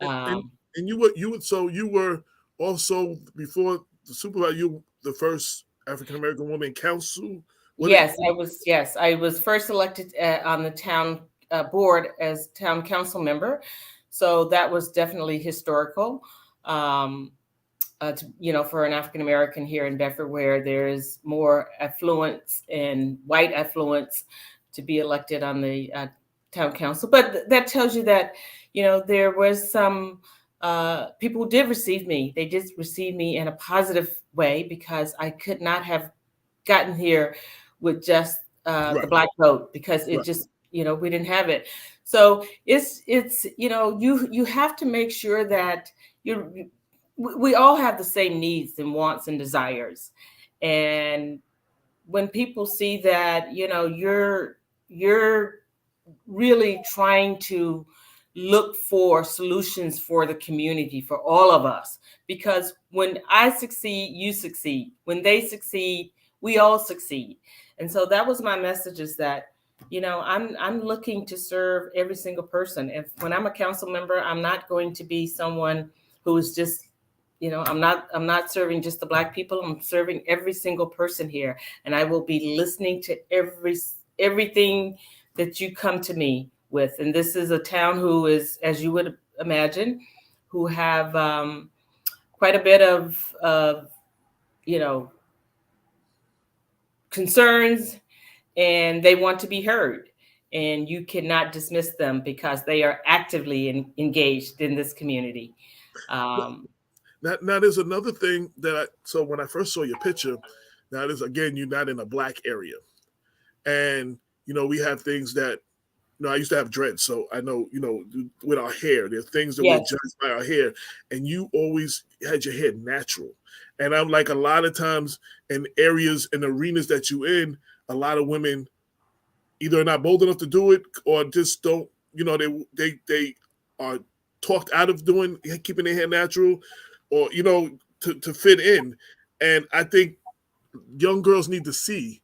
And you were also, before the supervisor, you were the first African American woman in council. I was first elected on the town board as town council member. So that was definitely historical, for an African American here in Bedford, where there is more affluence and white affluence to be elected on the town council. But that tells you that, there was some people who did receive me. They did receive me in a positive way, because I could not have gotten here with just the Black vote, because it just, we didn't have it. So it's you have to make sure that we all have the same needs and wants and desires. And when people see that, you're really trying to look for solutions for the community, for all of us, because when I succeed, you succeed. When they succeed, we all succeed. And so that was my message, is that, I'm looking to serve every single person. When I'm a council member, I'm not going to be someone who is just, I'm not serving just the Black people. I'm serving every single person here. And I will be listening to everything that you come to me with. And this is a town who is, as you would imagine, who have quite a bit of concerns, and they want to be heard. And you cannot dismiss them because they are actively engaged in this community. Now there's another thing so when I first saw your picture, now there's, again, you're not in a Black area. And, we have things that, I used to have dreads. So I know, with our hair, there are things that we're judged by our hair. And you always had your hair natural. And I'm like, a lot of times in areas and arenas that you're in, a lot of women either are not bold enough to do it, or just don't, they are talked out of keeping their hair natural, or, to fit in. And I think young girls need to see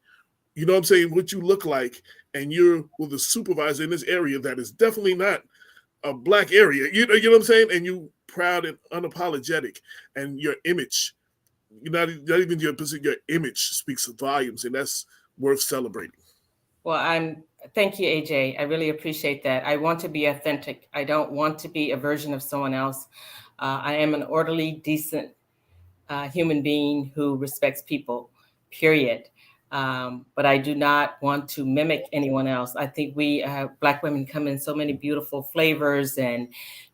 You know what I'm saying? What you look like, and you're with a supervisor in this area that is definitely not a Black area. You know what I'm saying? And you proud and unapologetic, and your image, not even your position, your image speaks volumes, and that's worth celebrating. Well, thank you, AJ. I really appreciate that. I want to be authentic. I don't want to be a version of someone else. I am an orderly, decent human being who respects people, period. But I do not want to mimic anyone else. I think we Black women come in so many beautiful flavors, and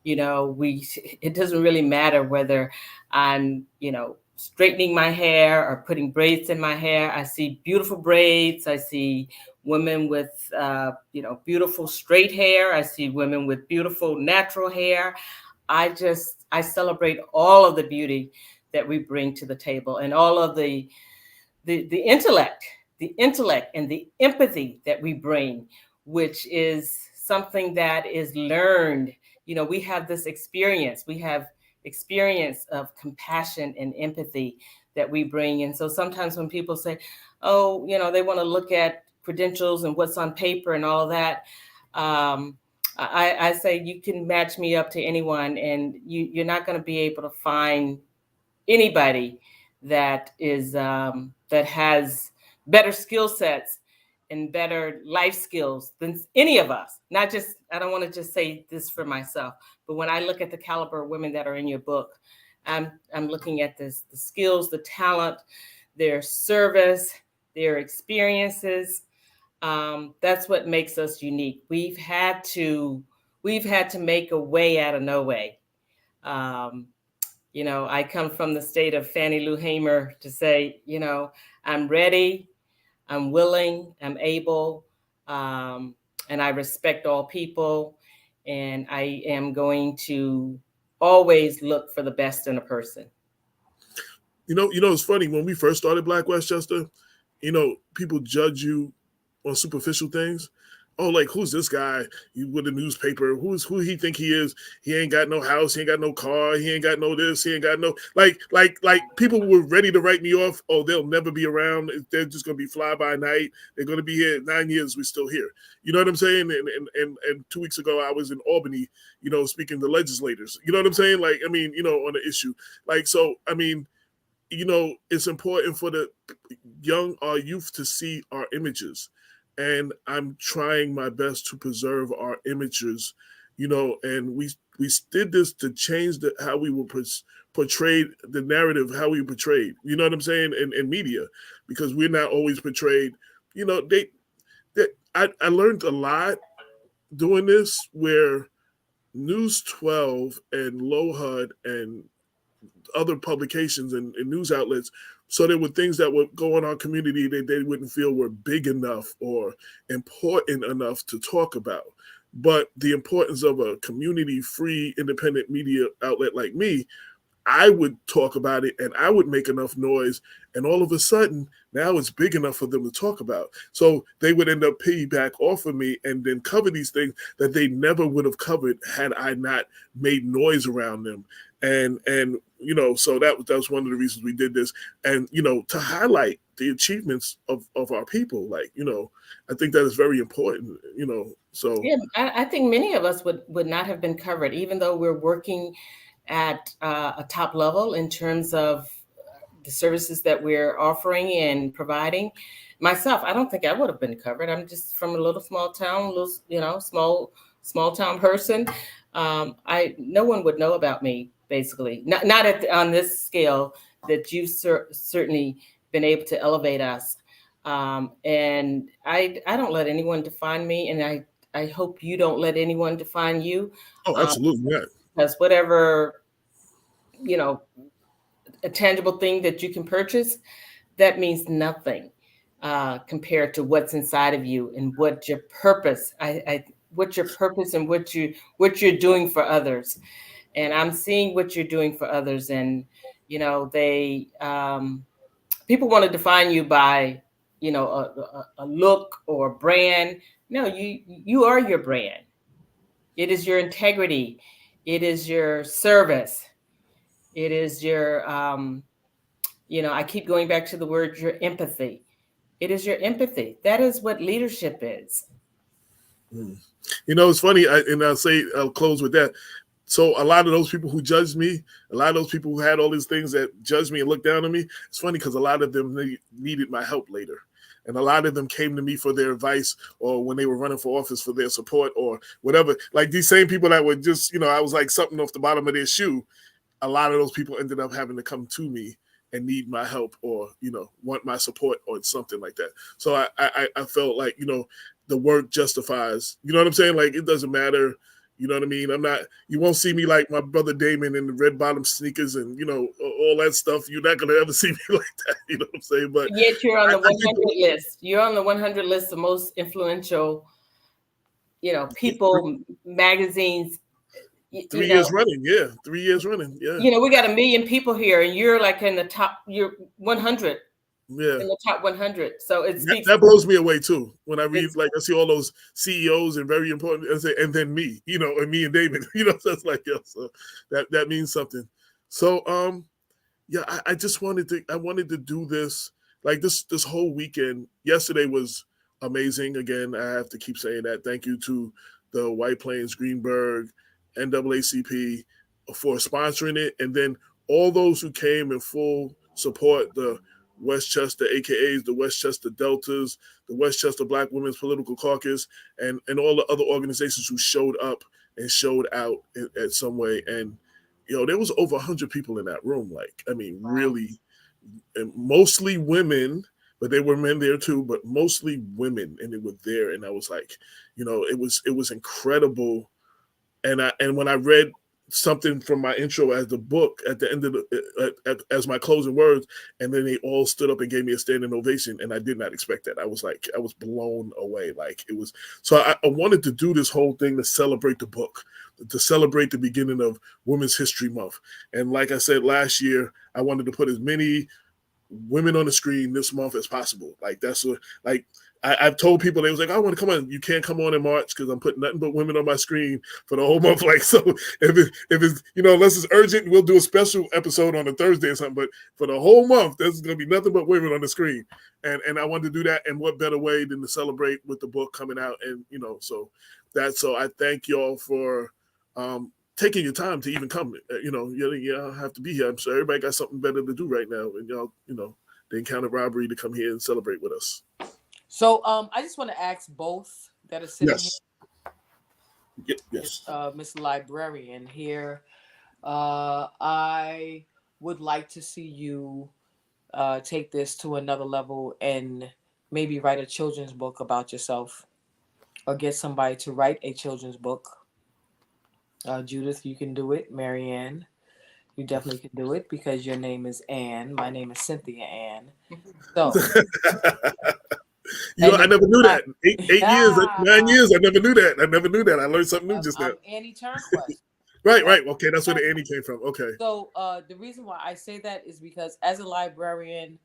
it doesn't really matter whether I'm straightening my hair or putting braids in my hair. I see beautiful braids. I see women with beautiful straight hair. I see women with beautiful natural hair. I celebrate all of the beauty that we bring to the table, and all of the intellect and the empathy that we bring, which is something that is learned. We have this experience. We have experience of compassion and empathy that we bring. And so sometimes when people say, oh, they want to look at credentials and what's on paper and all of that, I say you can match me up to anyone, and you're not going to be able to find anybody that has better skill sets and better life skills than any of us. Not just, I don't want to just say this for myself, but when I look at the caliber of women that are in your book, I'm looking at the skills, the talent, their service, their experiences. That's what makes us unique. We've had to make a way out of no way. I come from the state of Fannie Lou Hamer to say, I'm ready, I'm willing, I'm able, and I respect all people, and I am going to always look for the best in a person. It's funny, when we first started Black Westchester, people judge you on superficial things. Oh, like, who's this guy with a newspaper? Who he think he is? He ain't got no house. He ain't got no car. He ain't got no this. He ain't got no like people were ready to write me off. Oh, they'll never be around. They're just gonna be fly by night. They're gonna be here 9 years. We're still here. You know what I'm saying? And 2 weeks ago I was in Albany, speaking to legislators. You know what I'm saying? Like, I mean, on the issue. Like, so I mean, it's important for our youth to see our images. And I'm trying my best to preserve our images, and we did this to change how we were portrayed, the narrative, how we were portrayed, you know what I'm saying, in media, because we're not always portrayed, I learned a lot doing this, where News 12 and LoHUD and other publications and news outlets. So there were things that would go in our community that they wouldn't feel were big enough or important enough to talk about. But the importance of a community-free, independent media outlet like me, I would talk about it and I would make enough noise. And all of a sudden, now it's big enough for them to talk about. So they would end up piggyback off of me and then cover these things that they never would have covered had I not made noise around them. And so that was one of the reasons we did this. And, to highlight the achievements of our people, like, I think that is very important, so. Yeah, I think many of us would not have been covered, even though we're working at a top level in terms of the services that we're offering and providing. Myself, I don't think I would have been covered. I'm just from a little small town, small town person. No one would know about me, basically. Not on this scale that you've certainly been able to elevate us. And I don't let anyone define me, and I hope you don't let anyone define you. Oh, absolutely not. Because whatever, a tangible thing that you can purchase, that means nothing compared to what's inside of you and what your purpose, what your purpose and what you're doing for others. And I'm seeing what you're doing for others. And, they, people want to define you by, a look or a brand. No, you are your brand. It is your integrity. It is your service. It is your, I keep going back to the word, your empathy. It is your empathy. That is what leadership is. It's funny, I'll close with that. So a lot of those people who judged me, a lot of those people who had all these things that judged me and looked down on me, it's funny because a lot of them needed my help later. And a lot of them came to me for their advice, or when they were running for office for their support or whatever. Like these same people that were just, I was like something off the bottom of their shoe. A lot of those people ended up having to come to me and need my help, or, want my support or something like that. So I felt like, the work justifies, you know what I'm saying? Like, it doesn't matter. You know what I mean? You won't see me like my brother Damon in the red bottom sneakers and, all that stuff. You're not going to ever see me like that. You know what I'm saying? But yet you're on the 100 list. You're on the 100 list of most influential, people, magazines. 3 years running. Yeah. 3 years running. Yeah. We got 1 million people here and you're like in the top, you're 100. Yeah. In the top 100. So it speaks. That blows me away too. When I read, like, I see all those CEOs and very important, and then me, and me and David, so it's like, so that means something. So, yeah, I wanted to do this, like this whole weekend. Yesterday was amazing. Again, I have to keep saying that. Thank you to the White Plains, Greenberg, NAACP for sponsoring it. And then all those who came in full support, the Westchester, AKAs, the Westchester Deltas, the Westchester Black Women's Political Caucus, and all the other organizations who showed up and showed out in some way. And, there was over 100 people in that room. Like, I mean, wow. Really, and mostly women, but there were men there too, but mostly women, and they were there. And I was like, it was incredible. And when I read something from my intro as the book at the end of as my closing words, and then they all stood up and gave me a standing ovation, and I did not expect that. I was blown away. Like, it was, so I wanted to do this whole thing to celebrate the book, to celebrate the beginning of Women's History Month. And like I said last year, I wanted to put as many women on the screen this month as possible. Like, that's what, like, I've told people, they was like, I want to come on. You can't come on in March because I'm putting nothing but women on my screen for the whole month. Like, so if it's, unless it's urgent, we'll do a special episode on a Thursday or something. But for the whole month, there's going to be nothing but women on the screen. And I wanted to do that. And what better way than to celebrate with the book coming out? And, so I thank y'all for taking your time to even come. Y'all have to be here. I'm sure everybody got something better to do right now. And y'all, they encountered robbery to come here and celebrate with us. So I just want to ask both that are sitting here. Yes. Miss Librarian here. I would like to see you take this to another level and maybe write a children's book about yourself, or get somebody to write a children's book. Judith, you can do it. Marianne, you definitely can do it because your name is Ann. My name is Cynthia Ann. So. I never knew that. 8 years, 9 years, I never knew that. I learned something new just now. Annie Turnquest. Right. Okay, that's where the Annie came from. Okay. So the reason why I say that is because as a librarian,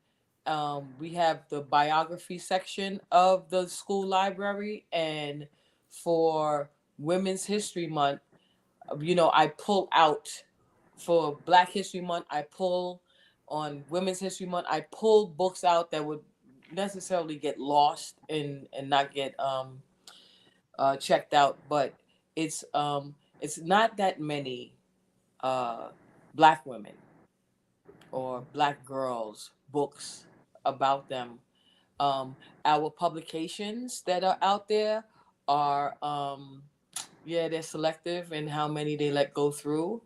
we have the biography section of the school library, and for Women's History Month, I pull out for Black History Month. I pull on Women's History Month. I pull books out that would necessarily get lost and not get checked out, but it's not that many Black women or Black girls books about them. Our publications that are out there are they're selective in how many they let go through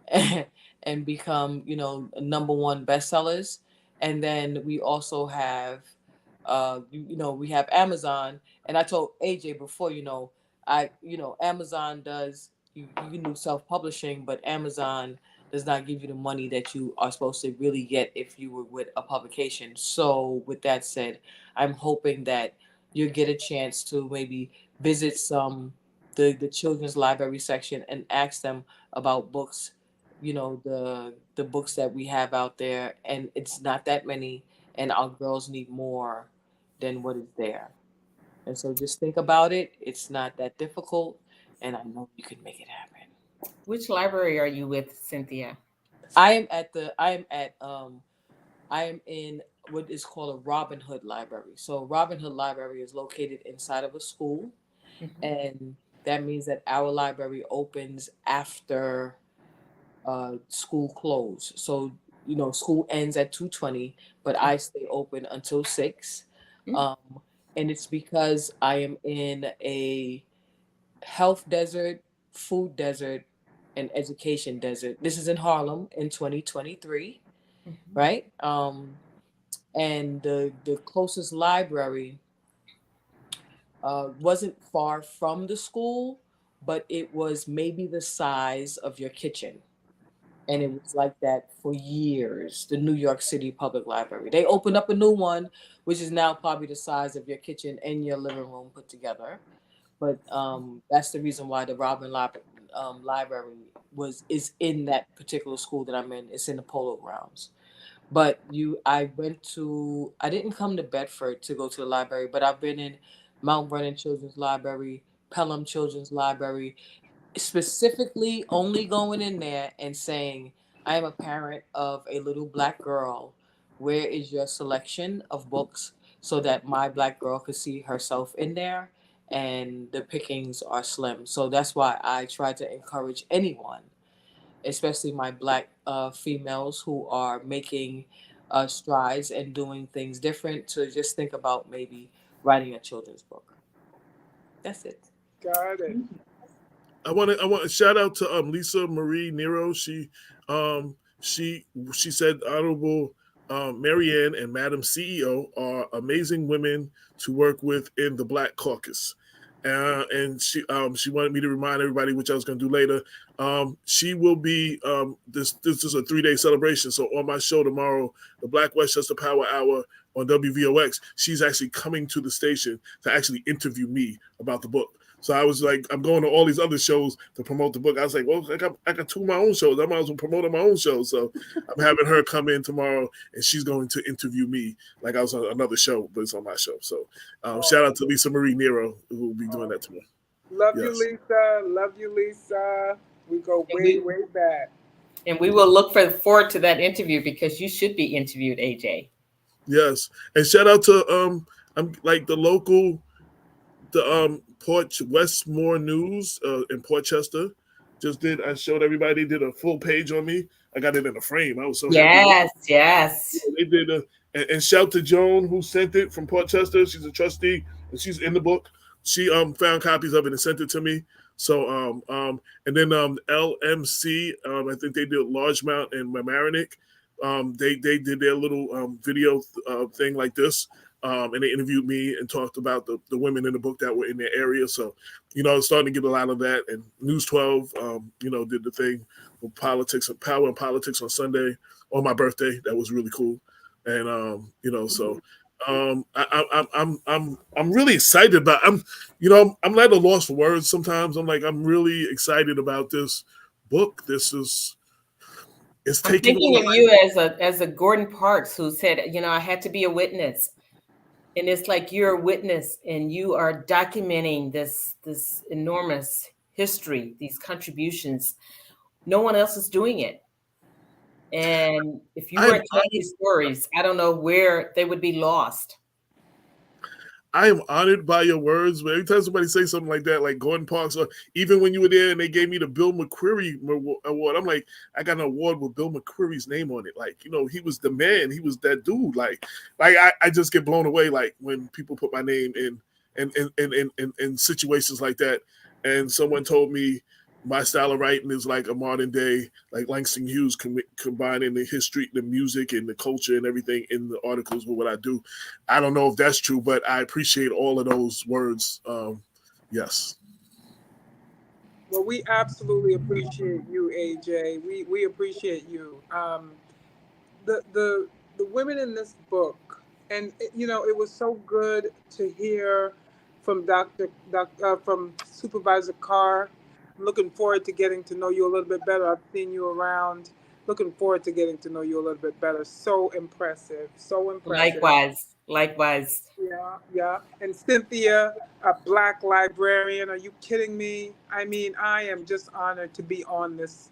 and become number one bestsellers. And then we also have we have Amazon, and I told AJ before, Amazon does, you can do self-publishing, but Amazon does not give you the money that you are supposed to really get if you were with a publication. So with that said, I'm hoping that you'll get a chance to maybe visit the children's library section and ask them about books, the books that we have out there, and it's not that many, and our girls need more than what is there. And so just think about it. It's not that difficult, and I know you can make it happen. Which library are you with, Cynthia? I am in what is called a Robin Hood library. So Robin Hood library is located inside of a school, and that means that our library opens after school close. So school ends at 2:20, but I stay open until 6. Um, and it's because I am in a health desert, food desert, and education desert. This is in Harlem in 2023, right? And the closest library wasn't far from the school, but it was maybe the size of your kitchen. And it was like that for years. The New York City Public Library. They opened up a new one, which is now probably the size of your kitchen and your living room put together. But that's the reason why the Library is in that particular school that I'm in. It's in the Polo Grounds. But I didn't come to Bedford to go to the library, but I've been in Mount Vernon Children's Library, Pelham Children's Library, specifically only going in there and saying, I am a parent of a little Black girl. Where is your selection of books so that my Black girl could see herself in there? And the pickings are slim. So that's why I try to encourage anyone, especially my Black females who are making strides and doing things different, to just think about maybe writing a children's book. That's it. Got it. I want to shout out to Lisa Marie Nero. She said Honorable Marianne and Madam CEO are amazing women to work with in the Black Caucus. And she wanted me to remind everybody, which I was going to do later. She will be this is a 3-day celebration. So on my show tomorrow, the Black Westchester Power Hour on WVOX, she's actually coming to the station to actually interview me about the book. So I was like, I'm going to all these other shows to promote the book. I was like, well, I got 2 of my own shows. I might as well promote my own show. So I'm having her come in tomorrow, and she's going to interview me like I was on another show, but it's on my show. So shout out to Lisa Marie Nero, who will be doing that tomorrow. Love you, Lisa. Love you, Lisa. We go way back. And we will look forward to that interview, because you should be interviewed, AJ. Yes. And shout out to I'm like the local Port Westmore News in Portchester. I showed everybody, did a full page on me. I got it in a frame. I was so happy. Yes. They did and shout to Joan, who sent it from Portchester. She's a trustee and she's in the book. She found copies of it and sent it to me. So and then LMC, I think they did Largemount and Mamaroneck. They did their little video thing like this. And they interviewed me and talked about the women in the book that were in their area. So, it's starting to get a lot of that. And News 12, did the thing with politics and power and politics on Sunday on my birthday. That was really cool. And so I'm really excited about. I'm at a loss for words sometimes. I'm really excited about this book. It's taking. I'm thinking of you as a Gordon Parks, who said, I had to be a witness. And it's like you're a witness and you are documenting this enormous history, these contributions. No one else is doing it. And if you weren't telling these stories, I don't know where they would be lost. I am honored by your words, but every time somebody says something like that, like Gordon Parks, or even when you were there and they gave me the Bill McCreary award, I'm like, I got an award with Bill McCreary's name on it. Like, he was the man. He was that dude. Like I just get blown away, like when people put my name in situations like that. And someone told me my style of writing is like a modern day, like Langston Hughes, combining the history, the music, and the culture and everything in the articles with what I do. I don't know if that's true, but I appreciate all of those words. Yes. Well, we absolutely appreciate you, AJ. We appreciate you. The women in this book, and it was so good to hear from from Supervisor Carr. I'm looking forward to getting to know you a little bit better. I've seen you around. Looking forward to getting to know you a little bit better. So impressive. So impressive. Likewise. Yeah. And Cynthia, a Black librarian. Are you kidding me? I mean, I am just honored to be on this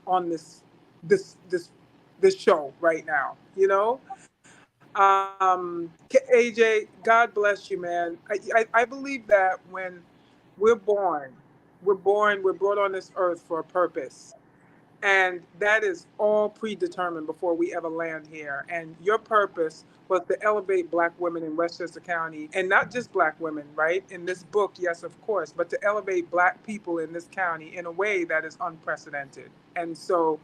show right now. AJ, God bless you, man. I believe that when we're born, we're brought on this earth for a purpose. And that is all predetermined before we ever land here. And your purpose was to elevate Black women in Westchester County, and not just Black women, right? In this book, yes, of course, but to elevate Black people in this county in a way that is unprecedented. And so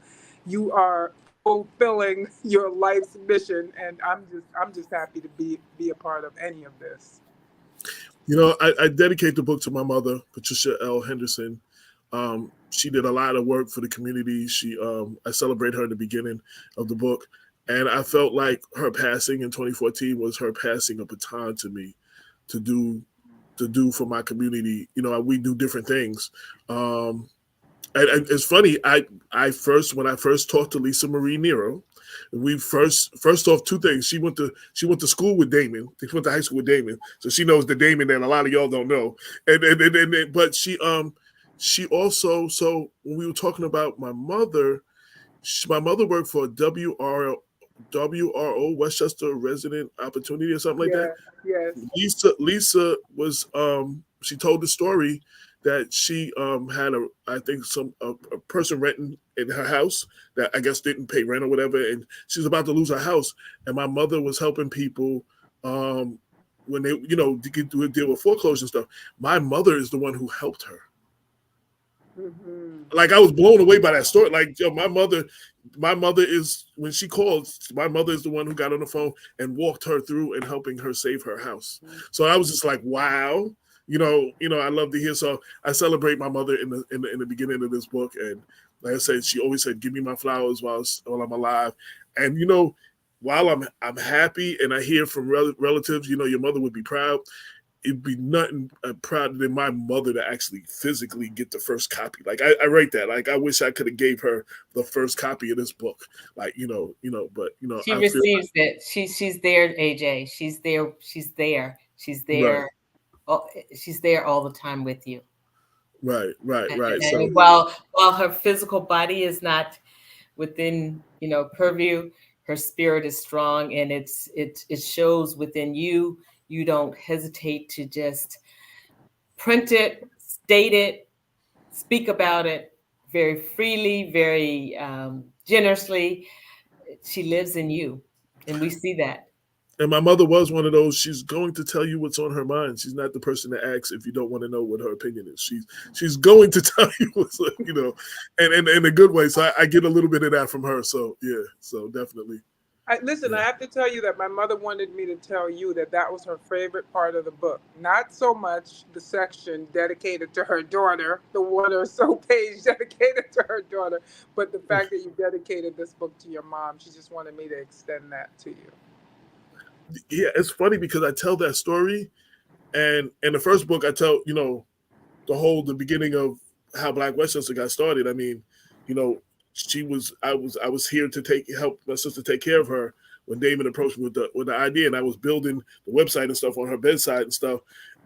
you are fulfilling your life's mission, and I'm just happy to be a part of any of this. You know, I dedicate the book to my mother, Patricia L. Henderson. She did a lot of work for the community. I celebrate her in the beginning of the book, and I felt like her passing in 2014 was her passing a baton to me to do for my community. You know, we do different things. It's funny. When I first talked to Lisa Marie Nero, we first off, two things. She went to school with Damon. She went to high school with Damon, so she knows the Damon that a lot of y'all don't know. But she also, so when we were talking about my mother worked for WRO Westchester Resident Opportunity or something like that. Yes. Lisa was she told the story that she had a person renting in her house that I guess didn't pay rent or whatever, and she was about to lose her house, and my mother was helping people when they deal with foreclosure and stuff. My mother is the one who helped her. Mm-hmm. Like, I was blown away by that story. Like, my mother is, when she called, my mother is the one who got on the phone and walked her through and helping her save her house. Mm-hmm. So I was just like, wow, I love to hear. So I celebrate my mother in the beginning of this book, and like I said, she always said, "Give me my flowers while I'm alive." And while I'm happy, and I hear from relatives, your mother would be proud. It'd be nothing prouder than my mother to actually physically get the first copy. Like, I write that. Like, I wish I could have gave her the first copy of this book. Like, but she receives it. She's there, AJ. She's there. She's there. She's there. Right. Oh, she's there all the time with you. Right. And so while her physical body is not within purview, her spirit is strong, and it shows within you. You don't hesitate to just print it, state it, speak about it very freely, very generously. She lives in you, and we see that. And my mother was one of those. She's going to tell you what's on her mind. She's not the person to ask if you don't want to know what her opinion is. She's going to tell you what's, and in a good way. So I get a little bit of that from her. So yeah, so definitely. I have to tell you that my mother wanted me to tell you that was her favorite part of the book. Not so much the section dedicated to her daughter, the one or so page dedicated to her daughter, but the fact that you dedicated this book to your mom. She just wanted me to extend that to you. Yeah, it's funny because I tell that story, and in the first book I tell, the beginning of how Black Westchester got started. I mean, I was here to help my sister take care of her when Damon approached me with the idea, and I was building the website and stuff on her bedside and stuff.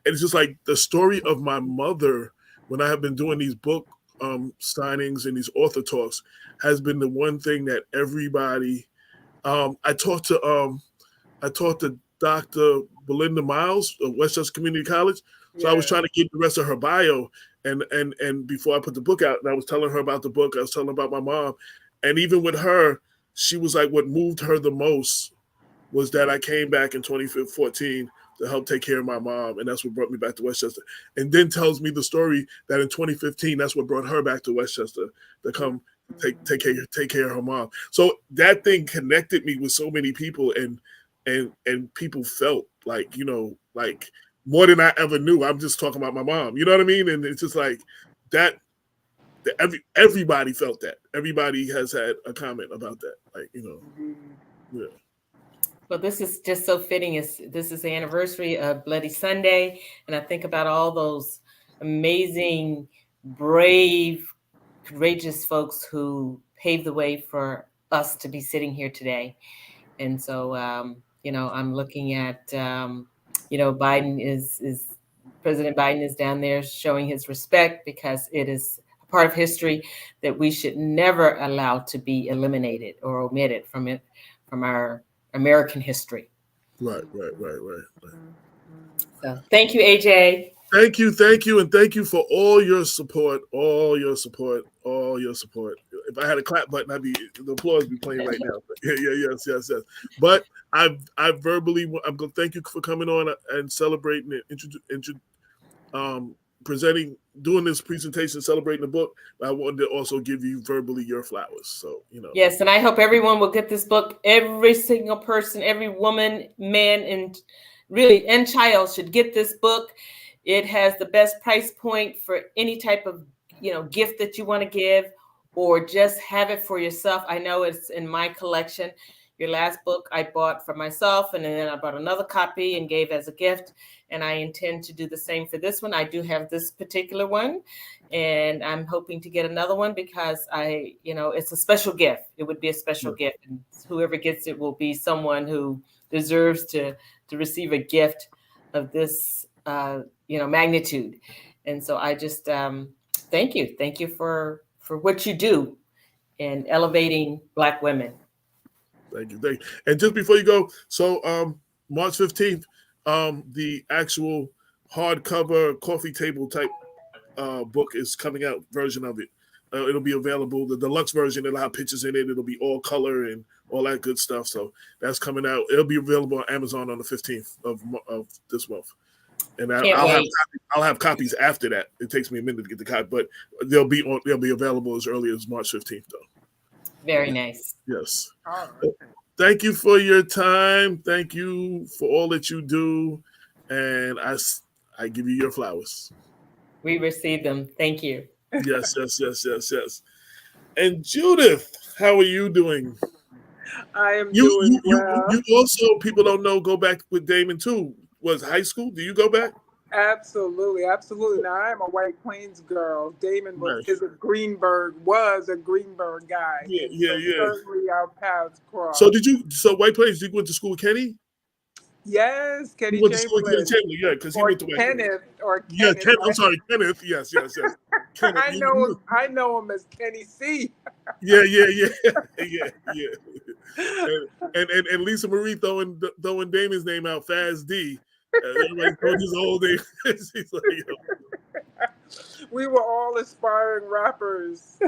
And it's just like the story of my mother when I have been doing these book signings and these author talks has been the one thing that everybody. I talked to Dr. Belinda Miles of Westchester Community College. So I was trying to get the rest of her bio. And before I put the book out, and I was telling her about the book, I was telling her about my mom. And even with her, she was like, what moved her the most was that I came back in 2014 to help take care of my mom. And that's what brought me back to Westchester. And then tells me the story that in 2015, that's what brought her back to Westchester to come take care of her mom. So that thing connected me with so many people, and people felt like, like more than I ever knew. I'm just talking about my mom, you know what I mean? And it's just like that everybody felt that. Everybody has had a comment about that. Like, yeah. Well, this is just so fitting. This is the anniversary of Bloody Sunday. And I think about all those amazing, brave, courageous folks who paved the way for us to be sitting here today. And so, I'm looking at, President Biden is down there showing his respect because it is a part of history that we should never allow to be eliminated or omitted from our American history. Right. So thank you, AJ. Thank you, and thank you for all your support. If I had a clap button, the applause be playing right now. Yes. But I verbally, I'm going to thank you for coming on and celebrating and presenting, doing this presentation, celebrating the book. I wanted to also give you verbally your flowers. So, Yes, and I hope everyone will get this book. Every single person, every woman, man, and child should get this book. It has the best price point for any type of, gift that you want to give, or just have it for yourself. I know it's in my collection. Your last book I bought for myself, and then I bought another copy and gave as a gift. And I intend to do the same for this one. I do have this particular one, and I'm hoping to get another one because it's a special gift. It would be a special gift. And whoever gets it will be someone who deserves to receive a gift of this, magnitude. And so I just thank you. Thank you for what you do in elevating Black women. Thank you. And just before you go, so March 15th, the actual hardcover coffee table type book is coming out, version of it. It'll be available. The deluxe version, it'll have pictures in it. It'll be all color and all that good stuff. So that's coming out. It'll be available on Amazon on the 15th of this month. And I'll have copies after that. It takes me a minute to get the copy, but they'll be available as early as March 15th, though. Very nice. Yes. All right. Thank you for your time. Thank you for all that you do. And I give you your flowers. We receive them. Thank you. Yes. And Judith, how are you doing? I am doing well. You also, people don't know, go back with Damon too. Was high school? Do you go back? Absolutely. Now I'm a White Plains girl. Damon was a Greenberg guy. Yeah. Certainly our paths crossed. So White Plains, did you went to school with Kenny? Yes, Kenny Chamberlain. Yeah, because he went to White Plains. Kenneth. Ken, I'm sorry, Kenneth. Yes. Kenneth, I know him as Kenny C. Yeah. And Lisa Marie throwing Damon's name out, Faz D. Everybody throwing his old name. She's like, yo. We were all aspiring rappers.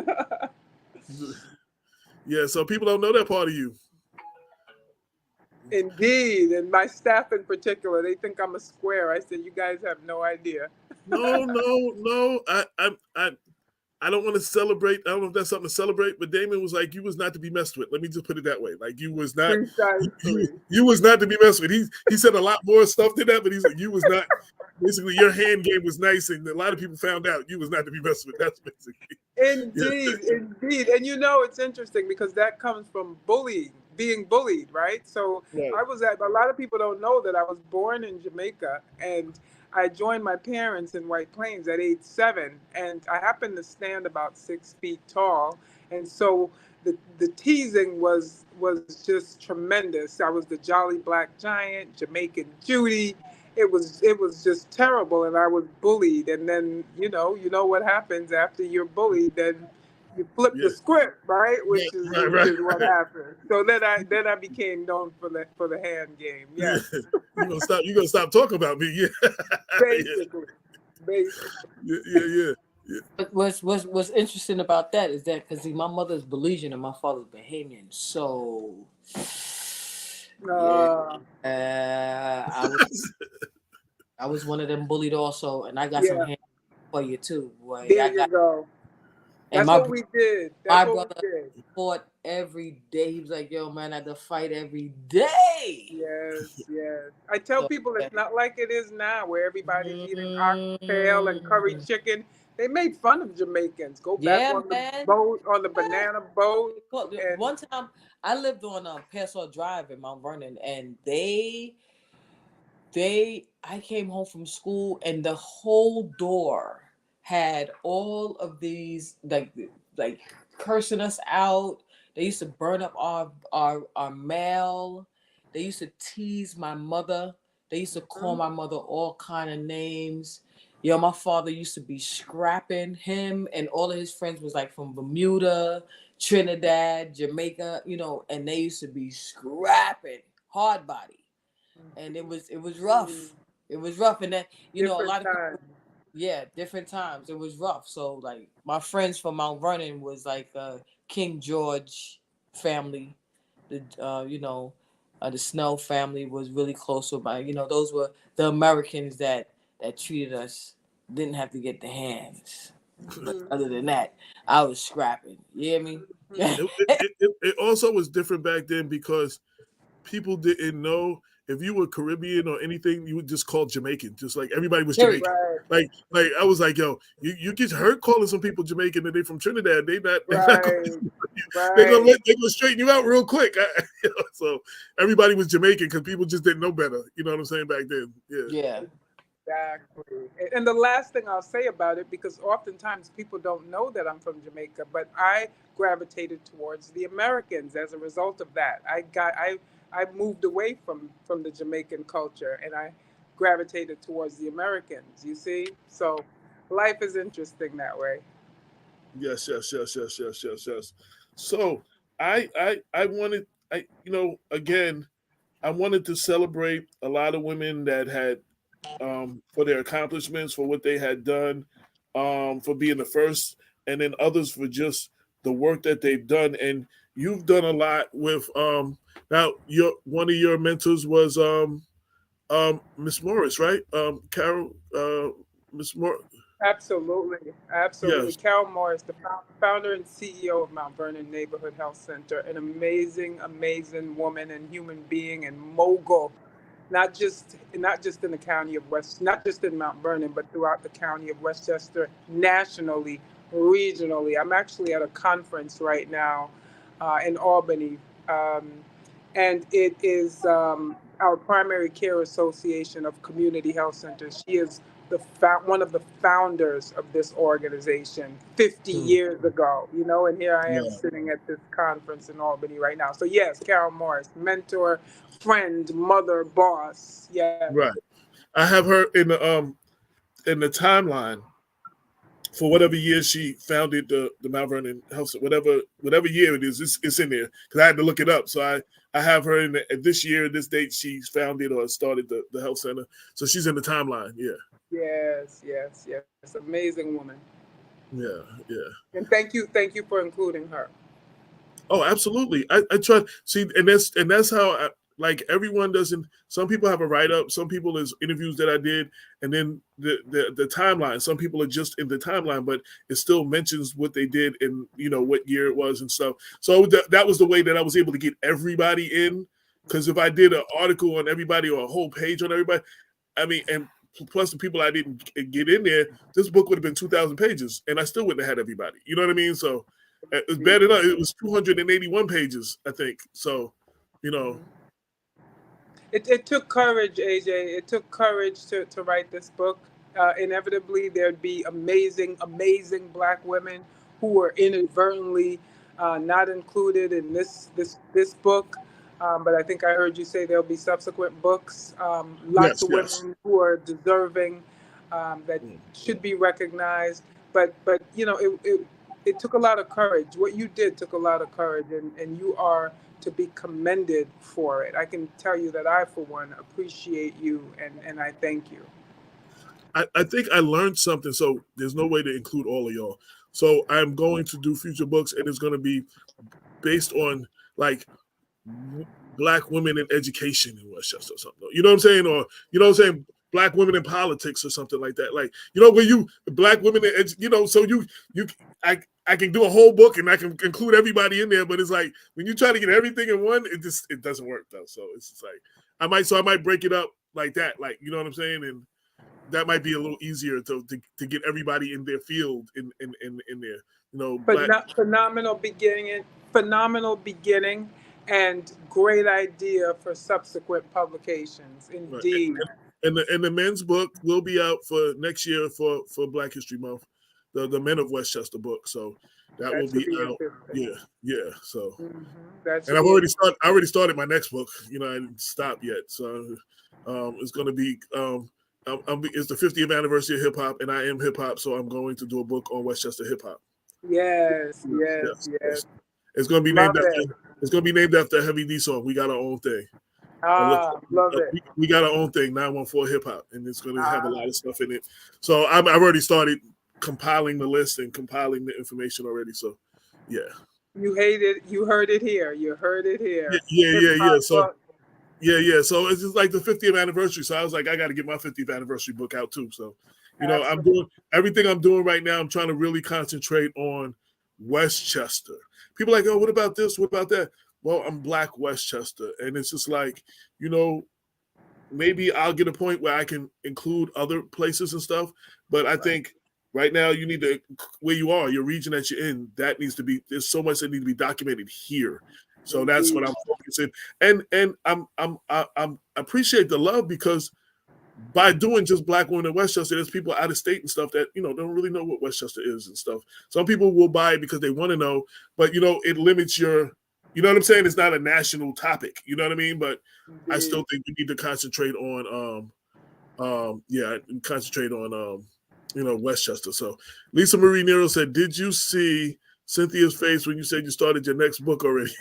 Yeah, so people don't know that part of you. Indeed, and my staff in particular, they think I'm a square. I said, you guys have no idea. No. I don't want to celebrate. I don't know if that's something to celebrate, but Damon was like, you was not to be messed with. Let me just put it that way. Like, you was not. You was not to be messed with. He said a lot more stuff than that, but he's like, you was not. Basically, your hand game was nice, and a lot of people found out you was not to be messed with. That's basically. Indeed. And it's interesting because that comes from being bullied, right? So right. A lot of people don't know that I was born in Jamaica, and I joined my parents in White Plains at age 7, and I happened to stand about 6 feet tall, and so the teasing was just tremendous. I was the jolly black giant, Jamaican Judy. It was just terrible, and I was bullied. And then you know what happens after you're bullied. Then you flip the script, right? Which is what happened. So then I became known for the hand game. Yeah. You're gonna stop talking about me. Yeah. Basically. Yeah. But what's interesting about that is that because my mother's Belizean and my father's Bahamian, so I was one of them bullied also, and I got some hands for you too, boy. There you go. That's what we did. My brother fought every day. He was like, yo, man, I had to fight every day. Yes. I tell people it's not like it is now where everybody's eating oxtail and curry chicken. They made fun of Jamaicans. Go back on the boat, on the banana boat. One time, I lived on Pearsall Drive in Mount Vernon, and I came home from school, and the whole door had all of these like cursing us out. They used to burn up our mail. They used to tease my mother. They used to call my mother all kind of names. Yo, my father used to be scrapping. Him and all of his friends was like from Bermuda, Trinidad, Jamaica, and they used to be scrapping, hard body. and it was rough. It was rough, and then you know a lot of people, different times. It was rough. So like my friends from Mount Vernon was like King George family, the the Snell family was really close with my. Those were the Americans that treated us. Didn't have to get the hands. But other than that, I was scrapping. You hear me? It also was different back then because people didn't know if you were Caribbean or anything, you would just call Jamaican. Just like everybody was Jamaican. Right. Like I was like, yo, you get hurt calling some people Jamaican and they from Trinidad. They're not going to straighten you out real quick. So everybody was Jamaican because people just didn't know better. You know what I'm saying back then? Yeah. Exactly. And the last thing I'll say about it, because oftentimes people don't know that I'm from Jamaica, but I gravitated towards the Americans as a result of that. I moved away from the Jamaican culture and I gravitated towards the Americans, you see? So life is interesting that way. Yes. So I wanted, again, I wanted to celebrate a lot of women that had for their accomplishments, for what they had done, for being the first, and then others for just the work that they've done. And you've done a lot with now one of your mentors was Miss Morris, right? Carol, Miss Morris. Absolutely. Yes. Carol Morris, the founder and CEO of Mount Vernon Neighborhood Health Center, an amazing woman and human being and mogul, not just in the county of not just in Mount Vernon, but throughout the county of Westchester, nationally, regionally. I'm actually at a conference right now in Albany, and it is our Primary Care Association of Community Health Centers. She is one of the founders of this organization 50 years ago, and here I am sitting at this conference in Albany right now. So yes, Carol Morris, mentor, friend, mother, boss. Yeah. Right. I have her in the timeline for whatever year she founded the Mount Vernon Health Center, whatever year it is, it's in there because I had to look it up. So I have her in this year, this date, she's founded or started the health center. So she's in the timeline. Yeah. Yes. Amazing woman. Yeah. And thank you for including her. Oh, absolutely. I try see, and that's how like everyone doesn't. Some people have a write up. Some people is interviews that I did, and then the timeline. Some people are just in the timeline, but it still mentions what they did and what year it was and stuff. So that was the way that I was able to get everybody in. Because if I did an article on everybody or a whole page on everybody, I mean, and plus the people I didn't get in there, this book would have been 2,000 pages, and I still wouldn't have had everybody. You know what I mean? So it's bad enough. It was 281 pages, I think. So, It took courage, AJ. It took courage to write this book. Inevitably, there'd be amazing Black women who were inadvertently not included in this book. But I think I heard you say there'll be subsequent books. Lots of women who are deserving that should be recognized. But it took a lot of courage. What you did took a lot of courage, and you are to be commended for it. I can tell you that I, for one, appreciate you, and I thank you. I think I learned something, so there's no way to include all of y'all. So I'm going to do future books, and it's going to be based on, like, Black women in education in Westchester or something. You know what I'm saying? Or, Black women in politics or something like that. Like, where you, Black women, so I can do a whole book and I can include everybody in there, but it's like when you try to get everything in one, it doesn't work though. So it's just like I might break it up like that, like you know what I'm saying, and that might be a little easier to get everybody in their field in there. Phenomenal beginning, and great idea for subsequent publications. Indeed. Right. And the men's book will be out for next year for Black History Month. The Men of Westchester book, so that will be out. Yeah. So, and I already started my next book. I didn't stop yet, so it's going to be. It's the 50th anniversary of hip hop, and I am hip hop, so I'm going to do a book on Westchester hip hop. Yes. It's going to be named after. It's going to be named after a Heavy D song. We got our own thing. Love it. We got our own thing, 914 Hip Hop, and it's going to have a lot of stuff in it. So I've already started compiling the list and compiling the information already. So, yeah. You heard it here. You heard it here. Yeah. So, yeah. So it's just like the 50th anniversary. So I was like, I got to get my 50th anniversary book out too. So, you know, I'm doing everything I'm doing right now. I'm trying to really concentrate on Westchester. People are like, oh, what about this? What about that? Well, I'm Black Westchester. And it's just like, you know, maybe I'll get a point where I can include other places and stuff. But I think right now you need to, where you are, your region that you're in, that needs to be, there's so much that needs to be documented here. So that's what I'm focusing. And I appreciate the love, because by doing just Black Women of Westchester, there's people out of state and stuff that, you know, don't really know what Westchester is and stuff. Some people will buy it because they want to know, but, you know, it limits your, you know what I'm saying? It's not a national topic, you know what I mean? But I still think we need to concentrate on, you know, Westchester. So Lisa Marie Nero said, did you see Cynthia's face when you said you started your next book already?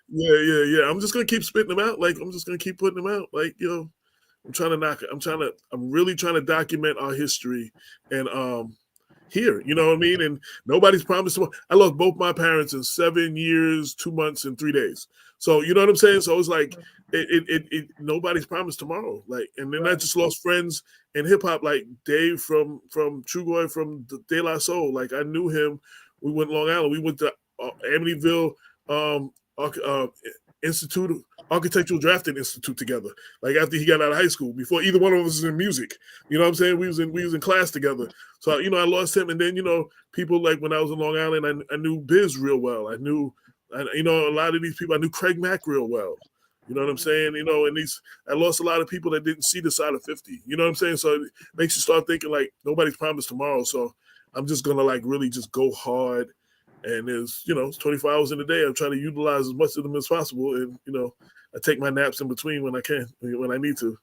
Yeah. I'm just gonna keep spitting them out. Like, I'm just gonna keep putting them out. Like, you know, I'm really trying to document our history and here, you know what I mean? And nobody's promised tomorrow. I lost both my parents in 7 years, 2 months, and 3 days. So you know what I'm saying? So it's like nobody's promised tomorrow. Like, and then I just lost friends in hip hop, like Dave from Trugoy from De La Soul. Like, I knew him. We went to Long Island. We went to Amityville Institute, Architectural Drafting Institute together. Like, after he got out of high school, before either one of us was in music. You know what I'm saying? We was in class together. So, you know, I lost him. And then, you know, people like when I was in Long Island, I knew Biz real well. I knew, you know, a lot of these people. I knew Craig Mack real well. You know what I'm saying? You know, and I lost a lot of people that didn't see the side of 50. You know what I'm saying? So it makes you start thinking, like, nobody's promised tomorrow. So I'm just going to, like, really just go hard. And there's, you know, it's 24 hours in a day. I'm trying to utilize as much of them as possible. And, you know, I take my naps in between when I can, when I need to.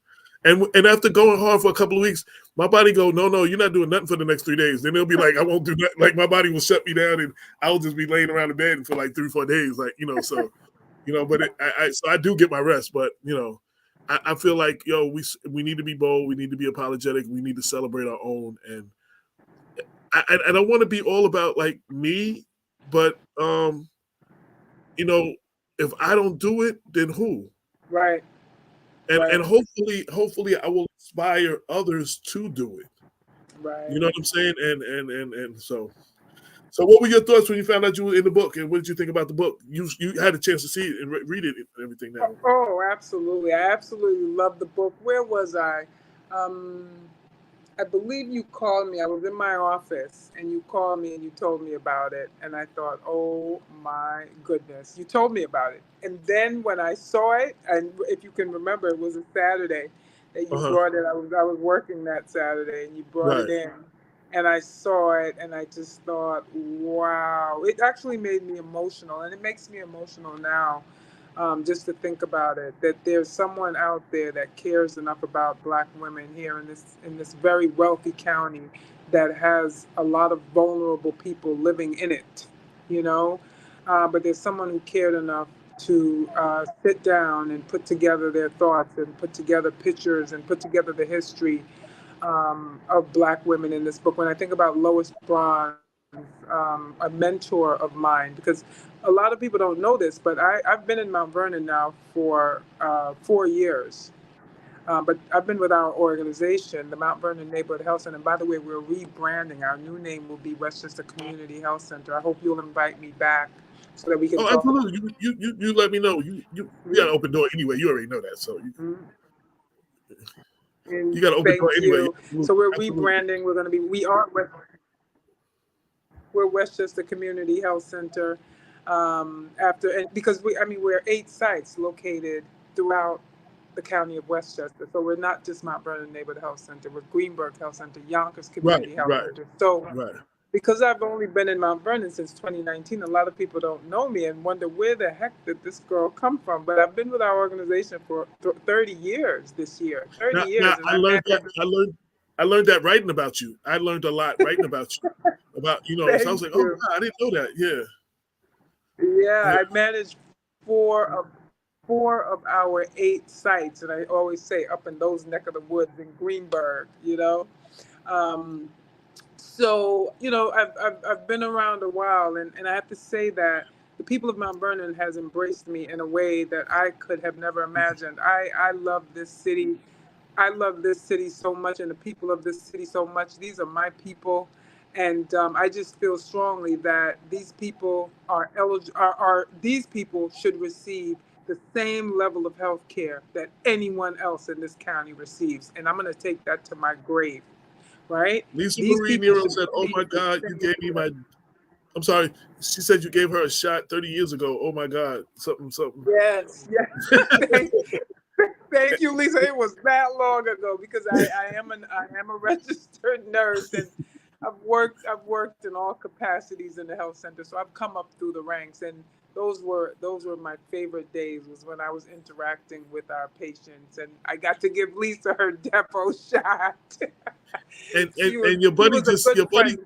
And after going hard for a couple of weeks, my body go, no, you're not doing nothing for the next 3 days. Then it'll be like, I won't do nothing. Like, my body will shut me down and I'll just be laying around the bed for like 3-4 days. Like, you know, so, you know, but so I do get my rest. But, you know, I feel like, we need to be bold. We need to be apologetic. We need to celebrate our own. And I don't want to be all about like me, but, you know, if I don't do it, then who? Right. And hopefully I will inspire others to do it. Right. You know what I'm saying? And so what were your thoughts when you found out you were in the book, and what did you think about the book? You had a chance to see it and read it and everything now. Oh, absolutely. I absolutely love the book. Where was I? I believe you called me. I was in my office and you called me and you told me about it. And I thought, oh my goodness, you told me about it. And then when I saw it, and if you can remember, it was a Saturday that you brought it. I was working that Saturday and you brought it in. And I saw it and I just thought, wow. It actually made me emotional, and it makes me emotional now. Just to think about it, that there's someone out there that cares enough about Black women here in this very wealthy county that has a lot of vulnerable people living in it, you know. But there's someone who cared enough to sit down and put together their thoughts and put together pictures and put together the history of Black women in this book. When I think about Lois Braun, a mentor of mine, because a lot of people don't know this, but I've been in Mount Vernon now for 4 years. But I've been with our organization, the Mount Vernon Neighborhood Health Center. And by the way, we're rebranding. Our new name will be Westchester Community Health Center. I hope you'll invite me back so that we can talk. Absolutely. You let me know. You got an open door anyway. You already know that. So you got an open door anyway. So we're rebranding. We're Westchester Community Health Center. Because we're 8 sites located throughout the county of Westchester. So we're not just Mount Vernon Neighborhood Health Center. We're Greenburgh Health Center, Yonkers Community Health Center. So because I've only been in Mount Vernon since 2019, a lot of people don't know me and wonder where the heck did this girl come from. But I've been with our organization for 30 years this year. 30 years. Now, I learned that writing about you. I learned a lot writing about you. So I was like, oh, God, I didn't know that. Yeah. Yeah, I managed 4 of our 8 sites, and I always say up in those neck of the woods in Greenberg, Um, so I've been around a while, and I have to say that the people of Mount Vernon has embraced me in a way that I could have never imagined. I love this city. I love this city so much, and the people of this city so much. These are my people, and I just feel strongly that these people are eligible. These people should receive the same level of health care that anyone else in this county receives, and I'm going to take that to my grave. Right? Lisa These Marie people Nero should said, "Oh my receive the God, you same gave me my." I'm sorry. She said you gave her a shot 30 years ago. Oh my God, something. Yes. Thank you, Lisa. It was that long ago because I am a registered nurse, and I've worked in all capacities in the health center. So I've come up through the ranks, and those were my favorite days, was when I was interacting with our patients, and I got to give Lisa her depot shot. And She was a good friend.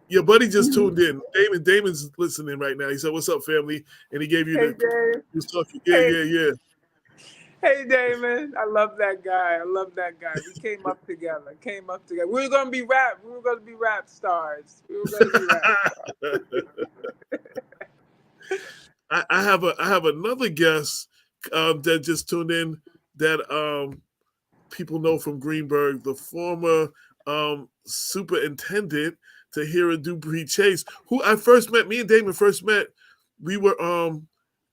Your buddy just tuned in. Damon's listening right now. He said, "What's up, family?" And he gave you Hey, Dave. he was talking. Hey. Yeah. Hey, Damon. I love that guy. We came up together. We were gonna be rap stars. I have another guest that just tuned in that people know from Greenberg, the former superintendent Tahira Dupree Chase, who I first met. Me and Damon first met. We were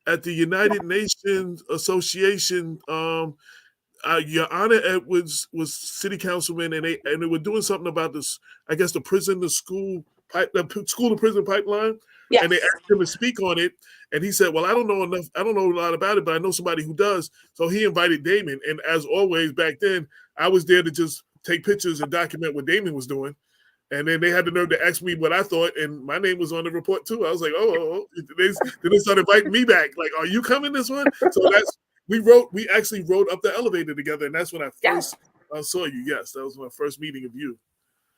at the United Nations Association. Your Honor Edwards was city councilman, and they were doing something about this. I guess the prison to school school to prison pipeline. Yes. And they asked him to speak on it, and he said, "Well, I don't know enough. I don't know a lot about it, but I know somebody who does." So he invited Damon, and as always back then, I was there to just take pictures and document what Damon was doing. And then they had the nerve to ask me what I thought, and my name was on the report too. I was like, "Oh." Then they started inviting me back. Like, "Are you coming this one?" So we actually rode up the elevator together, and that's when I first saw you. Yes, that was my first meeting of you.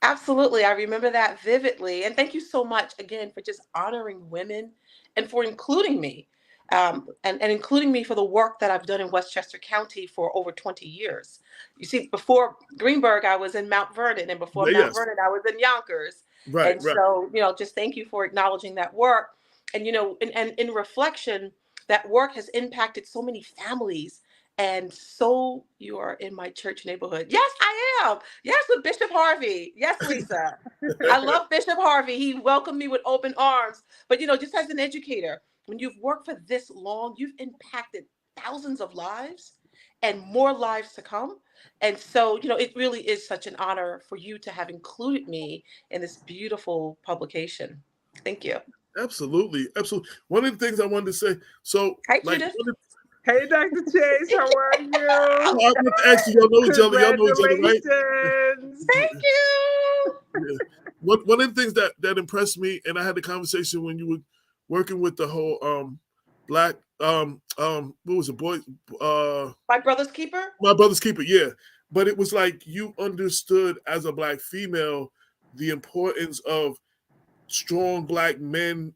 Absolutely. I remember that vividly. And thank you so much again for just honoring women and for including me, and including me for the work that I've done in Westchester County for over 20 years. You see, before Greenberg, I was in Mount Vernon, and before Mount Vernon, I was in Yonkers. Right. So, just thank you for acknowledging that work. And, and in reflection, that work has impacted so many families. And so you are in my church neighborhood. Yes, I am. Yes, with Bishop Harvey. Yes, Lisa. I love Bishop Harvey. He welcomed me with open arms. But, just as an educator, when you've worked for this long, you've impacted thousands of lives and more lives to come. And so, it really is such an honor for you to have included me in this beautiful publication. Thank you. Absolutely. One of the things I wanted to say, so hi, Judith. Hey, Dr. Chase, how are you? I want to ask you, y'all know each other. Y'all know each other, right? Thank you. Yeah. One of the things that impressed me, and I had the conversation when you were working with the whole Black what was it, boy? My Brother's Keeper? My Brother's Keeper, yeah. But it was like you understood as a Black female the importance of strong Black men,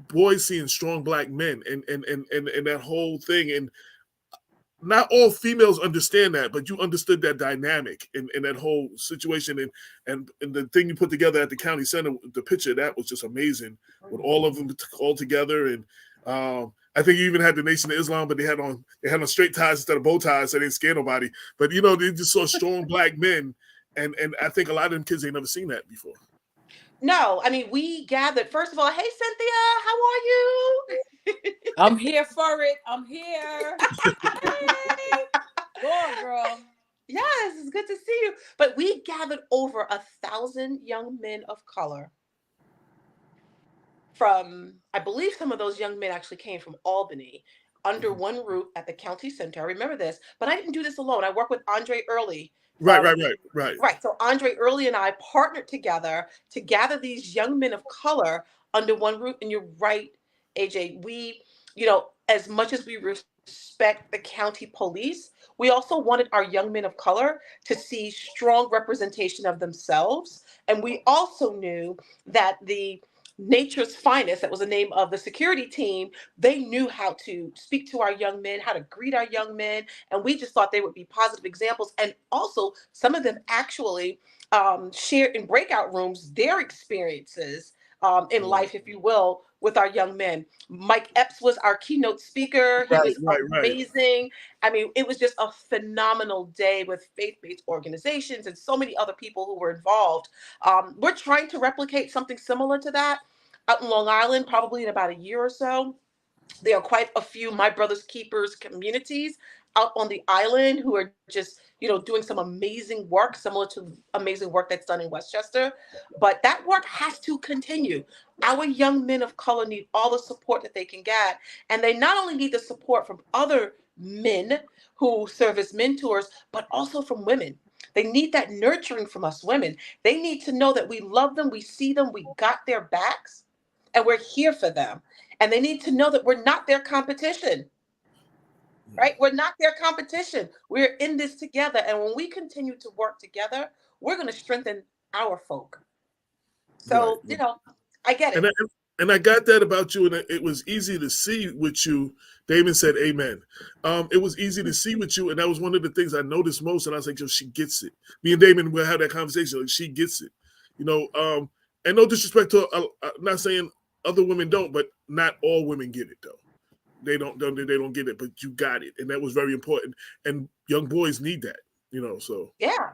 boys seeing strong Black men, and that whole thing. And not all females understand that, but you understood that dynamic and that whole situation, and the thing you put together at the county center, the picture that was just amazing with all of them all together. And I think you even had the Nation of Islam, but they had on straight ties instead of bow ties, so they didn't scare nobody. But they just saw strong Black men, and I think a lot of them kids ain't never seen that before. No, I mean, we gathered. First of all, hey, Cynthia, how are you? I'm here for it. I'm here. Hey. Go on, girl. Yes, it's good to see you. But we gathered over 1,000 young men of color from, I believe some of those young men actually came from Albany, under one roof at the county center. I remember this, but I didn't do this alone. I worked with Andre Early. Right. So Andre Early and I partnered together to gather these young men of color under one roof. And you're right, AJ, we, as much as we respect the county police, we also wanted our young men of color to see strong representation of themselves. And we also knew that the Nature's Finest, that was the name of the security team, they knew how to speak to our young men, how to greet our young men. And we just thought they would be positive examples. And also, some of them actually shared in breakout rooms their experiences in life, if you will, with our young men. Mike Epps was our keynote speaker. He was amazing. I mean, it was just a phenomenal day with faith-based organizations and so many other people who were involved. We're trying to replicate something similar to that out in Long Island, probably in about a year or so. There are quite a few My Brother's Keepers communities out on the island who are just, doing some amazing work, similar to amazing work that's done in Westchester. But that work has to continue. Our young men of color need all the support that they can get. And they not only need the support from other men who serve as mentors, but also from women. They need that nurturing from us women. They need to know that we love them, we see them, we got their backs, and we're here for them. And they need to know that we're not their competition, right? We're not their competition. We're in this together. And when we continue to work together, we're going to strengthen our folk. So, I get it. And I got that about you. And it was easy to see with you. Damon said, amen. It was easy to see with you. And that was one of the things I noticed most. And I was like, yo, she gets it. Me and Damon will have that conversation. Like, she gets it. And no disrespect to, I'm not saying other women don't, but not all women get it though. They don't get it, but you got it, and that was very important. And young boys need that, So yeah,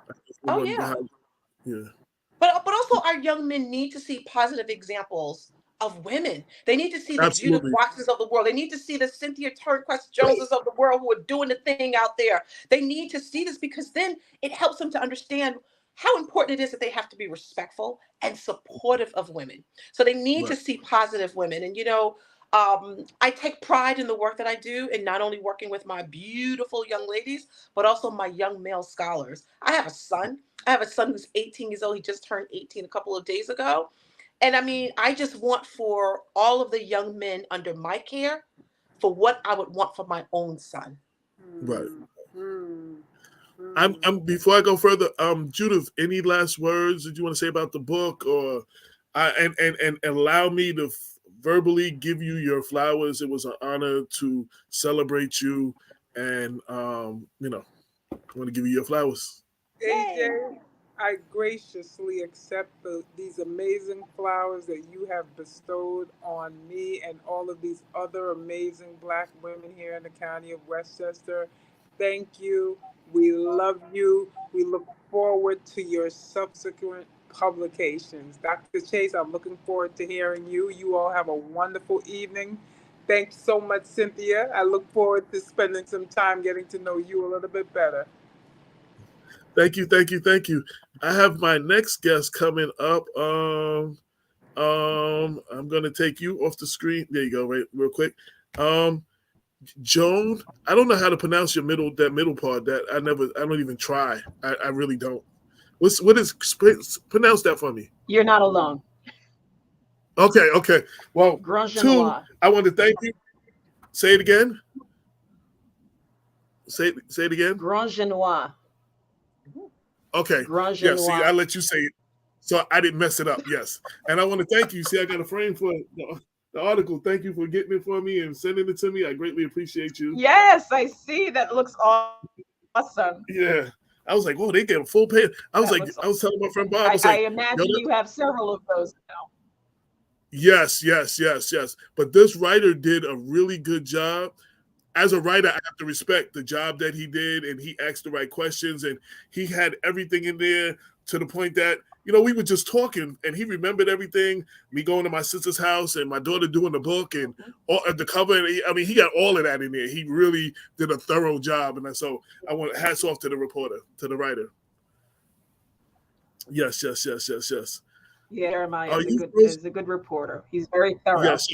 yeah. But also, our young men need to see positive examples of women. They need to see the Judith Watsons of the world. They need to see the Cynthia Turnquest-Joneses of the world who are doing the thing out there. They need to see this because then it helps them to understand how important it is that they have to be respectful and supportive of women. So they need to see positive women. And, I take pride in the work that I do, and not only working with my beautiful young ladies, but also my young male scholars. I have a son who's 18 years old. He just turned 18 a couple of days ago. And I mean, I just want for all of the young men under my care for what I would want for my own son. Right. I'm before I go further, Judith, any last words that you want to say about the book, or and allow me to verbally give you your flowers. It was an honor to celebrate you, and I want to give you your flowers. AJ, I graciously accept these amazing flowers that you have bestowed on me and all of these other amazing Black women here in the county of Westchester. Thank you. We love you. We look forward to your subsequent publications. Dr. Chase, I'm looking forward to hearing you. You all have a wonderful evening. Thanks so much, Cynthia. I look forward to spending some time getting to know you a little bit better. Thank you. I have my next guest coming up. I'm gonna take you off the screen. There you go, right, real quick. Joan, I don't know how to pronounce that middle part. That I don't even try. I really don't. What is pronounce that for me? You're not alone. Okay. Well, two, I want to thank you. Say it again. Say it again. Grand Genois. Okay. Grand Genois. Yeah, see, I let you say it, so I didn't mess it up. Yes, and I want to thank you. See, I got a frame for the article. Thank you for getting it for me and sending it to me. I greatly appreciate you. Yes, I see. That looks awesome. Yeah. I was like, whoa, they get a full page. I was telling my friend Bob, I imagine you have several of those now. Yes. But this writer did a really good job. As a writer, I have to respect the job that he did, and he asked the right questions, and he had everything in there to the point that, we were just talking, and he remembered everything. Me going to my sister's house and my daughter doing the book and all the cover. And he got all of that in there. He really did a thorough job. And so I want hats off to the reporter, to the writer. Yes. Yeah, Jeremiah is a good reporter. He's very thorough. Yes.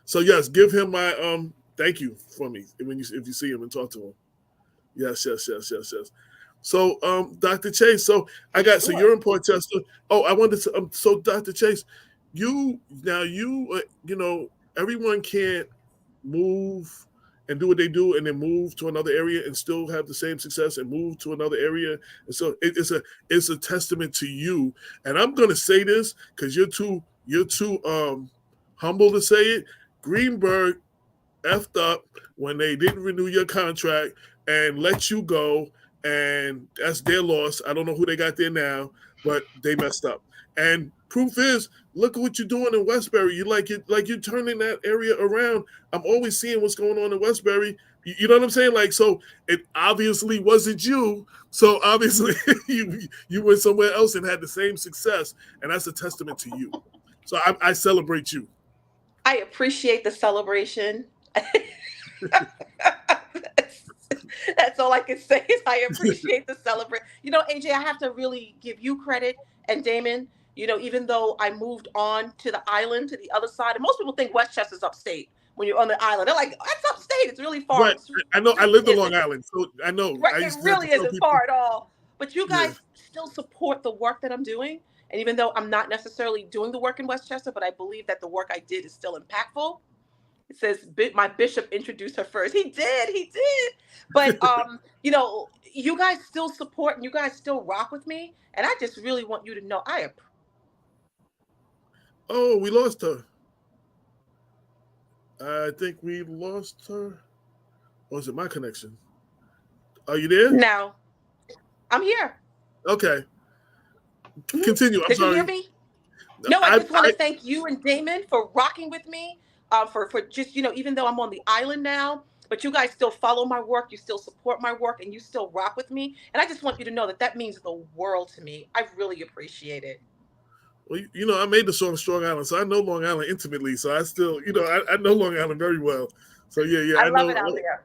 So yes, give him my thank you for me if you see him and talk to him. Yes. So, Dr. Chase, so you're in Port Chester. Oh, I wanted to, so Dr. Chase, everyone can't move and do what they do and then move to another area and still have the same success and move to another area. And so it's a testament to you. And I'm going to say this because you're two you're too humble to say it. Greenberg effed up when they didn't renew your contract and let you go, and that's their loss. I don't know who they got there now, but they messed up. And proof is, look at what you're doing in Westbury. You like you're turning that area around. I'm always seeing what's going on in Westbury. You know what I'm saying? Like, so it obviously wasn't you. So obviously you went somewhere else and had the same success, and that's a testament to you. So I celebrate you. I appreciate the celebration. That's all I can say is I appreciate the celebration. You know, AJ, I have to really give you credit, and Damon, you know, even though I moved on to the island, to the other side, and most people think Westchester's upstate when you're on the island. They're like, that's upstate. It's really far. Right. I know. I lived on Long Island, so I know. Right. It really isn't far at all. But you guys still support the work that I'm doing. And even though I'm not necessarily doing the work in Westchester, but I believe that the work I did is still impactful. It says my bishop introduced her first. He did. But, you know, you guys still support and you guys still rock with me. And I just really want you to know Oh, we lost her. I think we lost her. Or is it my connection? Are you there? No. I'm here. Okay. Continue. I'm Did sorry. you hear me? No, I just want to thank you and Damon for rocking with me. For just, you know, even though I'm on the island now, but you guys still follow my work, you still support my work, and you still rock with me. And I just want you to know that means the world to me. I really appreciate it. Well, you know, I made the song Strong Island, so I know Long Island intimately. So I still, you know, I know Long Island very well. So yeah. I love it out there.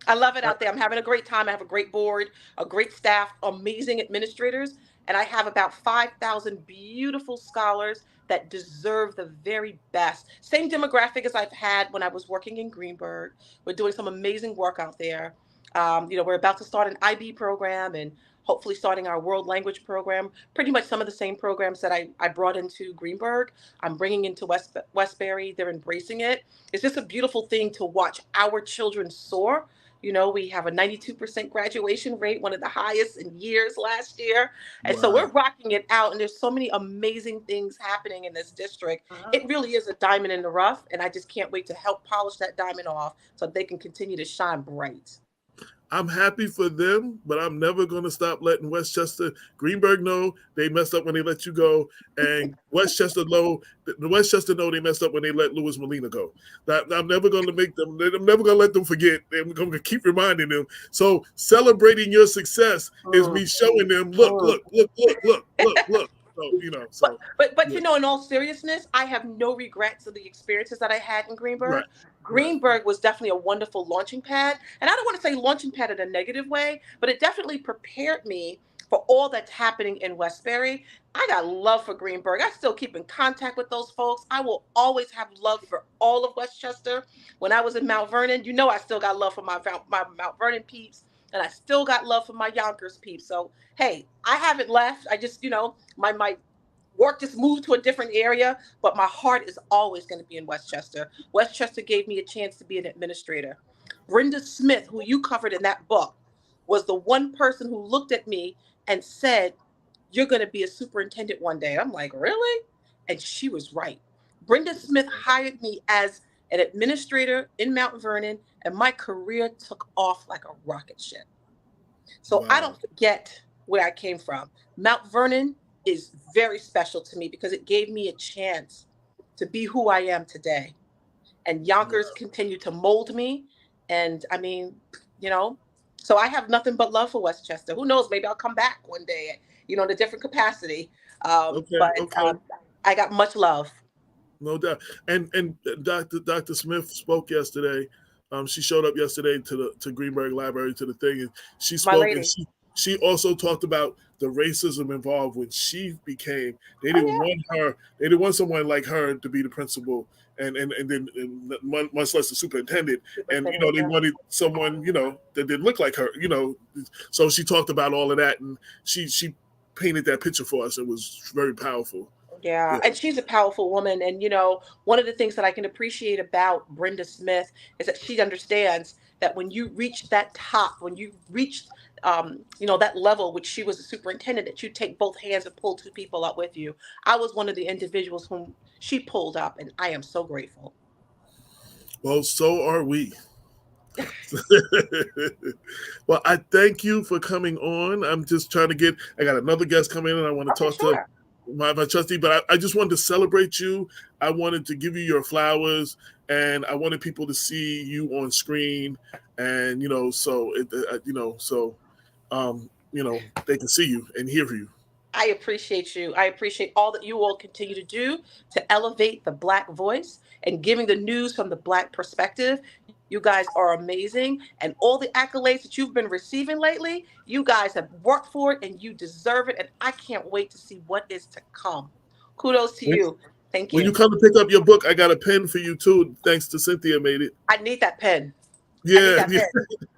I love it out there. I'm having a great time. I have a great board, a great staff, amazing administrators, and I have about 5,000 beautiful scholars that deserve the very best. Same demographic as I've had when I was working in Greenberg. We're doing some amazing work out there. You know, we're about to start an IB program and hopefully starting our world language program. Pretty much some of the same programs that I brought into Greenberg, I'm bringing into Westbury. They're embracing it. It's just a beautiful thing to watch our children soar. You know, we have a 92% graduation rate, one of the highest in years last year. And so we're rocking it out. And there's so many amazing things happening in this district. It really is a diamond in the rough. And I just can't wait to help polish that diamond off so they can continue to shine bright. I'm happy for them, but I'm never going to stop letting Westchester, Greenberg know they messed up when they let you go, and Westchester know they messed up when they let Louis Molina go. I'm never going to make them. I'm never going to let them forget. I'm going to keep reminding them. So celebrating your success is me showing them, look. So, you know, but you know, in all seriousness, I have no regrets of the experiences that I had in Greenberg. Right. Greenberg was definitely a wonderful launching pad. And I don't want to say launching pad in a negative way, but it definitely prepared me for all that's happening in Westbury. I got love for Greenberg. I still keep in contact with those folks. I will always have love for all of Westchester. When I was in Mount Vernon, you know, I still got love for my Mount Vernon peeps. And I still got love for my Yonkers peeps. So, hey, I haven't left. I just, you know, my work just moved to a different area, but my heart is always going to be in Westchester. Westchester gave me a chance to be an administrator. Brenda Smith, who you covered in that book, was the one person who looked at me and said, you're going to be a superintendent one day. I'm like, really? And she was right. Brenda Smith hired me as an administrator in Mount Vernon, and my career took off like a rocket ship. So I don't forget where I came from. Mount Vernon is very special to me because it gave me a chance to be who I am today. And Yonkers continue to mold me. And I mean, you know, so I have nothing but love for Westchester. Who knows? Maybe I'll come back one day, you know, in a different capacity. I got much love. No doubt. And Dr. Smith spoke yesterday. She showed up yesterday to Greenberg Library to the thing, and she spoke. And she also talked about the racism involved when she became. They didn't want her. They didn't want someone like her to be the principal, and then much less the superintendent. And you know, they wanted someone, you know, that didn't look like her. You know, so she talked about all of that, and she painted that picture for us. It was very powerful. Yeah, and she's a powerful woman. And, you know, one of the things that I can appreciate about Brenda Smith is that she understands that when you reach that top, when you reach that level, which she was a superintendent, that you take both hands and pull two people up with you. I was one of the individuals whom she pulled up, and I am so grateful. Well, so are we. Well, I thank you for coming on. I'm just trying to I got another guest coming in, and I want to talk to my trustee, but I just wanted to celebrate you. I wanted to give you your flowers, and I wanted people to see you on screen, and so they can see you and hear you. I appreciate you. I appreciate all that you all continue to do to elevate the Black voice and giving the news from the Black perspective. You guys are amazing. And all the accolades that you've been receiving lately, you guys have worked for it and you deserve it. And I can't wait to see what is to come. Kudos to you. Thank you. When you come to pick up your book, I got a pen for you too. Thanks to Cynthia made it. I need that pen. Yeah.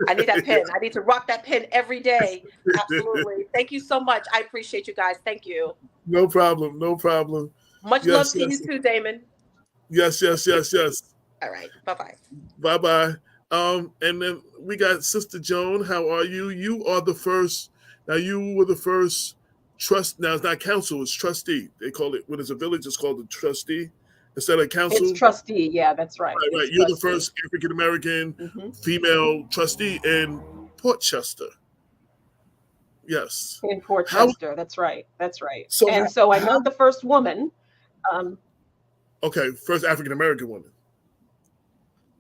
I need that pen. I need to rock that pen every day. Absolutely. Thank you so much. I appreciate you guys. Thank you. No problem. No problem. Much love to you too, Damon. Yes. All right. Bye-bye. Bye-bye. And then we got Sister Joan. How are you? You are the first. Now, you were the first now, it's not council, it's trustee. They call it, when it's a village, it's called a trustee instead of council. It's trustee. Yeah, that's right. Right. You're the first African-American female trustee in Portchester. Yes. In Portchester. That's right. So I'm not the first woman. Okay. First African-American woman.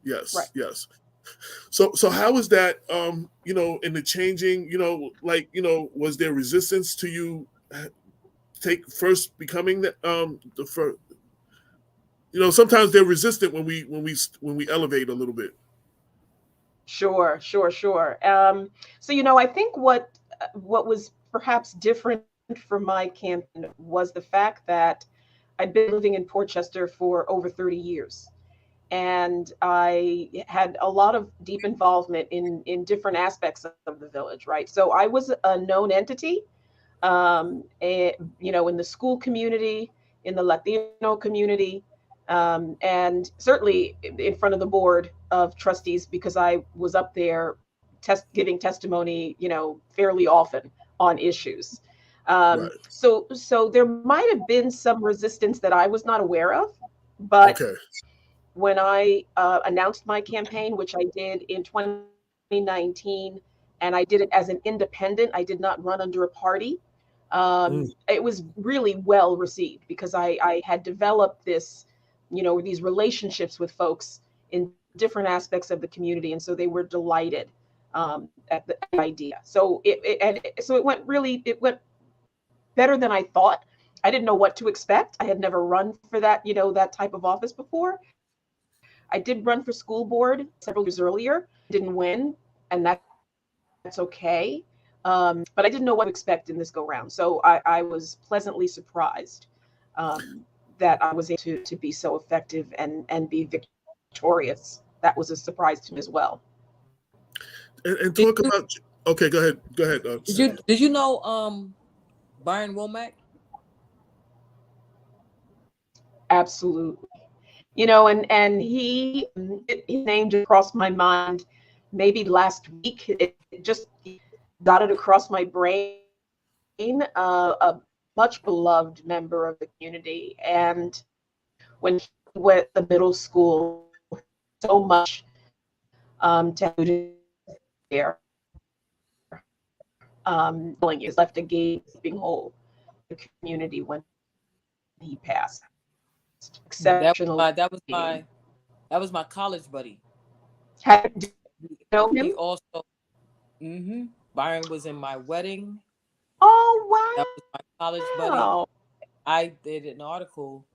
Yes. Right. Yes. So how is that, in the changing, was there resistance to you first becoming the first, sometimes they're resistant when we elevate a little bit. Sure. So, I think what was perhaps different for my campaign was the fact that I'd been living in Portchester for over 30 years. And I had a lot of deep involvement in different aspects of the village, right? So I was a known entity, in the school community, in the Latino community, and certainly in front of the board of trustees, because I was up there giving testimony, fairly often on issues. Right. So there might have been some resistance that I was not aware of, but when I announced my campaign, which I did in 2019, and I did it as an independent, I did not run under a party. It was really well received because I had developed this, these relationships with folks in different aspects of the community, and so they were delighted at the idea. So it went better than I thought. I didn't know what to expect. I had never run for that, that type of office before. I did run for school board several years earlier, didn't win, and that's okay. But I didn't know what to expect in this go round. So I was pleasantly surprised that I was able to be so effective and be victorious. That was a surprise to me as well. And talk about, okay, go ahead. Did you know Byron Womack? Absolutely. And his name just crossed my mind maybe last week. It just got it across my brain. A much beloved member of the community. And when he went to middle school, so much to there. He was left a gaping hole in the community when he passed. Exceptional. That was my college buddy. Had you know him? He also, Byron was in my wedding. Oh wow! That was my college buddy. I did an article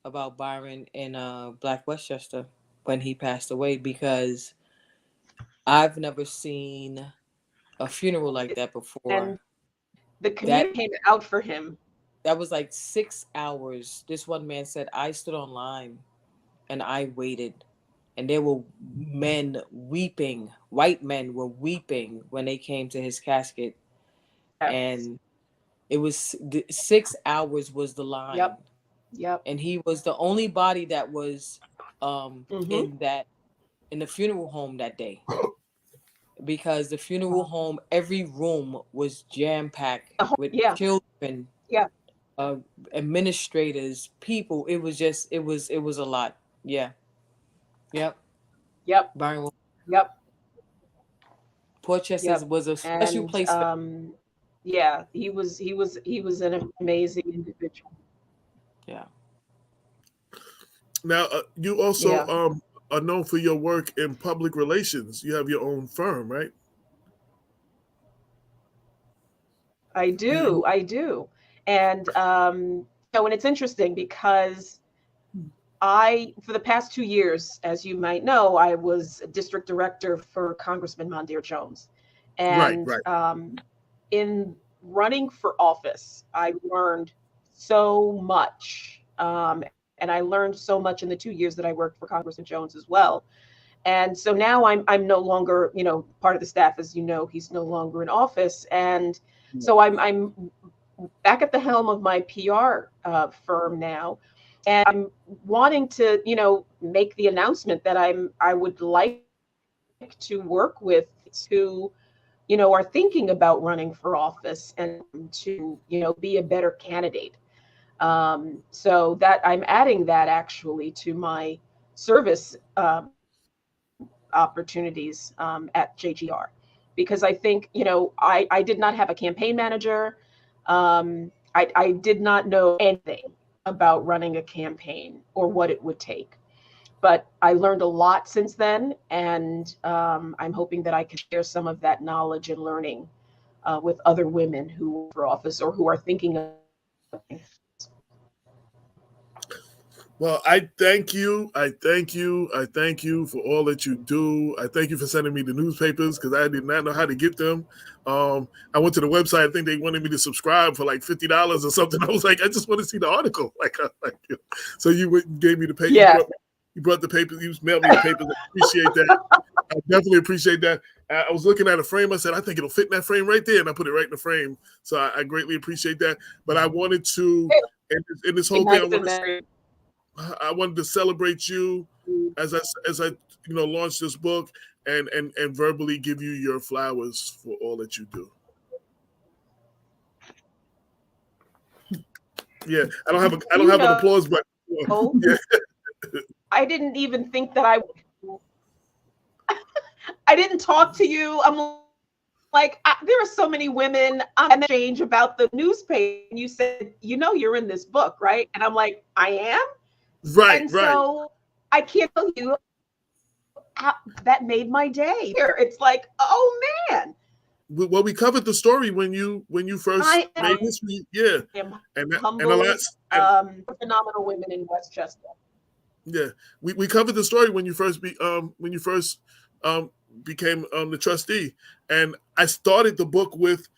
about Byron in Black Westchester when he passed away because I've never seen a funeral like that before. And the community came out for him. That was like 6 hours. This one man said, I stood on line and I waited. And there were men weeping. White men were weeping when they came to his casket. Yes. And it was 6 hours was the line. Yep. And he was the only body that was in the funeral home that day. because the funeral home, every room was jam-packed with children, administrators, people. It was just, it was a lot. Yeah. Yep. Byron. Port Chester was a special place for yeah, he was an amazing individual. Yeah. Now, you also are known for your work in public relations. You have your own firm, right? I do. And and it's interesting because for the past 2 years, as you might know, I was district director for Congressman Mondaire Jones. And in running for office, I learned so much. And I learned so much in the 2 years that I worked for Congressman Jones as well. And so now I'm no longer, part of the staff, as you know, he's no longer in office. And so I'm back at the helm of my PR firm now. And I'm wanting to, make the announcement that I would like to work with who, are thinking about running for office and to, be a better candidate. So that I'm adding that actually to my service opportunities at JGR, because I think, I did not have a campaign manager. I did not know anything about running a campaign or what it would take. But I learned a lot since then, and I'm hoping that I can share some of that knowledge and learning with other women who are for office or who are thinking of. Well, I thank you. I thank you for all that you do. I thank you for sending me the newspapers because I did not know how to get them. I went to the website. I think they wanted me to subscribe for like $50 or something. I was like, I just want to see the article. So you gave me the paper. Yeah. You brought the papers. You mailed me the papers. I appreciate that. I definitely appreciate that. I was looking at a frame. I said, I think it'll fit in that frame right there, and I put it right in the frame. So I greatly appreciate that. But I wanted to, in this whole thing, I wanted to celebrate you as I launch this book and verbally give you your flowers for all that you do. Yeah, I don't have an applause button. Yeah. I didn't even think that I didn't talk to you. I'm like, there are so many women on exchange about the newspaper. And you said, you're in this book, right? And I'm like, I am. Right. And so I can't tell you how that made my day. It's like, oh man. Well, we covered the story when you first made history. Yeah. And phenomenal women in Westchester. Yeah. We covered the story when you first became the trustee. And I started the book with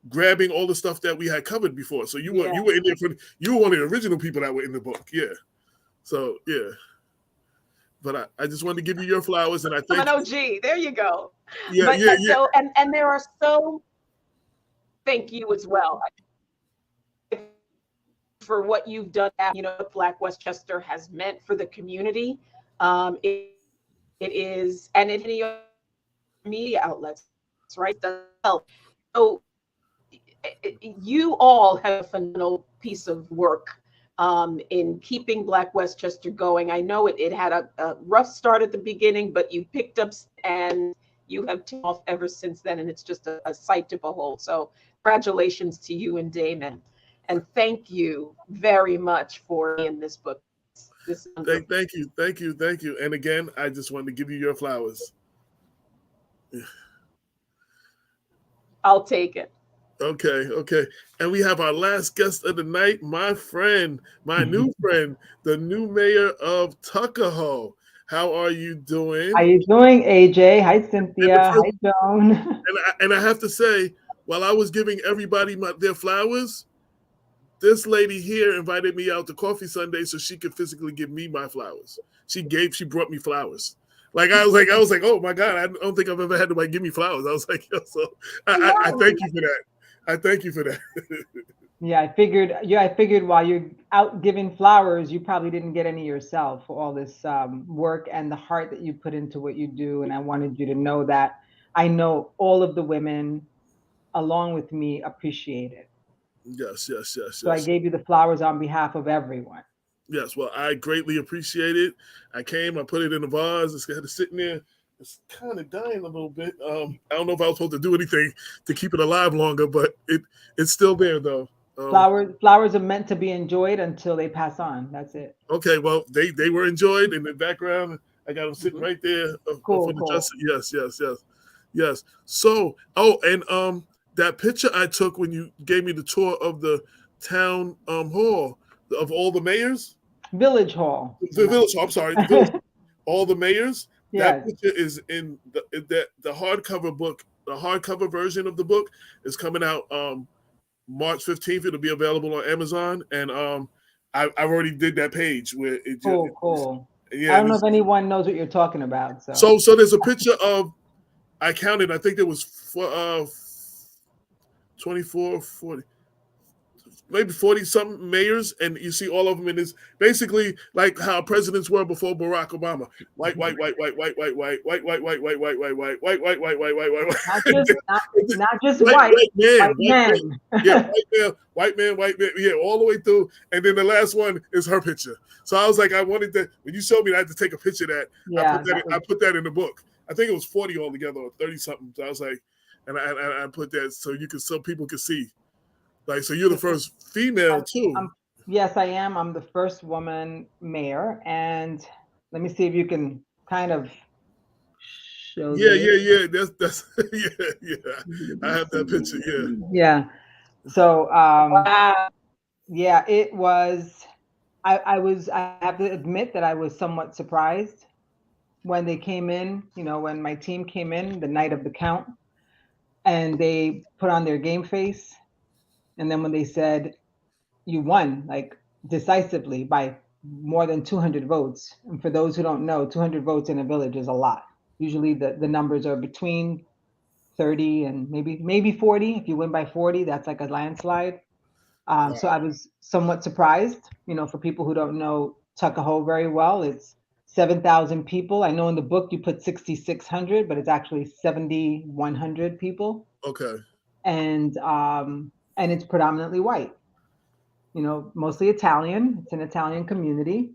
grabbing all the stuff that we had covered before. So you were in there you were one of the original people that were in the book. Yeah. So yeah, but I just wanted to give you your flowers, and I think I'm an OG. There you go. Yeah. So and there are thank you as well for what you've done. Black Westchester has meant for the community. It is, and in any media outlets, right? So you all have a phenomenal piece of work. In keeping Black Westchester going. I know it had a rough start at the beginning, but you picked up and you have taken off ever since then, and it's just a sight to behold. So congratulations to you and Damon, and thank you very much for being in this book. Thank you. And again, I just wanted to give you your flowers. I'll take it. Okay. And we have our last guest of the night, my friend, my new friend, the new mayor of Tuckahoe. How are you doing? How are you doing, AJ? Hi, Cynthia. Hi, Joan. And I have to say, while I was giving everybody their flowers, this lady here invited me out to Coffee Sunday so she could physically give me my flowers. She brought me flowers. I was like, oh my God, I don't think I've ever had anybody give me flowers. I was like, so I thank you for that. I thank you for that. Yeah, I figured while you're out giving flowers, you probably didn't get any yourself for all this work and the heart that you put into what you do. And I wanted you to know that I know all of the women along with me appreciate it. Yes. So I gave you the flowers on behalf of everyone. Yes, well, I greatly appreciate it. I came, I put it in a vase. It's got to sit in there. It's kind of dying a little bit. I don't know if I was supposed to do anything to keep it alive longer, but it's still there though. Flowers are meant to be enjoyed until they pass on. That's it. Okay, well, they were enjoyed in the background. I got them sitting right there for the justice. Yes. So, and that picture I took when you gave me the tour of the town hall of all the mayors. Village hall. The village hall. I'm sorry, the village. All the mayors. Yes. That picture is in the hardcover book. The hardcover version of the book is coming out March 15th. It'll be available on Amazon, and I already did that page where it. Cool. Yeah, I don't know if anyone knows what you're talking about. So there's a picture of. I counted. I think there was 24, 40. Maybe 40 something mayors, and you see all of them in this basically like how presidents were before Barack Obama. White. Not just white. White man. Yeah, all the way through. And then the last one is her picture. So I was like, I wanted to, when you showed me, I had to take a picture of that. Yeah, I put that in the book. I think it was 40 altogether or 30 something. So I was like, and I put that so people could see. Like, so you're the first female too. Yes, I am. I'm the first woman mayor. And let me see if you can kind of show this. Yeah. That's yeah. I have that picture, Yeah. So yeah, it was I have to admit that I was somewhat surprised when they came in, when my team came in the night of the count and they put on their game face. And then when they said, you won, like decisively by more than 200 votes. And for those who don't know, 200 votes in a village is a lot. Usually the numbers are between 30 and maybe 40. If you win by 40, that's like a landslide. So I was somewhat surprised, for people who don't know Tuckahoe very well, it's 7,000 people. I know in the book you put 6,600, but it's actually 7,100 people. Okay. And it's predominantly white, mostly Italian. It's an Italian community.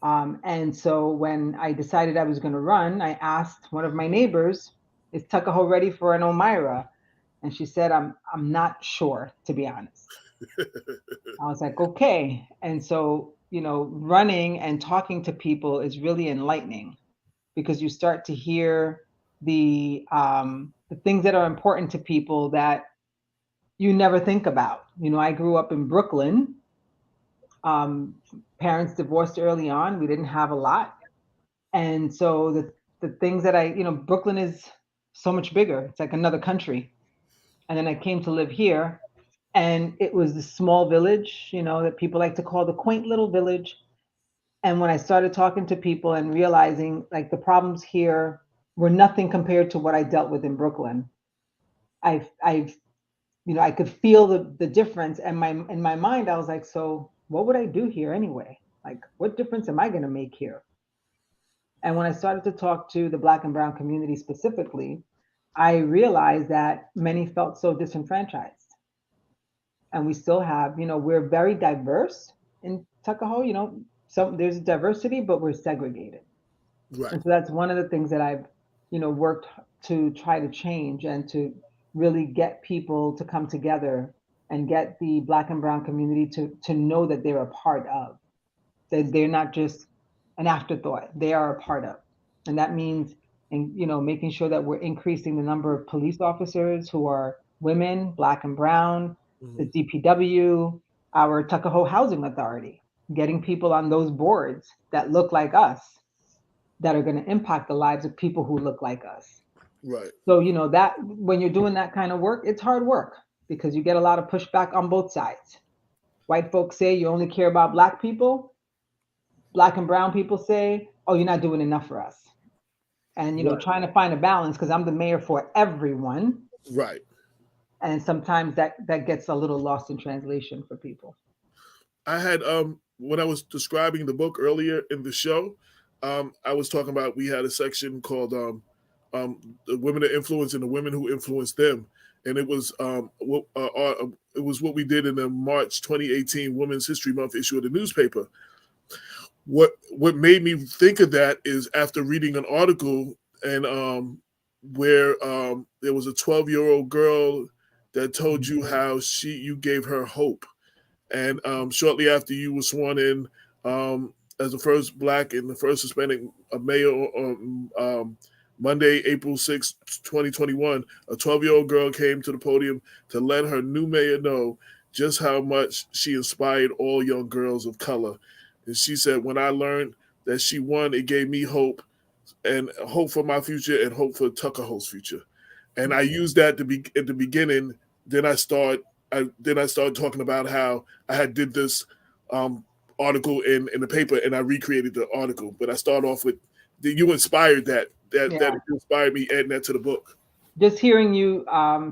And so when I decided I was going to run, I asked one of my neighbors, is Tuckahoe ready for an Elmira? And she said, I'm not sure, to be honest. I was like, okay. And so, running and talking to people is really enlightening because you start to hear the things that are important to people that you never think about. I grew up in Brooklyn. Parents divorced early on. We didn't have a lot. And so the things that Brooklyn is so much bigger. It's like another country. And then I came to live here and it was this small village, that people like to call the quaint little village. And when I started talking to people and realizing like the problems here were nothing compared to what I dealt with in Brooklyn, I could feel the difference. And in my mind, I was like, so what would I do here anyway? Like, what difference am I going to make here? And when I started to talk to the Black and Brown community specifically, I realized that many felt so disenfranchised. And we still have, we're very diverse in Tuckahoe, there's diversity, but we're segregated. Right. And so that's one of the things that I've, worked to try to change and to really get people to come together and get the Black and Brown community to know that they're a part of, that they're not just an afterthought, they are a part of. And that means, making sure that we're increasing the number of police officers who are women, Black and Brown, the DPW, our Tuckahoe Housing Authority, getting people on those boards that look like us, that are going to impact the lives of people who look like us. Right. So, that when you're doing that kind of work, it's hard work because you get a lot of pushback on both sides. White folks say you only care about Black people. Black and Brown people say, oh, you're not doing enough for us. And, right. Trying to find a balance because I'm the mayor for everyone. Right. And sometimes that gets a little lost in translation for people. I had, when I was describing the book earlier in the show, I was talking about, we had a section called the women of influence and the women who influenced them. And it was what we did in the March 2018 Women's History Month issue of the newspaper. What made me think of that is after reading an article and where there was a 12-year-old girl that told you how you gave her hope, and shortly after you were sworn in as the first Black and the first Hispanic mayor on Monday, April 6, 2021, a 12-year-old girl came to the podium to let her new mayor know just how much she inspired all young girls of color. And she said, when I learned that she won, it gave me hope, and hope for my future and hope for Tuckahoe's future. And I used that to be at the beginning. Then I started talking about how I had did this article in the paper, and I recreated the article. But I start off with you inspired that inspired me adding that to the book. Just hearing you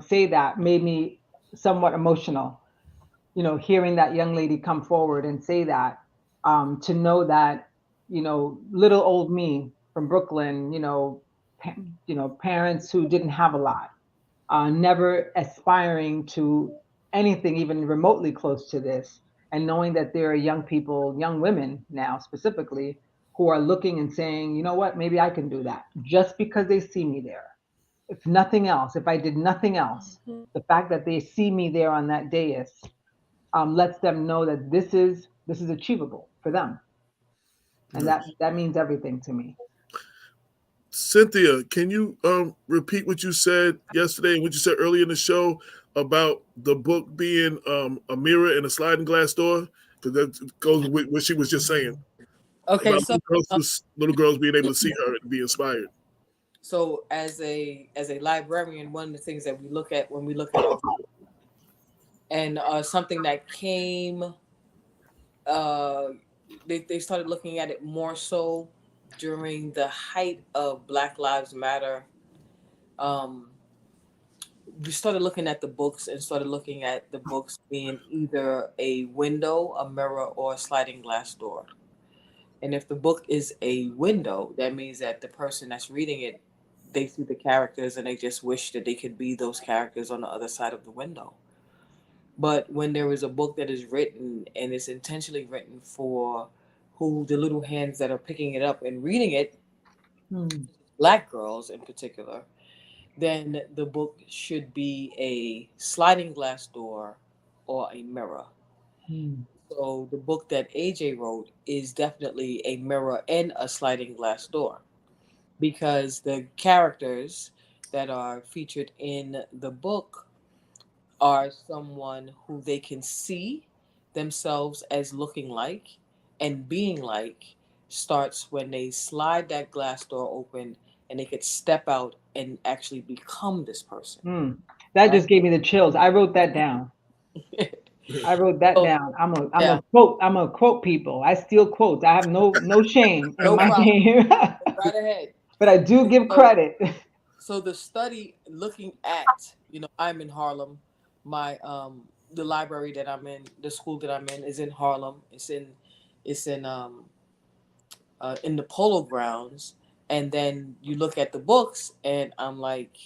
say that made me somewhat emotional. Hearing that young lady come forward and say that, to know that, little old me from Brooklyn, parents who didn't have a lot, never aspiring to anything even remotely close to this, and knowing that there are young people, young women now specifically, who are looking and saying, you know what, maybe I can do that, just because they see me there. If nothing else, if I did nothing else, the fact that they see me there on that dais lets them know that this is achievable for them, and that means everything to me. Cynthia, can you repeat what you said yesterday and what you said earlier in the show about the book being a mirror and a sliding glass door? Because that goes with what she was just saying. Okay, about so little girls being able to see her and be inspired. So as a librarian, one of the things that we look at when we look at our book, and something that came, they started looking at it more so during the height of Black Lives Matter. We started looking at the books and started looking at the books being either a window, a mirror, or a sliding glass door. And if the book is a window, that means that the person that's reading it, they see the characters and they just wish that they could be those characters on the other side of the window. But when there is a book that is written and it's intentionally written for who the little hands that are picking it up and reading it, Black girls in particular, then the book should be a sliding glass door or a mirror. So the book that AJ wrote is definitely a mirror and a sliding glass door, because the characters that are featured in the book are someone who they can see themselves as looking like and being like starts when they slide that glass door open and they could step out and actually become this person. That right? Just gave me the chills. I wrote that down. I wrote that down. I'm a quote people. I steal quotes. I have no shame in my game. Right ahead. But I do give credit. So the study looking at, I'm in Harlem. My the library that I'm in, the school that I'm in is in Harlem. It's in the Polo Grounds. And then you look at the books and I'm like,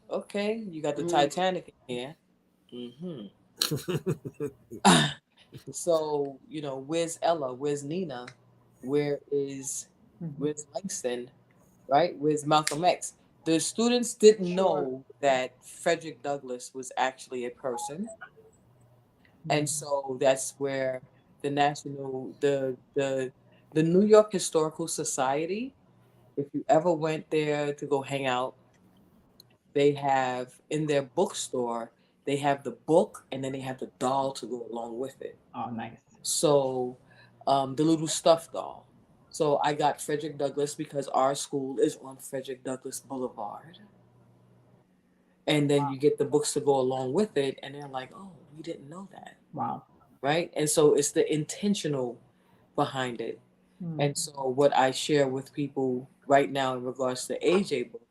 okay, you got the Titanic in here. So, where's Ella? Where's Nina? Where's Langston? Right? Where's Malcolm X? The students didn't know that Frederick Douglass was actually a person. And so that's where the New York Historical Society, if you ever went there to go hang out, they have in their bookstore, they have the book and then they have the doll to go along with it. Oh, nice. So the little stuffed doll. So I got Frederick Douglass because our school is on Frederick Douglass Boulevard. And then you get the books to go along with it. And they're like, oh, we didn't know that. Wow. Right? And so it's the intentional behind it. And so what I share with people right now in regards to AJ book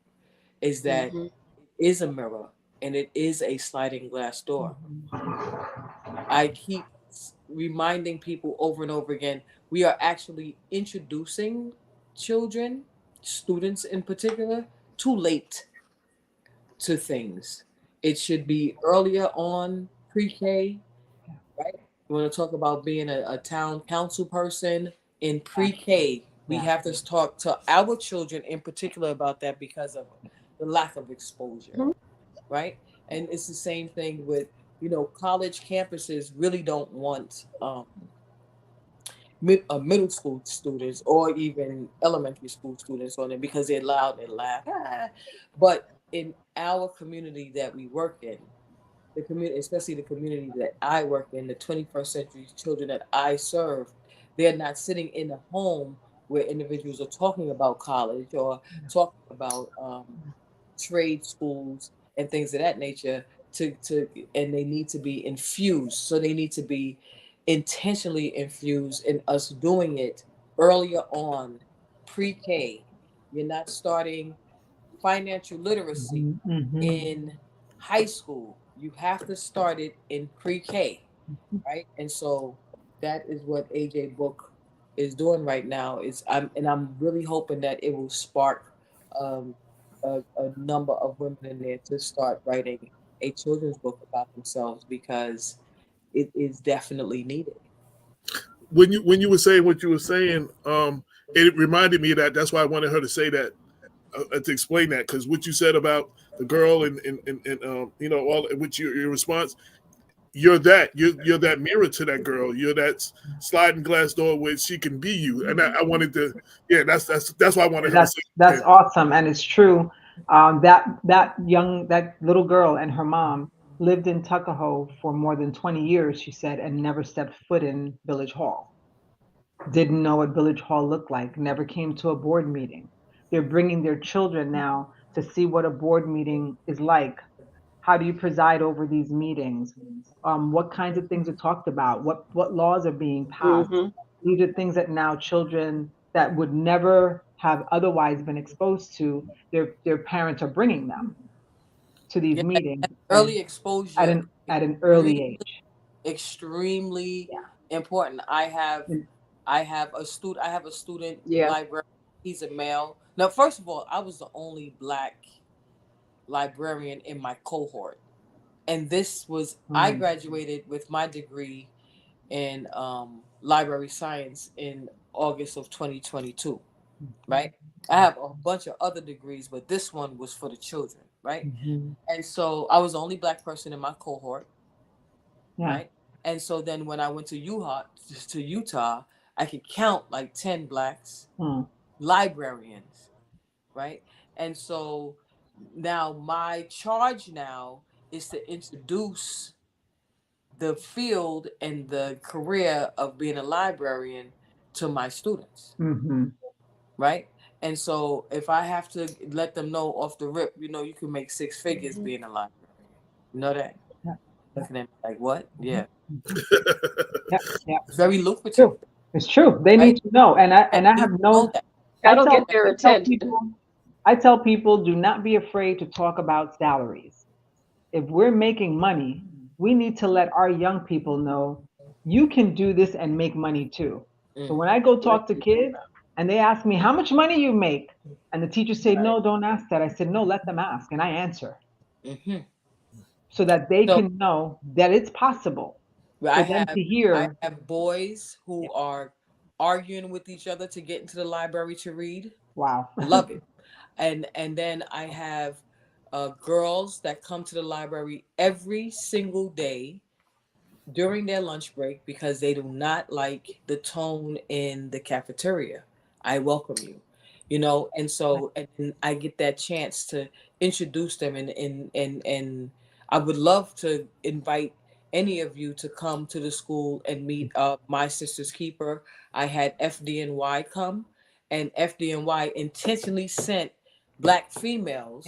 is that it is a mirror and it is a sliding glass door. I keep reminding people over and over again, we are actually introducing children, students in particular, too late to things. It should be earlier on, pre-K, right? You want to talk about being a town council person in pre-K. We have to talk to our children in particular about that because of the lack of exposure, right? And it's the same thing with, college campuses really don't want middle school students or even elementary school students on it because they're loud and laugh. But in our community that we work in, the community, especially the community that I work in, the 21st century children that I serve, they're not sitting in a home where individuals are talking about college or talking about trade schools and things of that nature and they need to be infused. So they need to be intentionally infused in us doing it earlier on, pre-K. You're not starting financial literacy in high school. You have to start it in pre-K, right? And so that is what AJ Book is doing right now. I'm really hoping that it will spark a number of women in there to start writing a children's book about themselves because it is definitely needed. When you were saying what you were saying, it reminded me of that. That's why I wanted her to say that, to explain that, because what you said about the girl and all with your response, you're that mirror to that girl. You're that sliding glass door where she can be you. And I wanted to, that's why I wanted her to say that. That's awesome, and it's true. That little girl and her mom lived in Tuckahoe for more than 20 years, she said, and never stepped foot in Village Hall. Didn't know what Village Hall looked like, never came to a board meeting. They're bringing their children now to see what a board meeting is like. How do you preside over these meetings? What kinds of things are talked about? What laws are being passed? These are things that now children that would never have otherwise been exposed to, their parents are bringing them to these meetings. Early exposure at an early age. Extremely important. I have a student librarian. He's a male. Now, first of all, I was the only Black librarian in my cohort, and this was I graduated with my degree in library science in August of 2022, right? I have a bunch of other degrees, but this one was for the children, right? And so I was the only Black person in my cohort, right? And so then when I went to Utah, I could count like 10 Blacks librarians, right? And so now my charge now is to introduce the field and the career of being a librarian to my students, right? And so if I have to let them know off the rip, you can make 6 figures being a librarian. You know that? Looking at me like, what? Yeah. It's very lucrative. It's true. They need to know. And I have no, that'll get their attention. I tell people, do not be afraid to talk about salaries. If we're making money, we need to let our young people know you can do this and make money too. So when I go talk to kids and they ask me how much money you make, and the teachers say, no, don't ask that. I said, no, let them ask. And I answer so that they can know that it's possible. I have boys who are arguing with each other to get into the library to read. Wow. Love it. And then I have girls that come to the library every single day during their lunch break because they do not like the tone in the cafeteria. I welcome you, and so and I get that chance to introduce them and I would love to invite any of you to come to the school and meet my sister's keeper. I had FDNY come, and FDNY intentionally sent Black females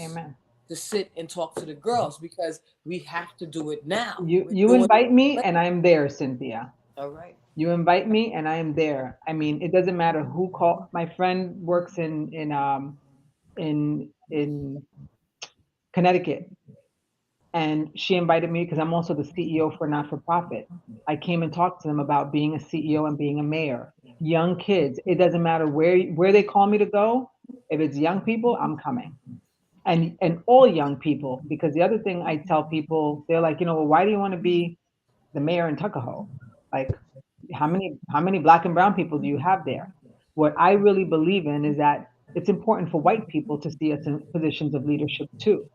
to sit and talk to the girls because we have to do it now. You invite me and I'm there, Cynthia. All right. You invite me and I am there. I mean, it doesn't matter who call. My friend works in Connecticut, and she invited me because I'm also the CEO for not-for-profit. I came and talked to them about being a CEO and being a mayor. Young kids, it doesn't matter where they call me to go. If it's young people, I'm coming. and all young people. Because the other thing I tell people, they're like, well, why do you want to be the mayor in Tuckahoe? Like, how many Black and brown people do you have there? What I really believe in is that it's important for white people to see us in positions of leadership too.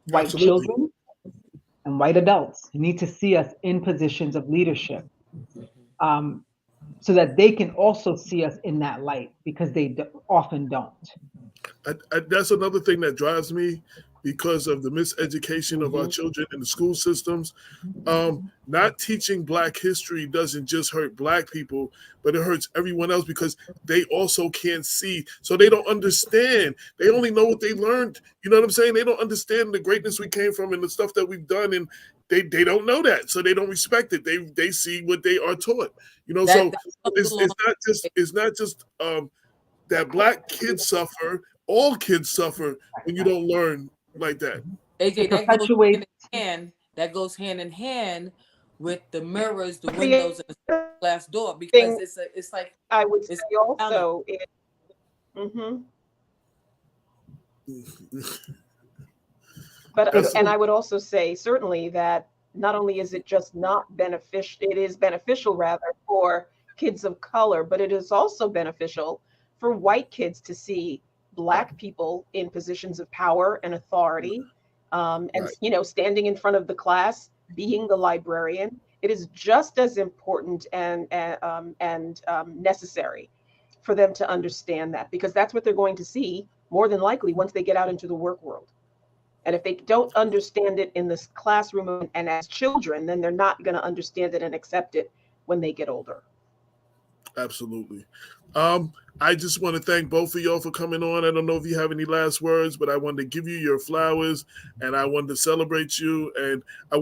White children and white adults need to see us in positions of leadership, so that they can also see us in that light, because they often don't. That's another thing that drives me, because of the miseducation of our children in the school systems. Not teaching Black history doesn't just hurt Black people, but it hurts everyone else, because they also can't see. So they don't understand. They only know what they learned. You know what I'm saying? They don't understand the greatness we came from and the stuff that we've done. And they don't know that. So they don't respect it. They see what they are taught. So it's not just that Black kids suffer. All kids suffer when you don't learn like that. AJ, that goes hand in hand with the mirrors, the windows, and the glass door, because it's like I would say also. But and I would also say certainly that not only is it just not beneficial, it is beneficial rather for kids of color, but it is also beneficial for white kids to see Black people in positions of power and authority, and standing in front of the class, being the librarian. It is just as important and necessary for them to understand that, because that's what they're going to see more than likely once they get out into the work world. And if they don't understand it in this classroom and as children, then they're not going to understand it and accept it when they get older. Absolutely. I just want to thank both of y'all for coming on. I don't know if you have any last words, but I wanted to give you your flowers, and I wanted to celebrate you. And I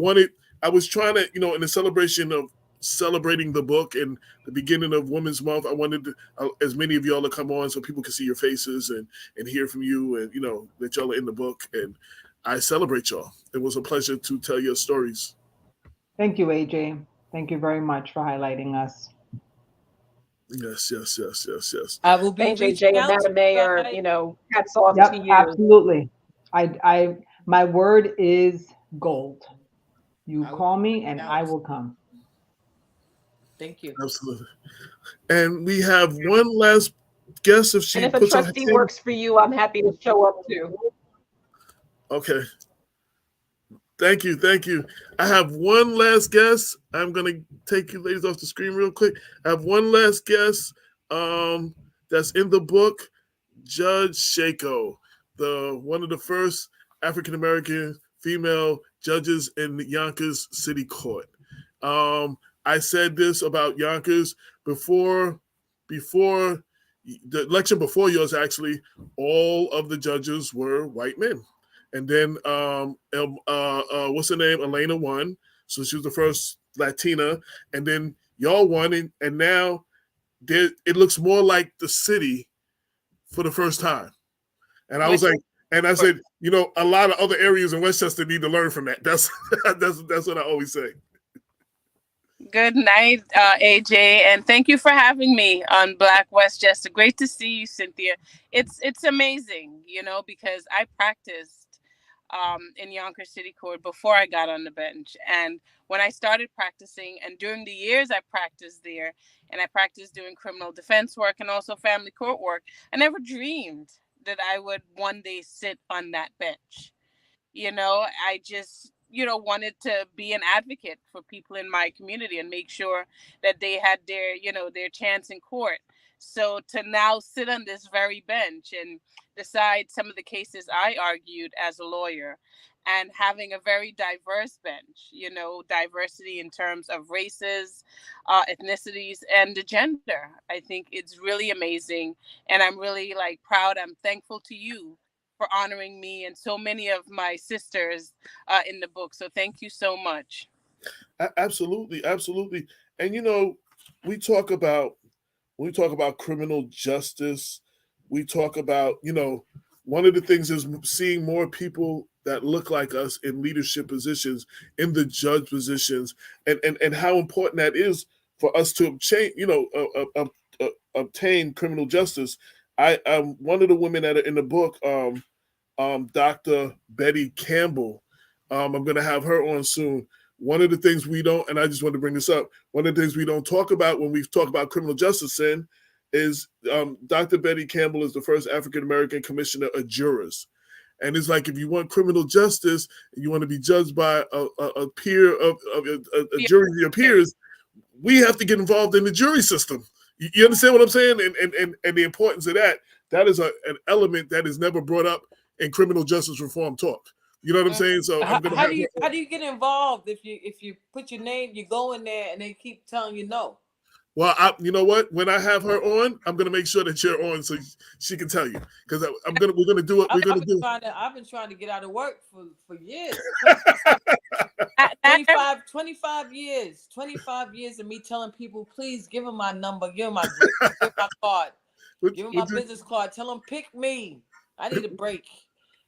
was trying to, in the celebration of celebrating the book and the beginning of Women's Month, I wanted as many of y'all to come on so people can see your faces and hear from you, and, that y'all are in the book. And I celebrate y'all. It was a pleasure to tell your stories. Thank you, AJ. Thank you very much for highlighting us. Yes. I will be AJ and Madam Mayor, hats off to you. Absolutely. My word is gold. You call me and I will come. Thank you. Absolutely. And we have one last guest. If a trustee works for you, I'm happy to show up too. Okay. Thank you. I have one last guest. I'm going to take you ladies off the screen real quick. I have one last guest that's in the book, Judge Shako, one of the first African-American female judges in Yonkers City Court. I said this about Yonkers before the election before yours, actually. All of the judges were white men. And then, what's her name? Elena won. So she was the first Latina. And then y'all won. And now it looks more like the city for the first time. And I was like, and I said, a lot of other areas in Westchester need to learn from that. That's what I always say. Good night, AJ, and thank you for having me on Black Westchester. Great to see you, Cynthia. It's amazing, because I practiced in Yonkers City Court before I got on the bench. And when I started practicing, and during the years I practiced there, and I practiced doing criminal defense work and also family court work, I never dreamed that I would one day sit on that bench. I just, wanted to be an advocate for people in my community and make sure that they had their chance in court. So to now sit on this very bench and decide some of the cases I argued as a lawyer, and having a very diverse bench, diversity in terms of races, ethnicities, and the gender. I think it's really amazing. And I'm really proud. I'm thankful to you for honoring me and so many of my sisters in the book. So thank you so much. Absolutely. And we talk about criminal justice, we talk about, one of the things is seeing more people that look like us in leadership positions, in the judge positions, and how important that is for us to obtain criminal justice. I'm one of the women that are in the book. Dr. Betty Campbell. I'm going to have her on soon. One of the things we don't, and I just want to bring this up, one of the things we don't talk about when we talk about criminal justice sin is Dr. Betty Campbell is the first African-American commissioner of jurors. And it's like, if you want criminal justice, and you want to be judged by a peer of a jury of your peers, we have to get involved in the jury system. You understand what I'm saying? And the importance of that. That is an element that is never brought up in criminal justice reform talk. You know what I'm saying? So how do you get involved if you put your name, you go in there and they keep telling you no? Well, you know what? When I have her on, I'm gonna make sure that you're on so she can tell you, because we're gonna do it. I've been trying to get out of work for years. 25 years. 25 years of me telling people, please give them my number, give them my card, give them my business card, tell them pick me. I need a break.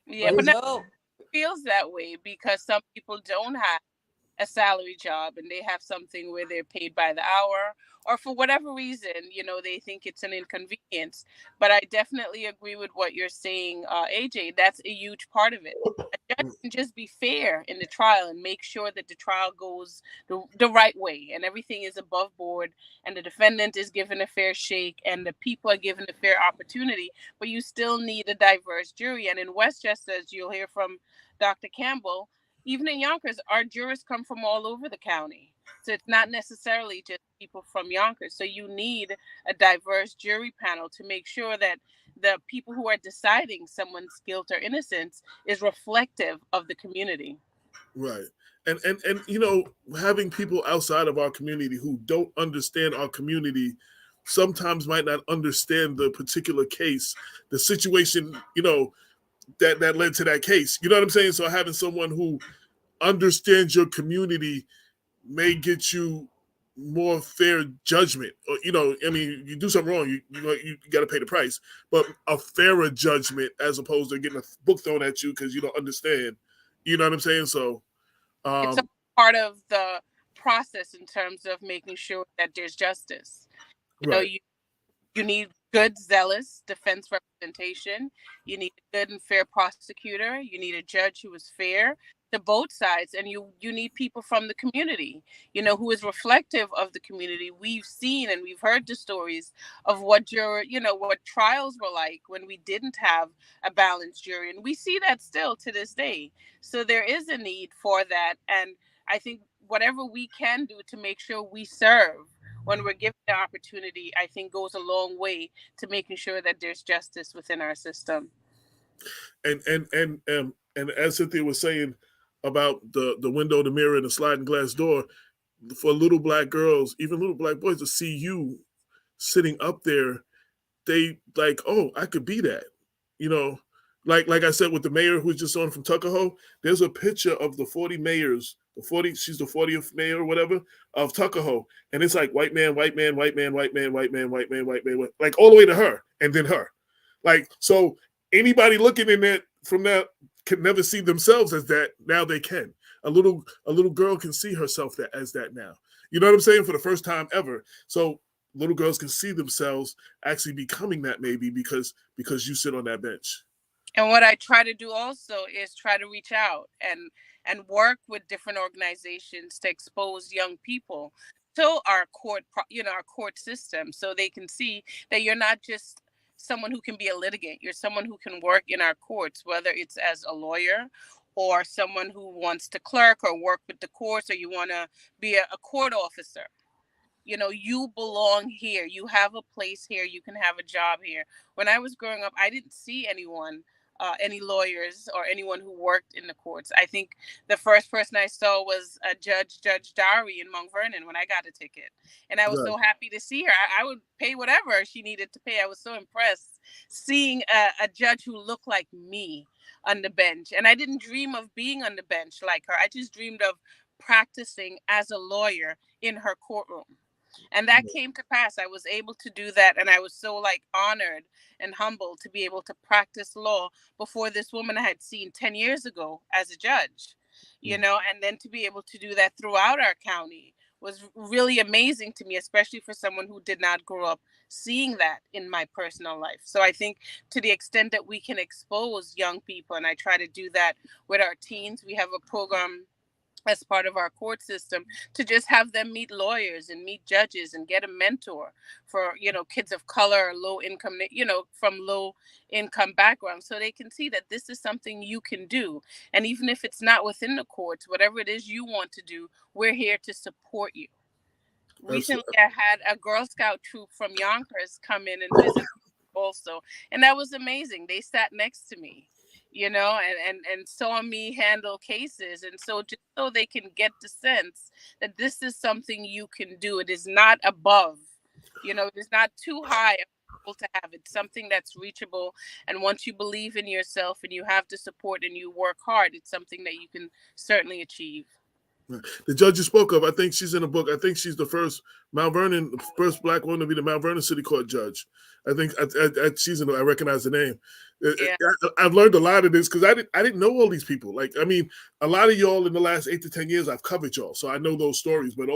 Yeah, but no, it feels that way because some people don't have a salary job and they have something where they're paid by the hour, or for whatever reason, they think it's an inconvenience. But I definitely agree with what you're saying, AJ. That's a huge part of it. A judge can just be fair in the trial and make sure that the trial goes the right way and everything is above board and the defendant is given a fair shake and the people are given a fair opportunity. But you still need a diverse jury. And in Westchester, as you'll hear from Dr. Campbell, even in Yonkers, our jurors come from all over the county. So it's not necessarily just people from Yonkers. So you need a diverse jury panel to make sure that the people who are deciding someone's guilt or innocence is reflective of the community. Right. And having people outside of our community who don't understand our community sometimes might not understand the particular case, the situation, that led to that case. You know what I'm saying? So having someone who understands your community may get you more fair judgment. Or, you do something wrong, you got to pay the price. But a fairer judgment as opposed to getting a book thrown at you because you don't understand. You know what I'm saying? So it's a part of the process in terms of making sure that there's justice. You need good, zealous defense representation. You need a good and fair prosecutor. You need a judge who is fair to both sides. And you need people from the community, who is reflective of the community. We've seen and we've heard the stories of what trials were like when we didn't have a balanced jury. And we see that still to this day. So there is a need for that. And I think whatever we can do to make sure we serve when we're given the opportunity, I think goes a long way to making sure that there's justice within our system. And as Cynthia was saying about the window, the mirror, and the sliding glass door, for little Black girls, even little Black boys, to see you sitting up there, they like, oh, I could be that. Like I said with the mayor who's just on from Tuckahoe, there's a picture of the 40 mayors. She's the 40th mayor or whatever of Tuckahoe. And it's like white man, white man, white man, white man, white man, white man, white man, like all the way to her and then her. Like, so anybody looking in that from that can never see themselves as that. Now they can. A little girl can see herself as that now. You know what I'm saying? For the first time ever. So little girls can see themselves actually becoming that maybe because you sit on that bench. And what I try to do also is try to reach out and work with different organizations to expose young people to our court system, so they can see that you're not just someone who can be a litigant. You're someone who can work in our courts, whether it's as a lawyer or someone who wants to clerk or work with the courts, or you want to be a court officer. You belong here. You have a place here. You can have a job here. When I was growing up, I didn't see anyone, any lawyers or anyone who worked in the courts. I think the first person I saw was Judge Dowry in Mount Vernon when I got a ticket. And I was so happy to see her. I would pay whatever she needed to pay. I was so impressed seeing a judge who looked like me on the bench. And I didn't dream of being on the bench like her. I just dreamed of practicing as a lawyer in her courtroom. And that came to pass. I was able to do that. And I was so honored and humbled to be able to practice law before this woman I had seen 10 years ago as a judge, and then to be able to do that throughout our county was really amazing to me, especially for someone who did not grow up seeing that in my personal life. So I think to the extent that we can expose young people, and I try to do that with our teens, we have a program as part of our court system to just have them meet lawyers and meet judges and get a mentor for, kids of color, low income, from low income backgrounds, so they can see that this is something you can do. And even if it's not within the courts, whatever it is you want to do, we're here to support you. Recently, I had a Girl Scout troop from Yonkers come in and visit also, and that was amazing. They sat next to me, and saw me handle cases, and so just so they can get the sense that this is something you can do. It is not above, it is not too high to have. It's something that's reachable, and once you believe in yourself and you have the support and you work hard, it's something that you can certainly achieve. The judge you spoke of, I think she's in the book. I think she's the first Black woman to be the Mount Vernon City Court judge. I think she's in. I recognize the name. Yeah. I've learned a lot of this because I didn't know all these people. Like, I mean, a lot of y'all in the last 8 to 10 years, I've covered y'all, so I know those stories. But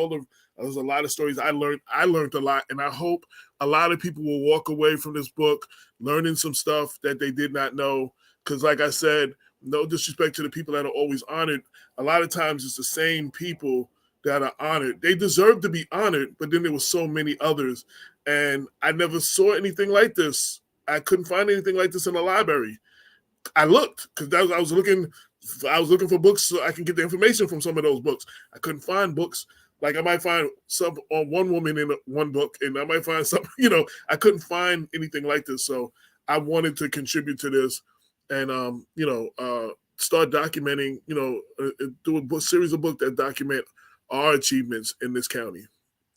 there's a lot of stories I learned. I learned a lot, and I hope a lot of people will walk away from this book learning some stuff that they did not know. Because, like I said, no disrespect to the people that are always honored. A lot of times it's the same people that are honored. They deserve to be honored, but then there were so many others. And I never saw anything like this. I couldn't find anything like this in the library. I looked because I was looking for books so I can get the information from some of those books. I couldn't find books. Like I might find some on one woman in one book, and I might find some, I couldn't find anything like this. So I wanted to contribute to this. And, start documenting, do a series of books that document our achievements in this county.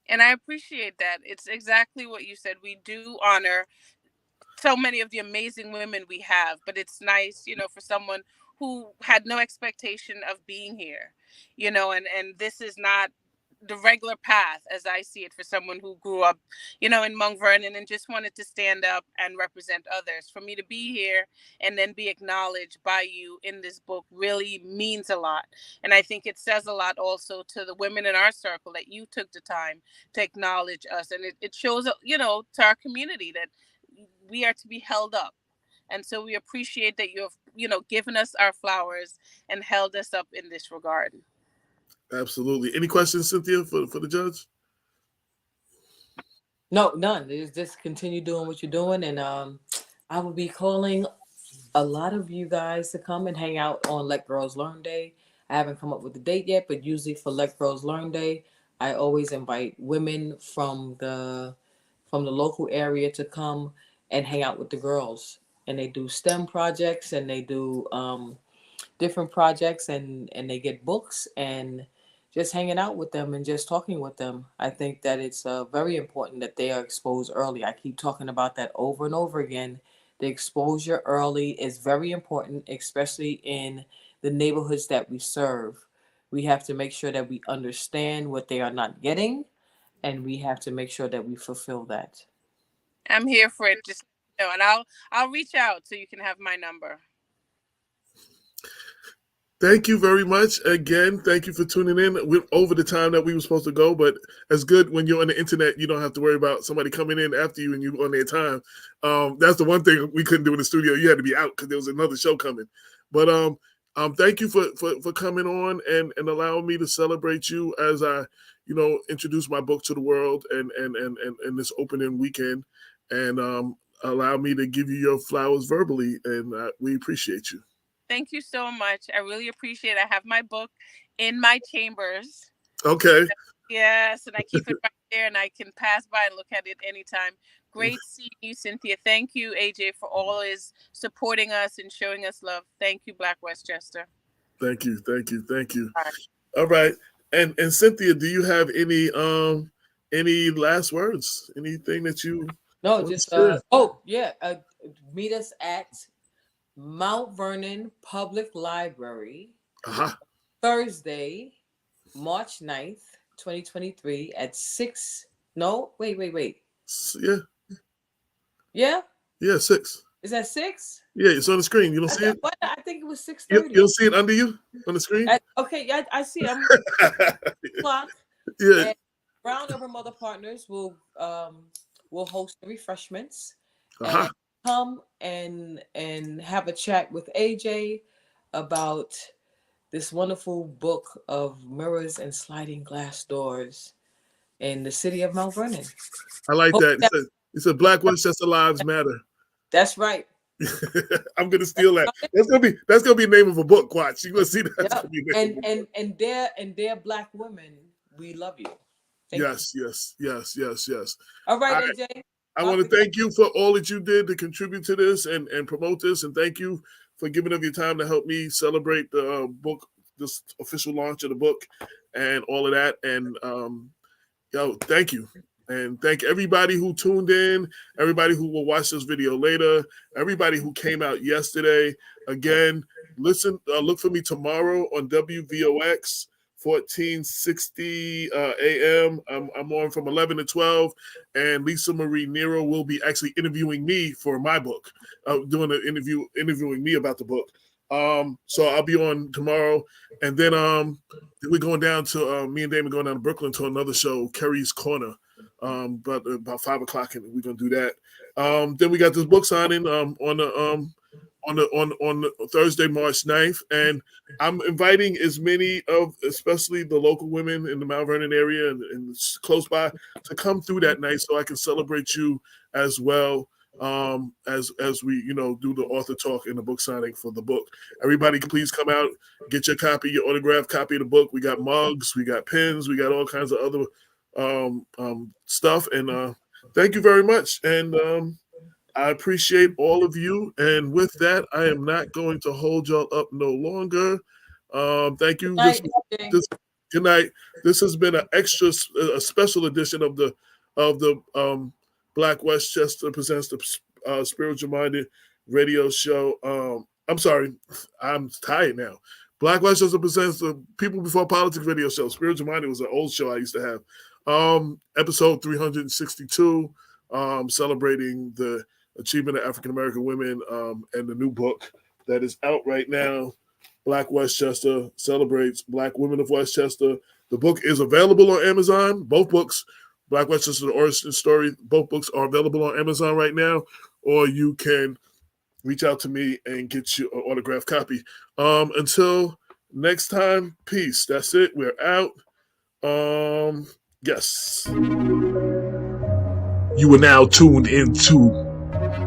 And I appreciate that. It's exactly what you said. We do honor so many of the amazing women we have, but it's nice, for someone who had no expectation of being here, and this is not the regular path as I see it for someone who grew up, in Mount Vernon and just wanted to stand up and represent others. For me to be here and then be acknowledged by you in this book really means a lot. And I think it says a lot also to the women in our circle that you took the time to acknowledge us. And it shows, to our community that we are to be held up. And so we appreciate that you have, given us our flowers and held us up in this regard. Absolutely. Any questions, Cynthia, for the judge? No, none. Just continue doing what you're doing, and I will be calling a lot of you guys to come and hang out on Let Girls Learn Day. I haven't come up with the date yet, but usually for Let Girls Learn Day, I always invite women from the local area to come and hang out with the girls, and they do STEM projects and they do different projects, and they get books and just hanging out with them and just talking with them. I think that it's very important that they are exposed early. I keep talking about that over and over again. The exposure early is very important, especially in the neighborhoods that we serve. We have to make sure that we understand what they are not getting, and we have to make sure that we fulfill that. I'm here for it. Just and I'll reach out so you can have my number. Thank you very much. Again, thank you for tuning in. We're over the time that we were supposed to go, but it's good when you're on the internet, you don't have to worry about somebody coming in after you and you on their time. That's the one thing we couldn't do in the studio. You had to be out because there was another show coming. But thank you for coming on and allowing me to celebrate you as I, introduce my book to the world and this opening weekend, and allow me to give you your flowers verbally, and we appreciate you. Thank you so much. I really appreciate it. I have my book in my chambers. Okay. Yes, and I keep it right there, and I can pass by and look at it anytime. Great seeing you, Cynthia. Thank you, AJ, for always supporting us and showing us love. Thank you, Black Westchester. Thank you. All right. And Cynthia, do you have any last words? Anything that you? No, just meet us at Mount Vernon Public Library, Thursday, March 9th, 2023 at 6. No, wait. Yeah. Yeah? Yeah, 6. Is that 6? Yeah, it's on the screen. You don't see it? I think it was 6:30. You don't see it under you on the screen? Okay, I see it. I'm clock. Yeah. And Brown Urban Mother Partners will host the refreshments and come and have a chat with AJ about this wonderful book of mirrors and sliding glass doors in the city of Mount Vernon. I like that. It's a Black Westchester Lives Matter. That's right. I'm gonna steal that. That's gonna be the name of a book. Watch, you're gonna see that. Yep. And they're Black women. We love you. Yes. All right, AJ. I want to thank you for all that you did to contribute to this and promote this, and thank you for giving up your time to help me celebrate the book, this official launch of the book, and all of that. And thank you. And thank everybody who tuned in, everybody who will watch this video later, everybody who came out yesterday. Again, listen, look for me tomorrow on WVOX 1460 AM. I'm on from 11 to 12, and Lisa Marie Nero will be actually interviewing me for my book, doing an interviewing me about the book. So I'll be on tomorrow, and then we're going down to me and Damon going down to Brooklyn to another show, Kerry's Corner. But about 5 o'clock, and we're gonna do that. Then we got this book signing on Thursday, March 9th, and I'm inviting as many of, especially the local women in the Mount Vernon area and close by, to come through that night so I can celebrate you as well. As we do the author talk and the book signing for the book. Everybody, please come out, get your copy, your autographed copy of the book. We got mugs, we got pins, we got all kinds of other stuff, and thank you very much, and I appreciate all of you. And with that, I am not going to hold y'all up no longer. Thank you. Good night. This has been a special edition of the Black Westchester Presents the Spiritual Minded Radio Show. I'm sorry, I'm tired now. Black Westchester Presents the People Before Politics Radio Show. Spiritual Minded was an old show I used to have. Episode 362, celebrating the achievement of African American women, and the new book that is out right now. Black Westchester celebrates Black Women of Westchester. The book is available on Amazon. Both books, Black Westchester: The Origin Story, both books are available on Amazon right now, or you can reach out to me and get you an autographed copy. Until next time, peace. That's it. We're out. Yes. You are now tuned into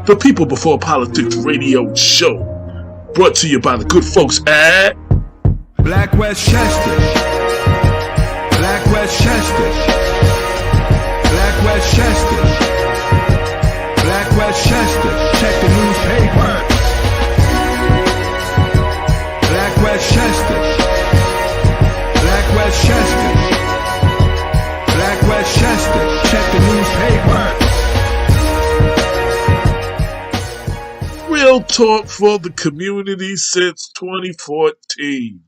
the People Before Politics Radio Show, brought to you by the good folks at Black Westchester. Black Westchester. Black Westchester. Black Westchester. Check the newspaper. Black Westchester. Black Westchester. Black Westchester, check the newspaper. Real talk for the community since 2014.